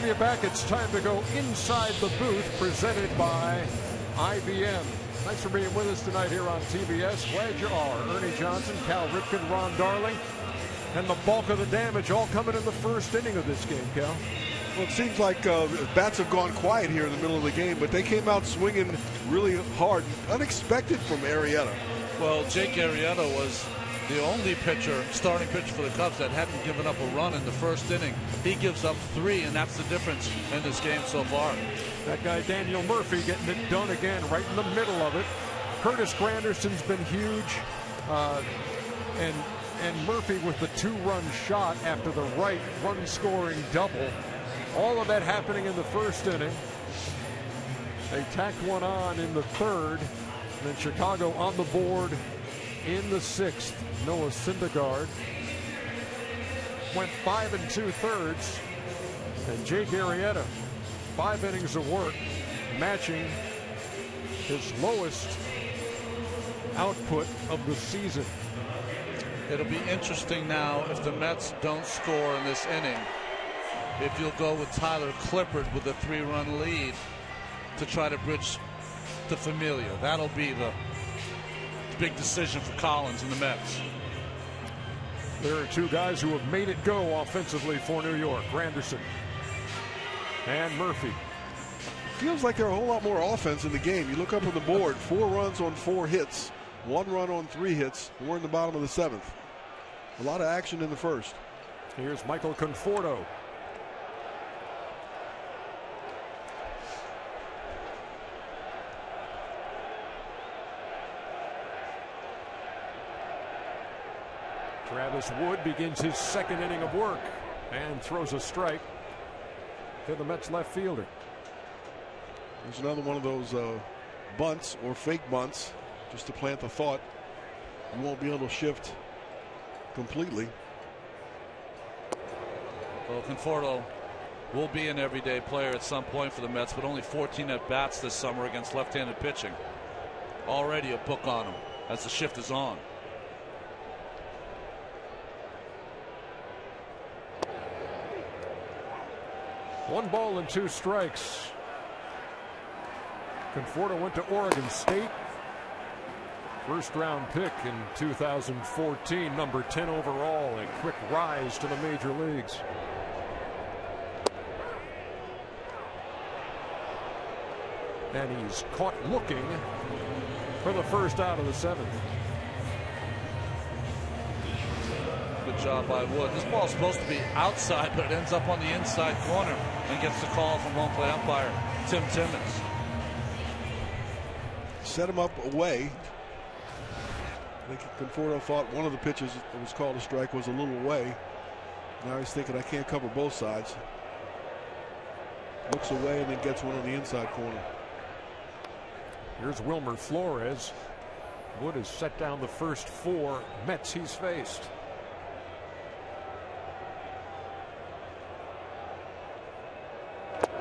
you back. It's time to go inside the booth, presented by IBM. Thanks for being with us tonight here on TBS. Glad you are. Ernie Johnson, Cal Ripken, Ron Darling, and the bulk of the damage all coming in the first inning of this game, Cal. Well, it seems like bats have gone quiet here in the middle of the game, but they came out swinging really hard. Unexpected from Arrieta. Well, Jake Arrieta was the only starting pitcher for the Cubs that hadn't given up a run in the first inning. He gives up 3, and that's the difference in this game so far. That guy Daniel Murphy getting it done again right in the middle of it. Curtis Granderson's been huge, and Murphy with the 2-run shot after the right run-scoring double. All of that happening in the first inning. They tacked one on in the third, and then Chicago on the board in the 6th. Noah Syndergaard went 5 2/3, and Jake Arrieta, 5 innings of work, matching his lowest output of the season. It'll be interesting now if the Mets don't score in this inning, if you'll go with Tyler Clippard with a 3-run lead to try to bridge to Familia. That'll be the big decision for Collins and the Mets. There are 2 guys who have made it go offensively for New York, Granderson and Murphy. Feels like there are a whole lot more offense in the game. You look up on the board, 4 runs on 4 hits, 1 run on 3 hits. We're in the bottom of the 7th. A lot of action in the first. Here's Michael Conforto. Travis Wood begins his 2nd inning of work and throws a strike to the Mets left fielder. There's another one of those bunts or fake bunts, just to plant the thought you won't be able to shift completely. Well, Conforto will be an everyday player at some point for the Mets, but only 14 at-bats this summer against left-handed pitching. Already a book on him as the shift is on. One ball and 2 strikes. Conforto went to Oregon State. First-round pick in 2014, number 10 overall, a quick rise to the major leagues. And he's caught looking for the first out of the 7th. Good job by Wood. This ball's supposed to be outside, but it ends up on the inside corner and gets the call from home plate umpire Tim Timmons. Set him up away. I think Conforto thought one of the pitches that was called a strike was a little away. Now he's thinking, I can't cover both sides. Looks away and then gets one on the inside corner. Here's Wilmer Flores. Wood has set down the first 4 Mets he's faced.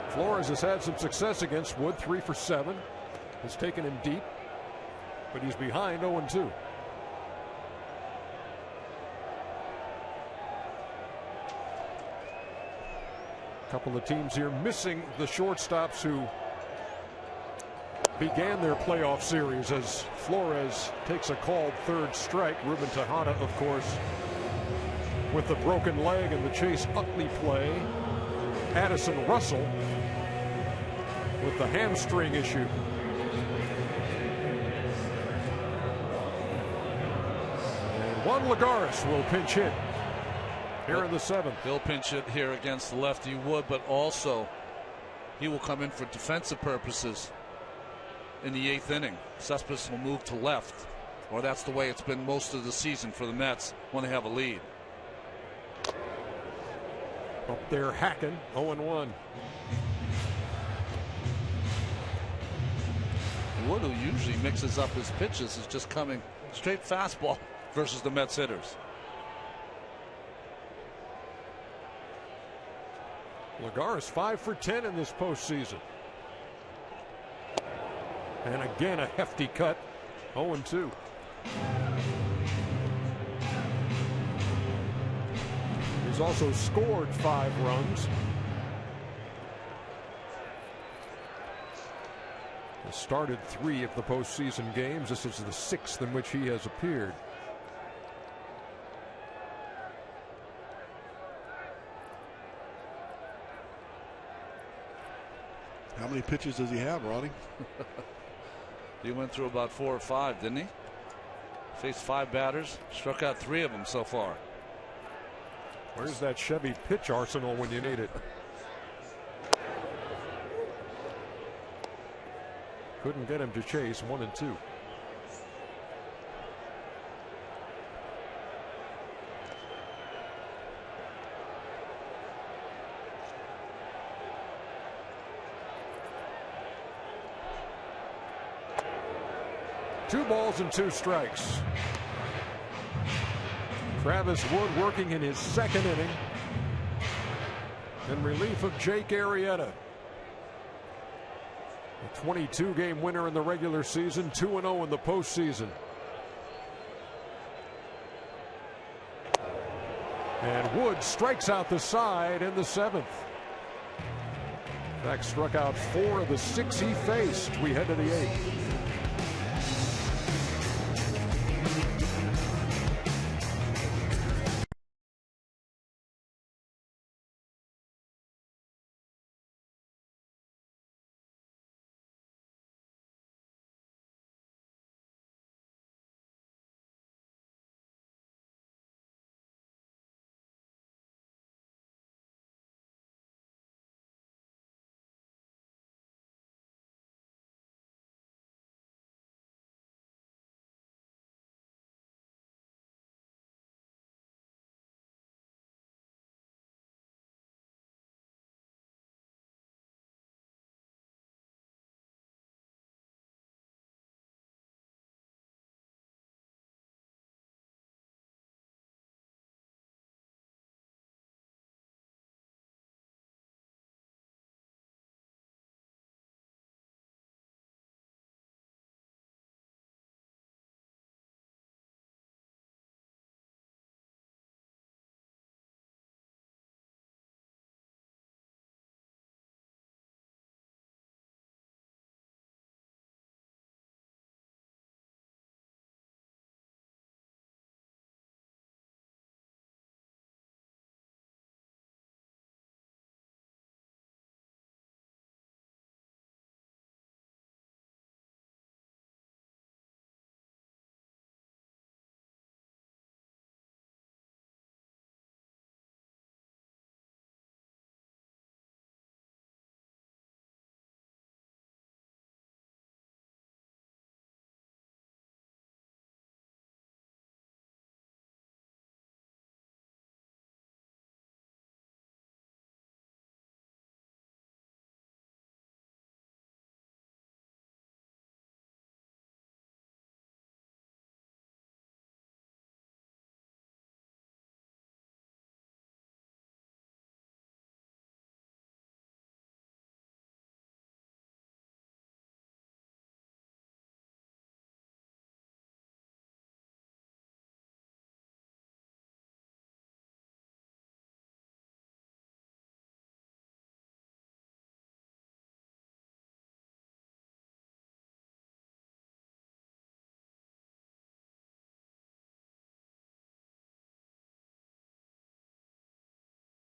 Flores has had some success against Wood, 3 for 7. Has taken him deep, but he's behind 0-2. A couple of teams here missing the shortstops who began their playoff series as Flores takes a called 3rd strike. Ruben Tejada, of course, with the broken leg and the Chase Utley play. Addison Russell with the hamstring issue. And Juan Lagares will pinch hit here in the 7th. He'll pinch hit here against the lefty Wood, but also he will come in for defensive purposes in the 8th inning. Cespedes will move to left, or that's the way it's been most of the season for the Mets when they have a lead. Up there hacking, 0-1. Wood, who usually mixes up his pitches, is just coming straight fastball versus the Mets hitters. Lagares 5 for 10 in this postseason. And again, a hefty cut, 0-2. He's also scored 5 runs. He started 3 of the postseason games. This is the 6th in which he has appeared. How many pitches does he have, Ronnie? He went through about 4 or 5, didn't he? Faced 5 batters, struck out 3 of them so far. Where's that Chevy pitch arsenal when you need it? Couldn't get him to chase. 1 and 2. Two balls and 2 strikes. Travis Wood working in his 2nd inning in relief of Jake Arrieta. A 22-game winner in the regular season, 2-0 in the postseason. And Wood strikes out the side in the 7th. In fact, struck out 4 of the 6 he faced. We head to the 8th.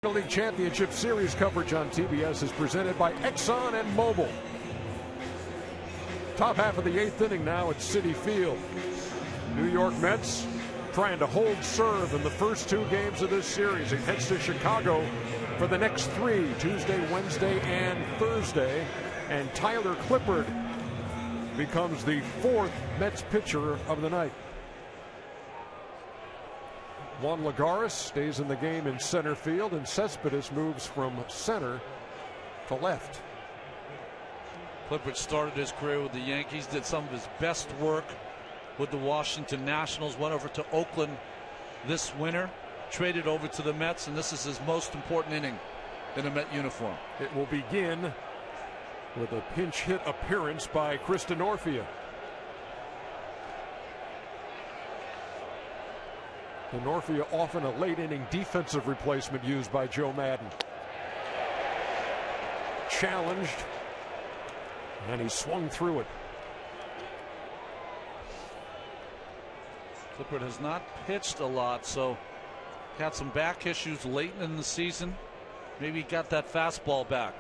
League Championship Series coverage on TBS is presented by Exxon and Mobil. Top half of the 8th inning now at Citi Field. New York Mets trying to hold serve in the first 2 games of this series. It heads to Chicago for the next 3, Tuesday, Wednesday, and Thursday. And Tyler Clippard becomes the 4th Mets pitcher of the night. Juan Lagares stays in the game in center field, and Cespedes moves from center to left. Clippard started his career with the Yankees, did some of his best work with the Washington Nationals, went over to Oakland this winter, traded over to the Mets, and this is his most important inning in a Met uniform. It will begin with a pinch hit appearance by Chris Denorfia. Denorfia often a late inning defensive replacement used by Joe Madden. Challenged And he swung through it. Clippard has not pitched a lot, so had some back issues late in the season. Maybe he got that fastball back.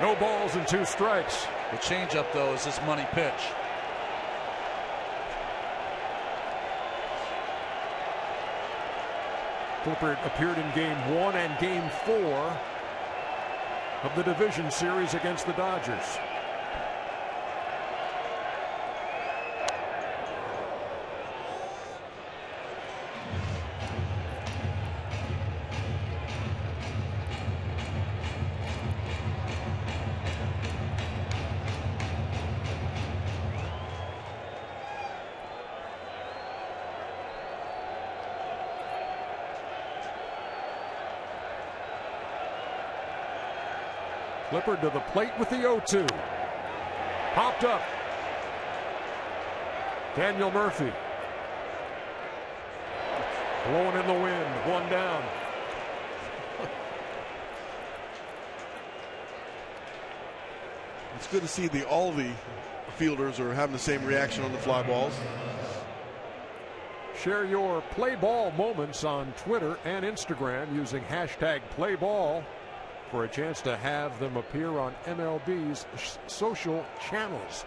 No balls and 2 strikes. The changeup, though, is his money pitch. Clippard appeared in Game 1 and Game 4 of the division series against the Dodgers. Clippard to the plate with the 0-2. Popped up. Daniel Murphy. Blowing in the wind. 1 down. It's good to see all the fielders are having the same reaction on the fly balls. Share your play ball moments on Twitter and Instagram using hashtag playball for a chance to have them appear on MLB's social channels.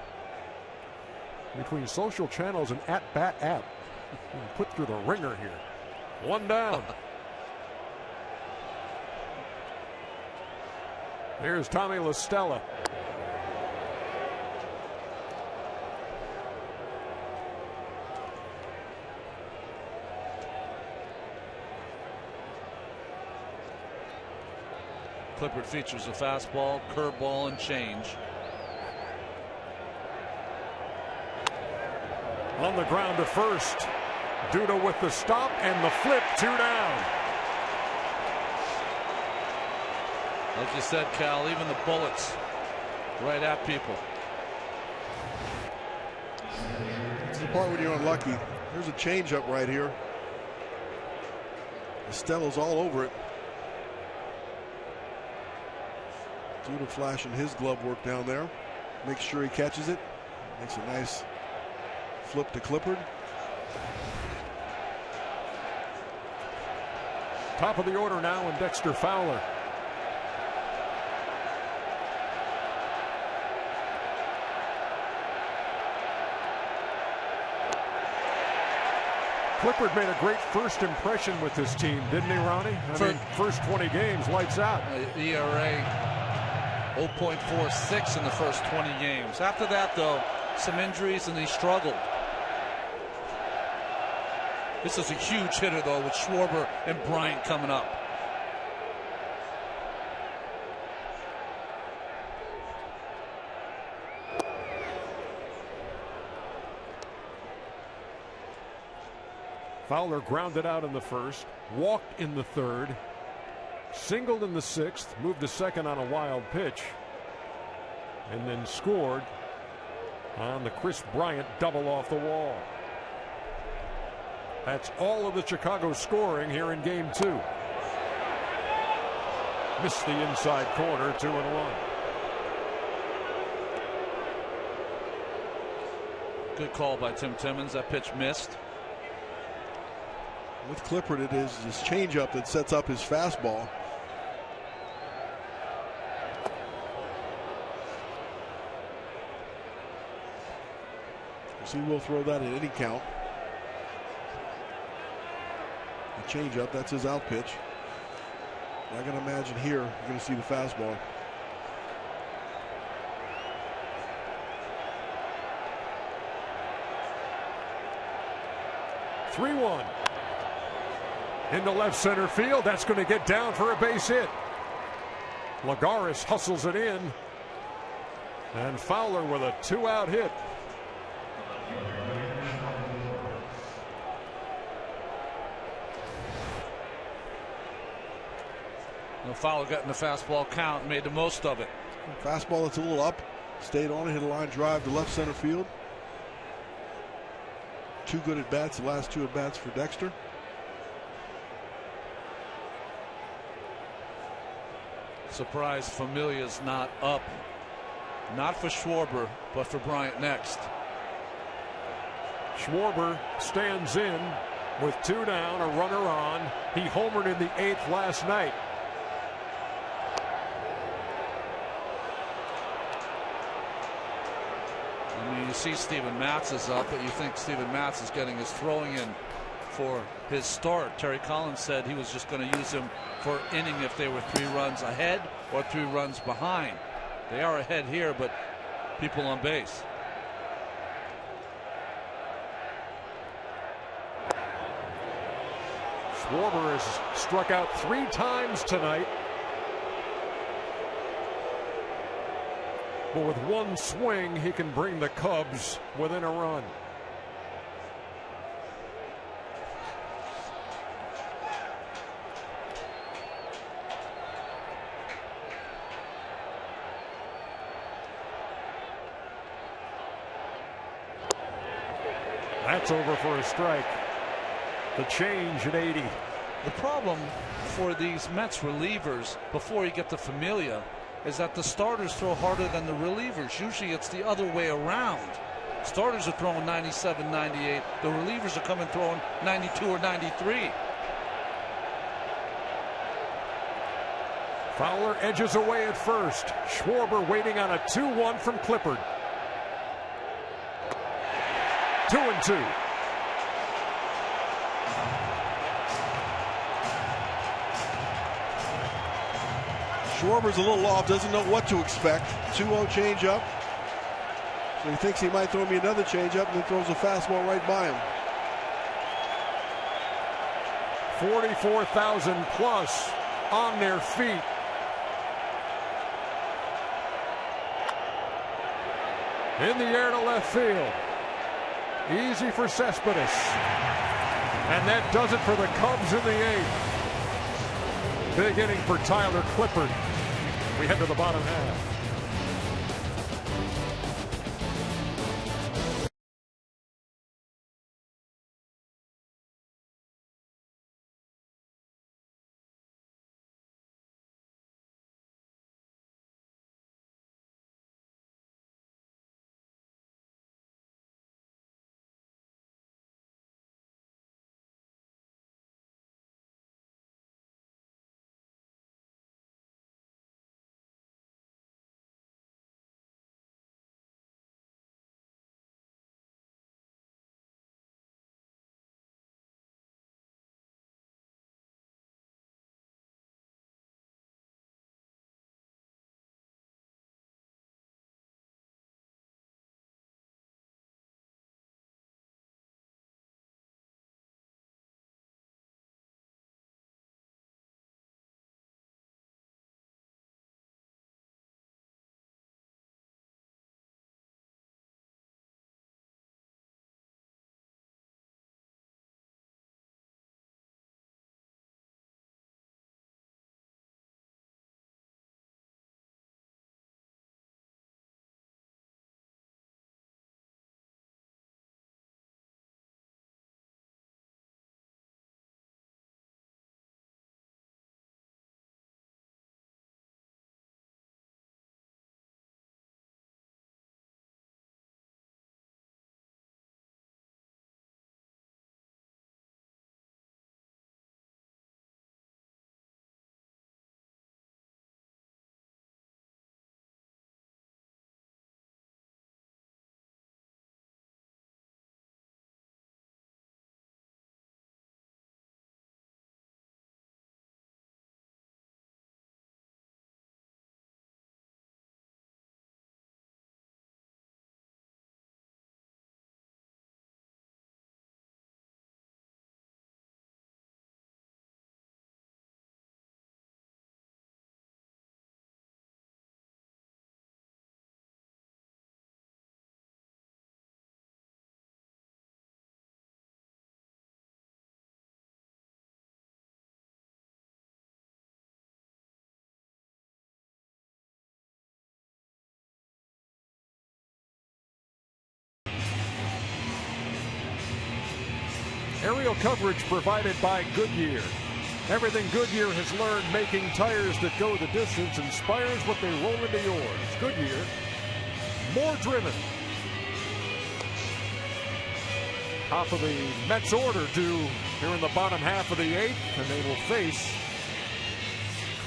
Between social channels and at-bat app, put through the ringer here. 1 down. Here's Tommy La Stella. Clippard features a fastball, curveball, and change. On the ground to first. Duda with the stop and the flip. 2 down. Like you said, Cal, even the bullets right at people. It's the part when you're unlucky. There's a changeup right here. Estella's all over it. Duda flashing his glove work down there. Makes sure he catches it. Makes a nice flip to Clippard. Top of the order now, and Dexter Fowler. Clippard made a great first impression with this team, didn't he, Ronnie? I mean, first 20 games, lights out. ERA 0.46 in the first 20 games. After that, though, some injuries and he struggled. This is a huge hitter, though, with Schwarber and Bryant coming up. Fowler grounded out in the first, walked in the third, singled in the sixth, moved to second on a wild pitch, and then scored on the Chris Bryant double off the wall. That's all of the Chicago scoring here in Game 2. Missed the inside corner, 2-1. Good call by Tim Timmons. That pitch missed. With Clippard, it is his changeup that sets up his fastball. He will throw that at any count. The changeup, that's his out pitch. I can imagine here you're going to see the fastball. (3-1) into left center field. That's going to get down for a base hit. Lagares hustles it in, and Fowler with a 2-out hit. Fowler got in the fastball count, made the most of it. Fastball that's a little up, stayed on it, hit a line drive to left center field. 2 good at bats, the last 2 at bats for Dexter. Surprised Familia's not up. Not for Schwarber, but for Bryant next. Schwarber stands in with 2 down, a runner on. He homered in the 8th last night. I mean, you see Steven Matz is up, but you think Steven Matz is getting his throwing in for his start. Terry Collins said he was just going to use him for inning if they were 3 runs ahead or 3 runs behind. They are ahead here, but people on base. Schwarber has struck out 3 times tonight. But with 1 swing, he can bring the Cubs within a run. That's over for a strike. The change at 80. The problem for these Mets relievers before you get to Familia is that the starters throw harder than the relievers. Usually it's the other way around. Starters are throwing 97, 98. The relievers are coming throwing 92 or 93. Fowler edges away at first. Schwarber waiting on a 2-1 from Clippard. 2-2. Schwarber's a little off, doesn't know what to expect. 2-0 changeup. So he thinks he might throw me another changeup and then throws a fastball right by him. 44,000 plus on their feet. In the air to left field. Easy for Cespedes. And that does it for the Cubs in the 8th. Big inning for Tyler Clippard. We head to the bottom half. Aerial coverage provided by Goodyear. Everything Goodyear has learned making tires that go the distance inspires what they roll into yours. Goodyear, more driven. Top of the Mets order due here in the bottom half of the 8th, and they will face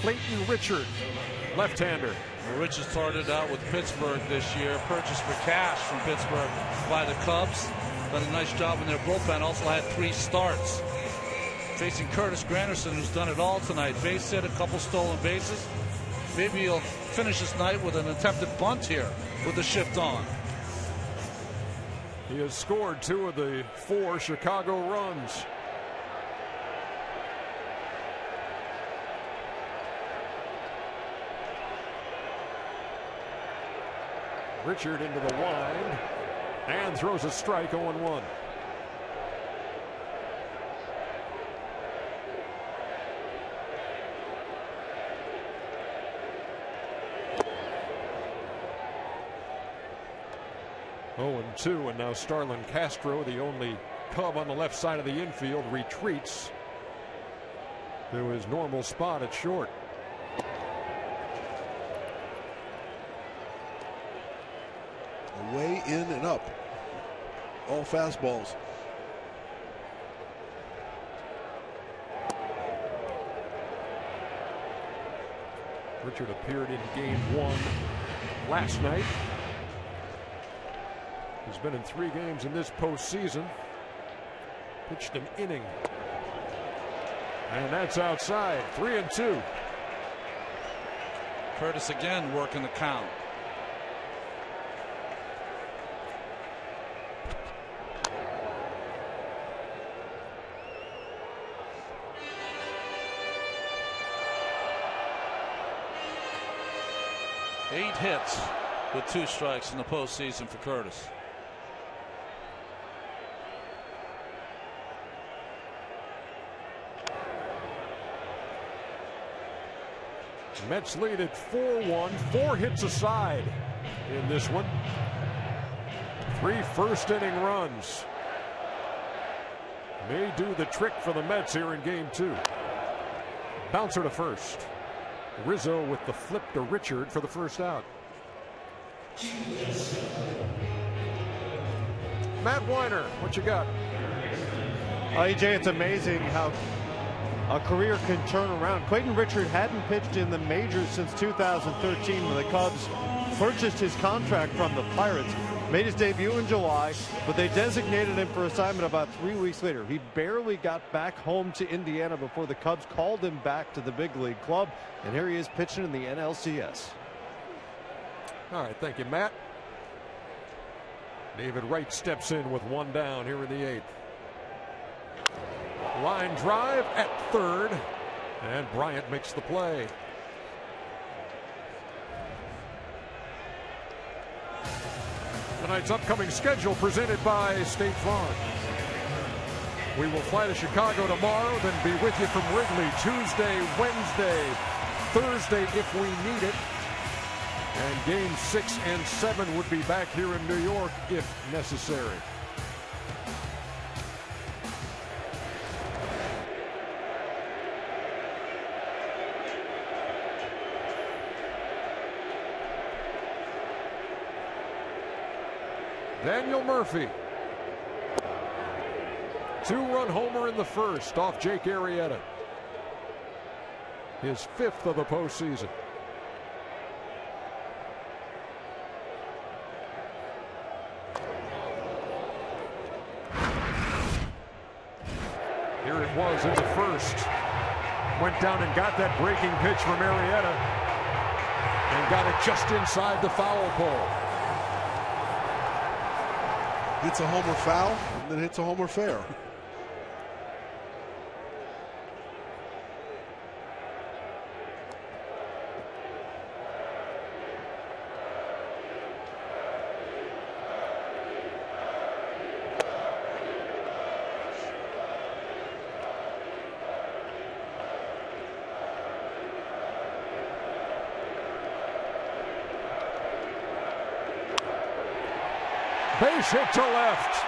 Clayton Richard, left-hander. Well, Richard started out with Pittsburgh this year, purchased for cash from Pittsburgh by the Cubs. Done a nice job in their bullpen, also had 3 starts. Facing Curtis Granderson, who's done it all tonight. Base hit, a couple stolen bases. Maybe he'll finish this night with an attempted bunt here with the shift on. He has scored 2 of the 4 Chicago runs. Richard into the wind and throws a strike, 0-1. And now Starlin Castro, the only Cub on the left side of the infield, retreats to his normal spot at short. Way in and up. All fastballs. Richard appeared in game 1 last night. He's been in 3 games in this postseason. Pitched an inning. And that's outside. 3-2. Curtis again working the count. Eight hits with 2 strikes in the postseason for Curtis. Mets lead at 4-1, 4 hits aside in this one. 3 first-inning runs. May do the trick for the Mets here in game 2. Bouncer to first. Rizzo with the flip to Richard for the first out. Matt Weiner, what you got? EJ, it's amazing how a career can turn around. Clayton Richard hadn't pitched in the majors since 2013 when the Cubs purchased his contract from the Pirates. Made his debut in July, but they designated him for assignment about 3 weeks later. He barely got back home to Indiana before the Cubs called him back to the big league club, and here he is pitching in the NLCS. All right, thank you, Matt. David Wright steps in with 1 down here in the 8th. Line drive at third, and Bryant makes the play. Tonight's upcoming schedule presented by State Farm. We will fly to Chicago tomorrow, then be with you from Wrigley Tuesday, Wednesday, Thursday if we need it. And games 6 and 7 would be back here in New York if necessary. Daniel Murphy. 2-run homer in the first off Jake Arrieta. His 5th of the postseason. Here it was in the first. Went down and got that breaking pitch from Arrieta and got it just inside the foul pole. Hits a homer foul, and then hits a homer fair. Base hit to left.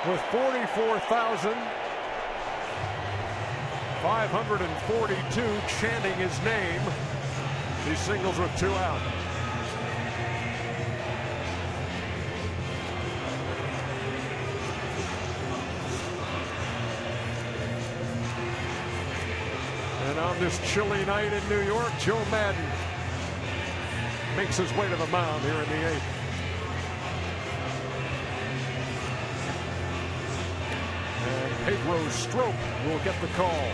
With 44,000 542 chanting his name. He singles with 2 out. And on this chilly night in New York, Joe Madden makes his way to the mound here in the 8th. And Pedro Strop will get the call.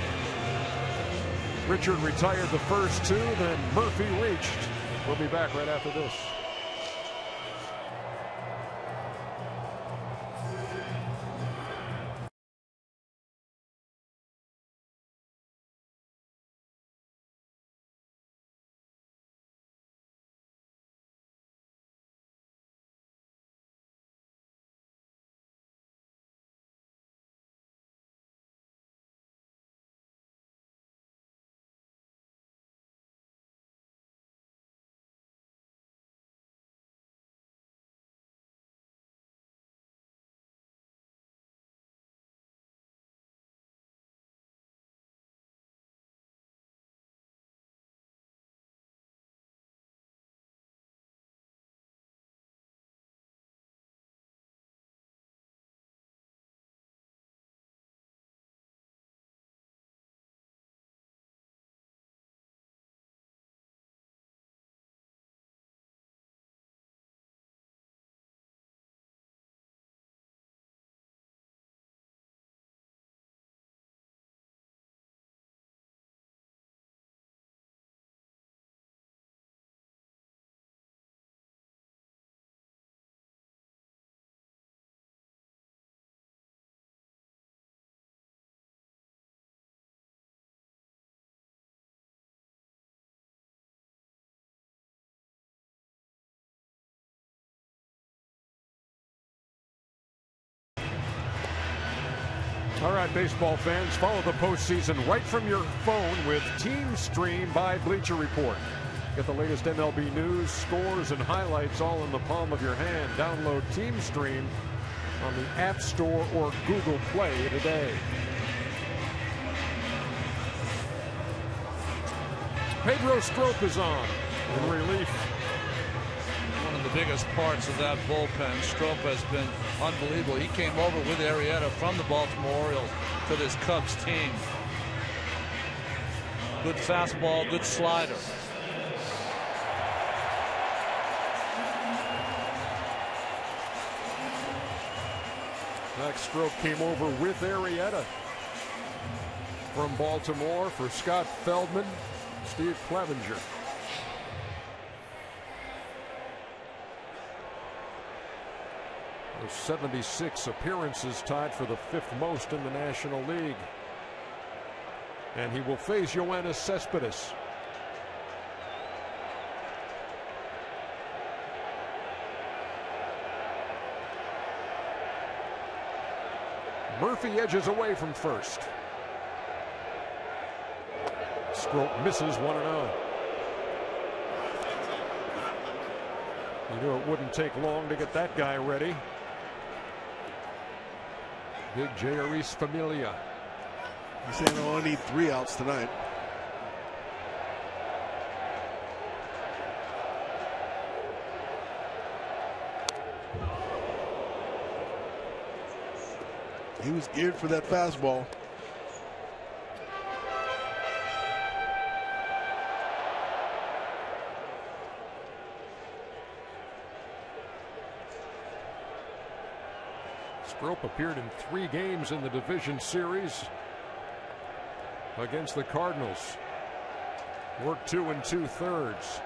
Richard retired the first 2, then Murphy reached. We'll be back right after this. All right, baseball fans, follow the postseason right from your phone with Team Stream by Bleacher Report. Get the latest MLB news, scores, and highlights all in the palm of your hand. Download Team Stream on the App Store or Google Play today. Pedro Strop is on in relief. One of the biggest parts of that bullpen. Strop has been unbelievable. He came over with Arrieta from the Baltimore Orioles to this Cubs team. Good fastball, good slider. Max Strop came over with Arrieta from Baltimore for Scott Feldman, Steve Clevenger. With 76 appearances, tied for the 5th most in the National League. And he will face Yoenis Cespedes. Murphy edges away from first. Strop misses 1-0. You knew it wouldn't take long to get that guy ready. Big J.R.E.'s Familia. He's saying I only need 3 outs tonight. He was geared for that fastball. Strop appeared in 3 games in the division series against the Cardinals. Worked 2 2/3.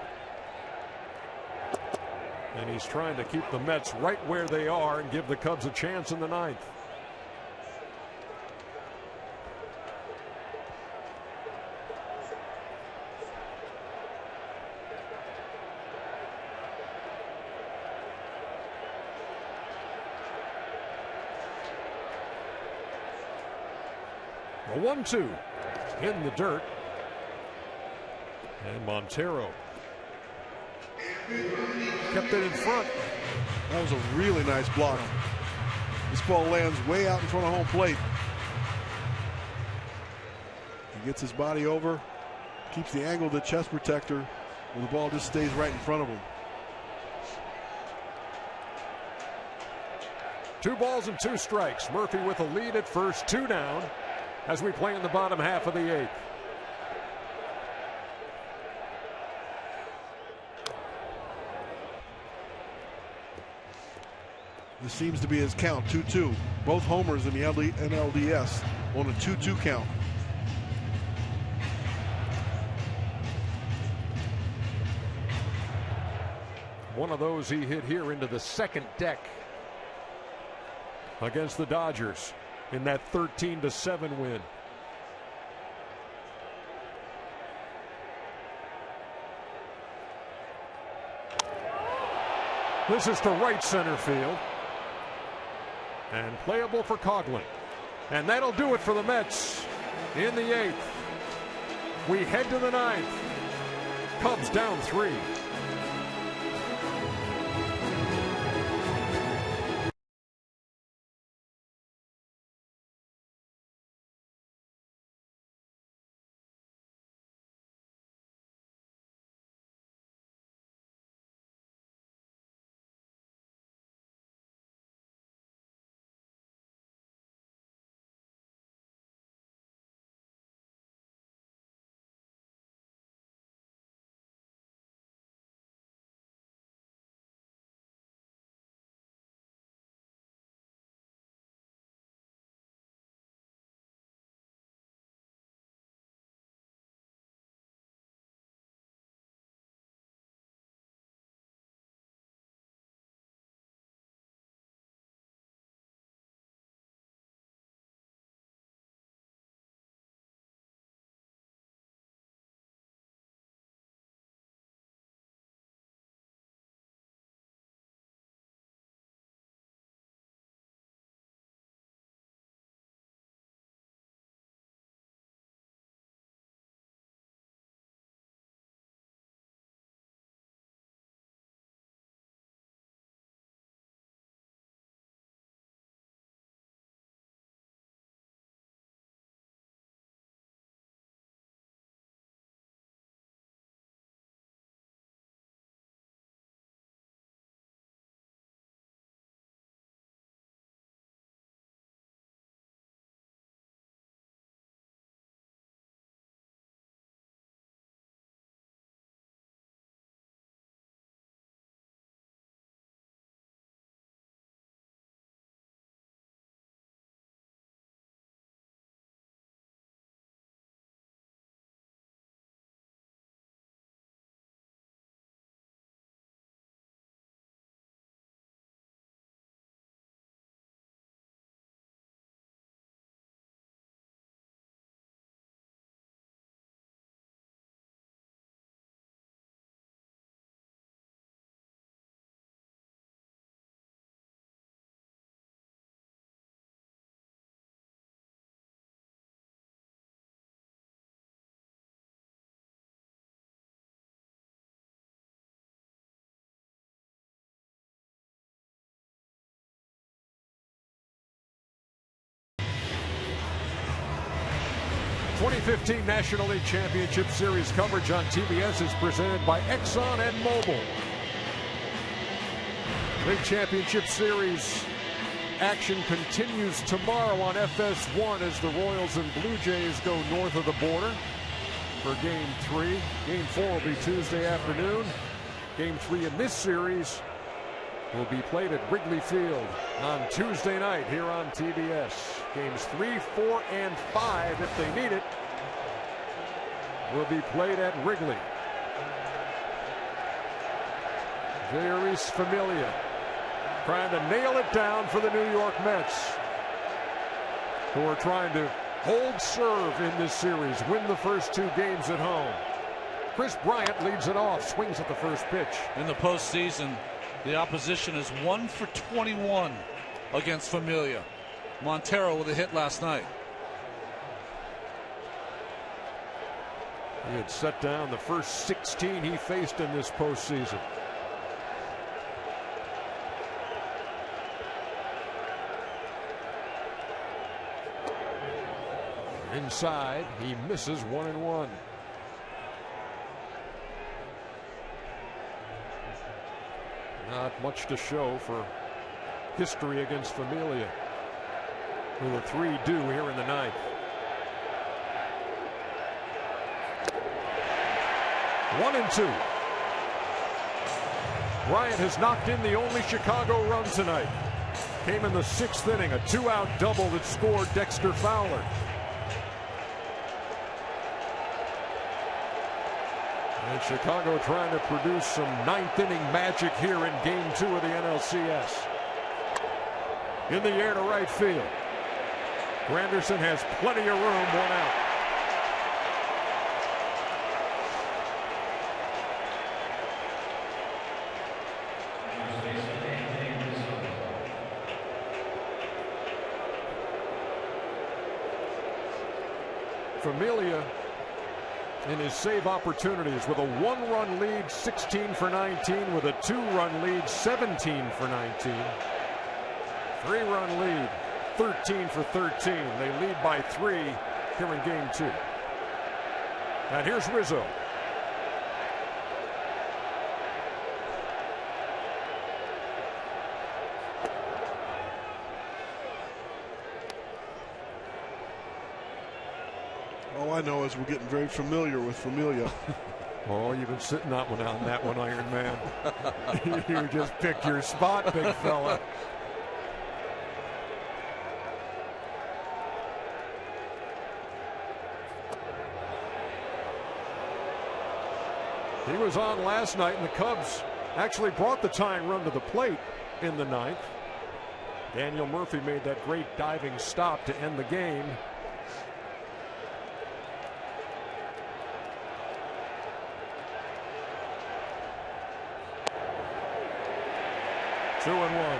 And he's trying to keep the Mets right where they are and give the Cubs a chance in the 9th. A 1-2 in the dirt. And Montero kept it in front. That was a really nice block. This ball lands way out in front of home plate. gets his body over, keeps the angle of the chest protector, and the ball just stays right in front of him. 2 balls and 2 strikes. Murphy with a lead at first, 2 down as we play in the bottom half of the 8th. This seems to be his count, 2-2. Both homers in the NLDS on a 2-2 count. One of those he hit here into the second deck against the Dodgers in that 13-7 win. This is to right center field. And playable for Coughlin. And that'll do it for the Mets in the 8th. We head to the 9th. Cubs down 3. '15 National League Championship Series coverage on TBS is presented by Exxon and Mobil. League Championship Series action continues tomorrow on FS1 as the Royals and Blue Jays go north of the border for Game 3. Game 4 will be Tuesday afternoon. Game 3 in this series will be played at Wrigley Field on Tuesday night here on TBS. Games 3, 4, and 5, if they need it, will be played at Wrigley. Jeurys Familia trying to nail it down for the New York Mets, who are trying to hold serve in this series, win the first 2 games at home. Chris Bryant leads it off, swings at the first pitch. In the postseason, the opposition is 1 for 21 against Familia. Montero with a hit last night. He had set down the first 16 he faced in this postseason. Inside, he misses 1-1. Not much to show for history against Familia, with a 3-2 here in the ninth. One and two. Bryant has knocked in the only Chicago run tonight. Came in the 6th inning, a 2-out double that scored Dexter Fowler. And Chicago trying to produce some 9th inning magic here in Game 2 of the NLCS. In the air to right field. Granderson has plenty of room, 1 out. Familia in his save opportunities with a 1-run lead, 16 for 19, with a 2-run lead, 17 for 19. 3-run lead, 13 for 13. They lead by 3 here in Game 2. And here's Rizzo. All I know is we're getting very familiar with Familia. Oh, you've been sitting that one on that one, Iron Man. You just picked your spot, big fella. He was on last night, and the Cubs actually brought the tying run to the plate in the 9th. Daniel Murphy made that great diving stop to end the game. Two and one.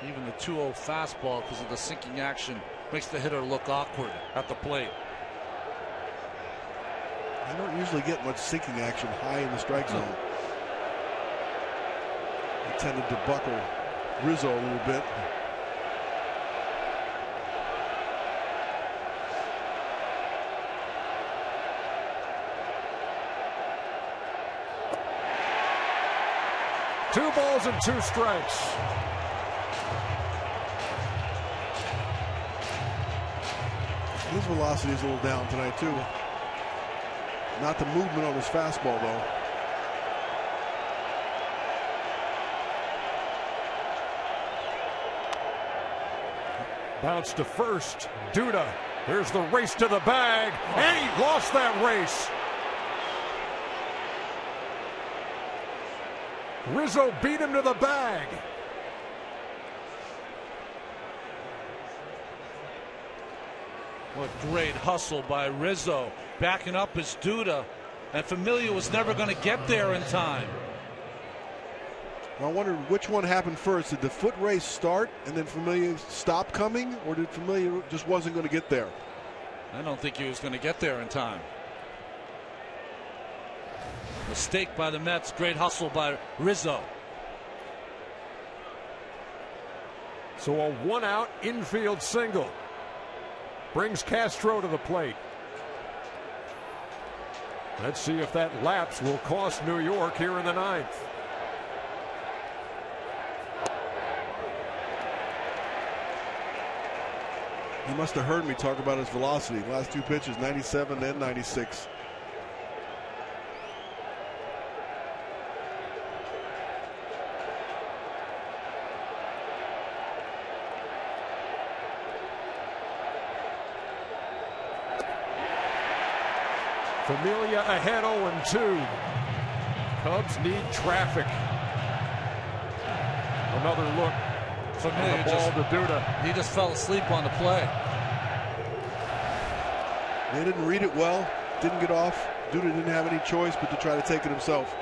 Even the 2-0 fastball, because of the sinking action, makes the hitter look awkward at the plate. I don't usually get much sinking action high in the strike zone. I tended to buckle Rizzo a little bit. Two balls and 2 strikes. His velocity is a little down tonight, too. Not the movement on his fastball, though. Bounce to first. Duda. There's the race to the bag, and he lost that race. Rizzo beat him to the bag. What great hustle by Rizzo, backing up his Duda, and Familia was never going to get there in time. I wonder which one happened first. Did the foot race start and then Familia stop coming, or did Familia just wasn't going to get there? I don't think he was going to get there in time. Mistake by the Mets, great hustle by Rizzo. So a 1-out infield single brings Castro to the plate. Let's see if that lapse will cost New York here in the 9th. He must have heard me talk about his velocity. Last 2 pitches, 97 and 96. Familia ahead 0-2. Cubs need traffic. Another look. Familia ball to Duda. He just fell asleep on the play. They didn't read it well. Didn't get off. Duda didn't have any choice but to try to take it himself.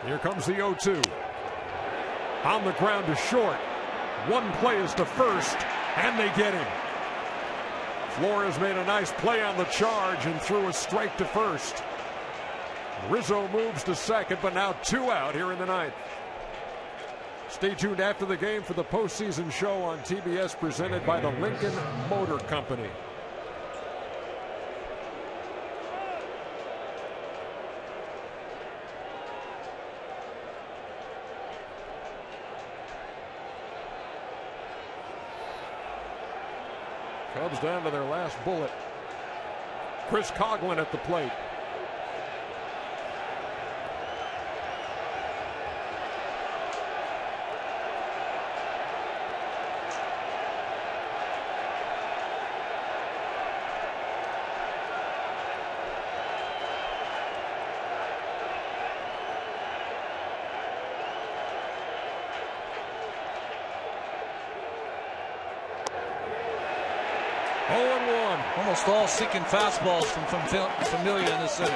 Here comes the 0-2. On the ground to short. One play is to first, and they get him. Flores made a nice play on the charge and threw a strike to first. Rizzo moves to second, but now 2 out here in the ninth. Stay tuned after the game for the postseason show on TBS, presented by the Lincoln Motor Company. Cubs down to their last bullet. Chris Coughlin at the plate. Almost all sinking fastballs from Familia in this inning.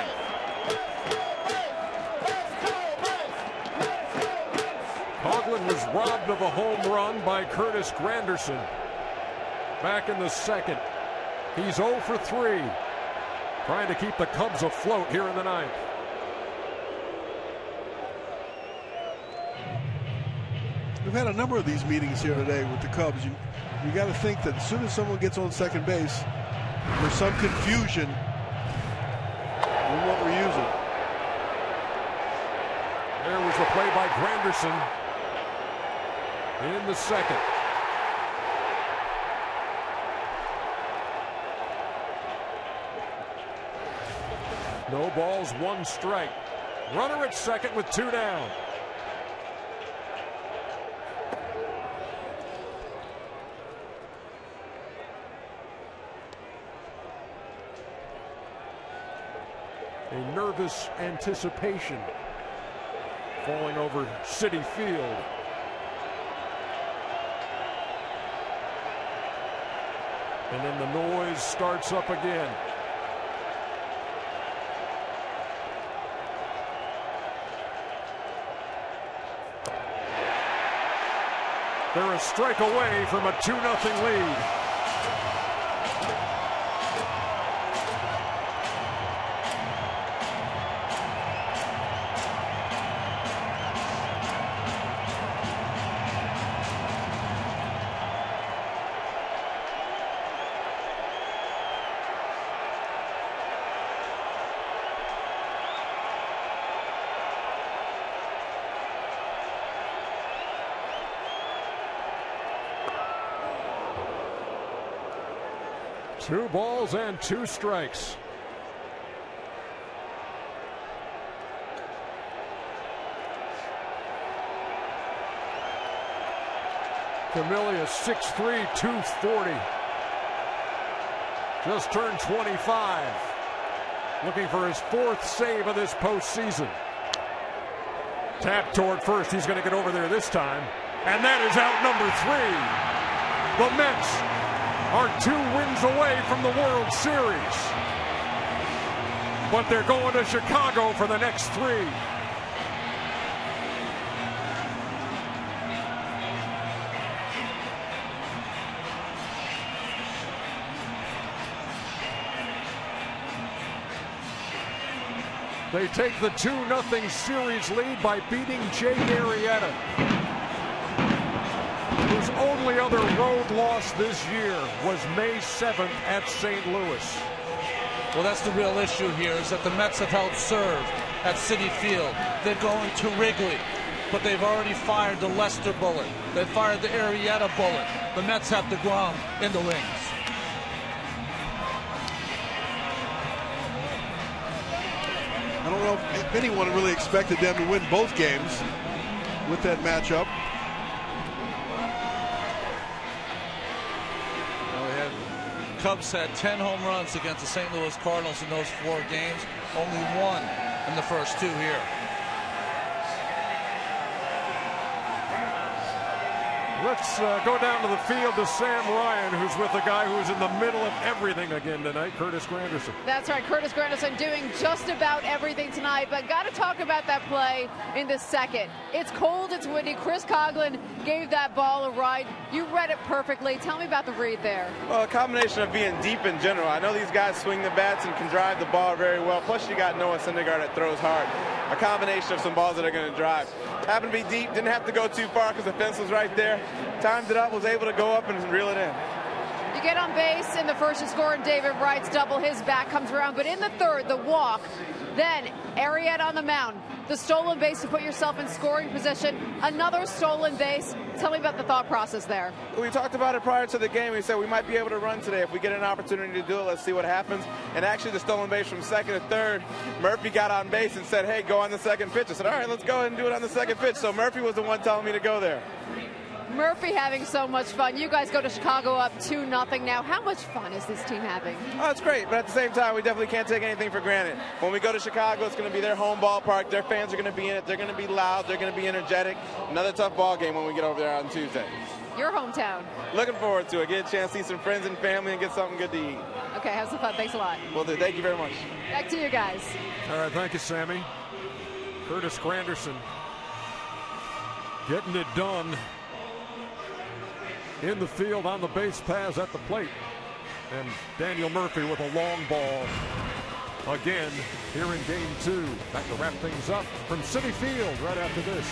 Coughlin was robbed of a home run by Curtis Granderson back in the second. He's 0 for 3, trying to keep the Cubs afloat here in the ninth. We've had a number of these meetings here today with the Cubs. You got to think that as soon as someone gets on second base, there's some confusion in what we're using. There was the play by Granderson in the second. No balls, 1 strike. Runner at second with 2 down. A nervous anticipation falling over Citi Field. And then the noise starts up again. They're a strike away from a 2-0 lead. Two balls and 2 strikes. Familia 6'3", 240. Just turned 25. Looking for his 4th save of this postseason. Tap toward first. He's going to get over there this time. And that is out number 3. The Mets are 2 wins away from the World Series. But they're going to Chicago for the next 3. They take the 2-0 series lead by beating Jake Arrieta, whose only other road loss this year was May 7th at St. Louis. Well, that's the real issue here, is that the Mets have held serve at Citi Field. They're going to Wrigley, but they've already fired the Lester bullet. They fired the Arrieta bullet. The Mets have to go out in the wings. I don't know if anyone really expected them to win both games with that matchup. Cubs had 10 home runs against the St. Louis Cardinals in those 4 games. Only 1 in the first 2 here. Let's go down to the field to Sam Ryan, who's with a guy who's in the middle of everything again tonight, Curtis Granderson. That's right, Curtis Granderson doing just about everything tonight, but got to talk about that play in the second. It's cold, it's windy. Chris Coughlin gave that ball a ride. You read it perfectly. Tell me about the read there. Well, a combination of being deep in general. I know these guys swing the bats and can drive the ball very well. Plus, you got Noah Syndergaard that throws hard. A combination of some balls that are going to drive. Happened to be deep. Didn't have to go too far because the fence was right there. Timed it up. Was able to go up and reel it in. You get on base in the first, you score, and David Wright's double. His bat comes around. But in the third, the walk, then Arrieta on the mound. The stolen base to put yourself in scoring position. Another stolen base. Tell me about the thought process there. We talked about it prior to the game. We said we might be able to run today. If we get an opportunity to do it, let's see what happens. And actually, the stolen base from second to third, Murphy got on base and said, hey, go on the second pitch. I said, all right, let's go ahead and do it on the second pitch. So Murphy was the one telling me to go there. Murphy having so much fun. You guys go to Chicago up 2-0 now. How much fun is this team having? Oh, it's great, but at the same time, we definitely can't take anything for granted. When we go to Chicago, it's going to be their home ballpark. Their fans are going to be in it. They're going to be loud. They're going to be energetic. Another tough ball game when we get over there on Tuesday. Your hometown. Looking forward to it. Get a chance to see some friends and family and get something good to eat. Okay, have some fun. Thanks a lot. Will do. Thank you very much. Back to you guys. All right, thank you, Sammy. Curtis Granderson getting it done in the field on the base paths at the plate. And Daniel Murphy with a long ball again here in game 2. Back to wrap things up from Citi Field right after this.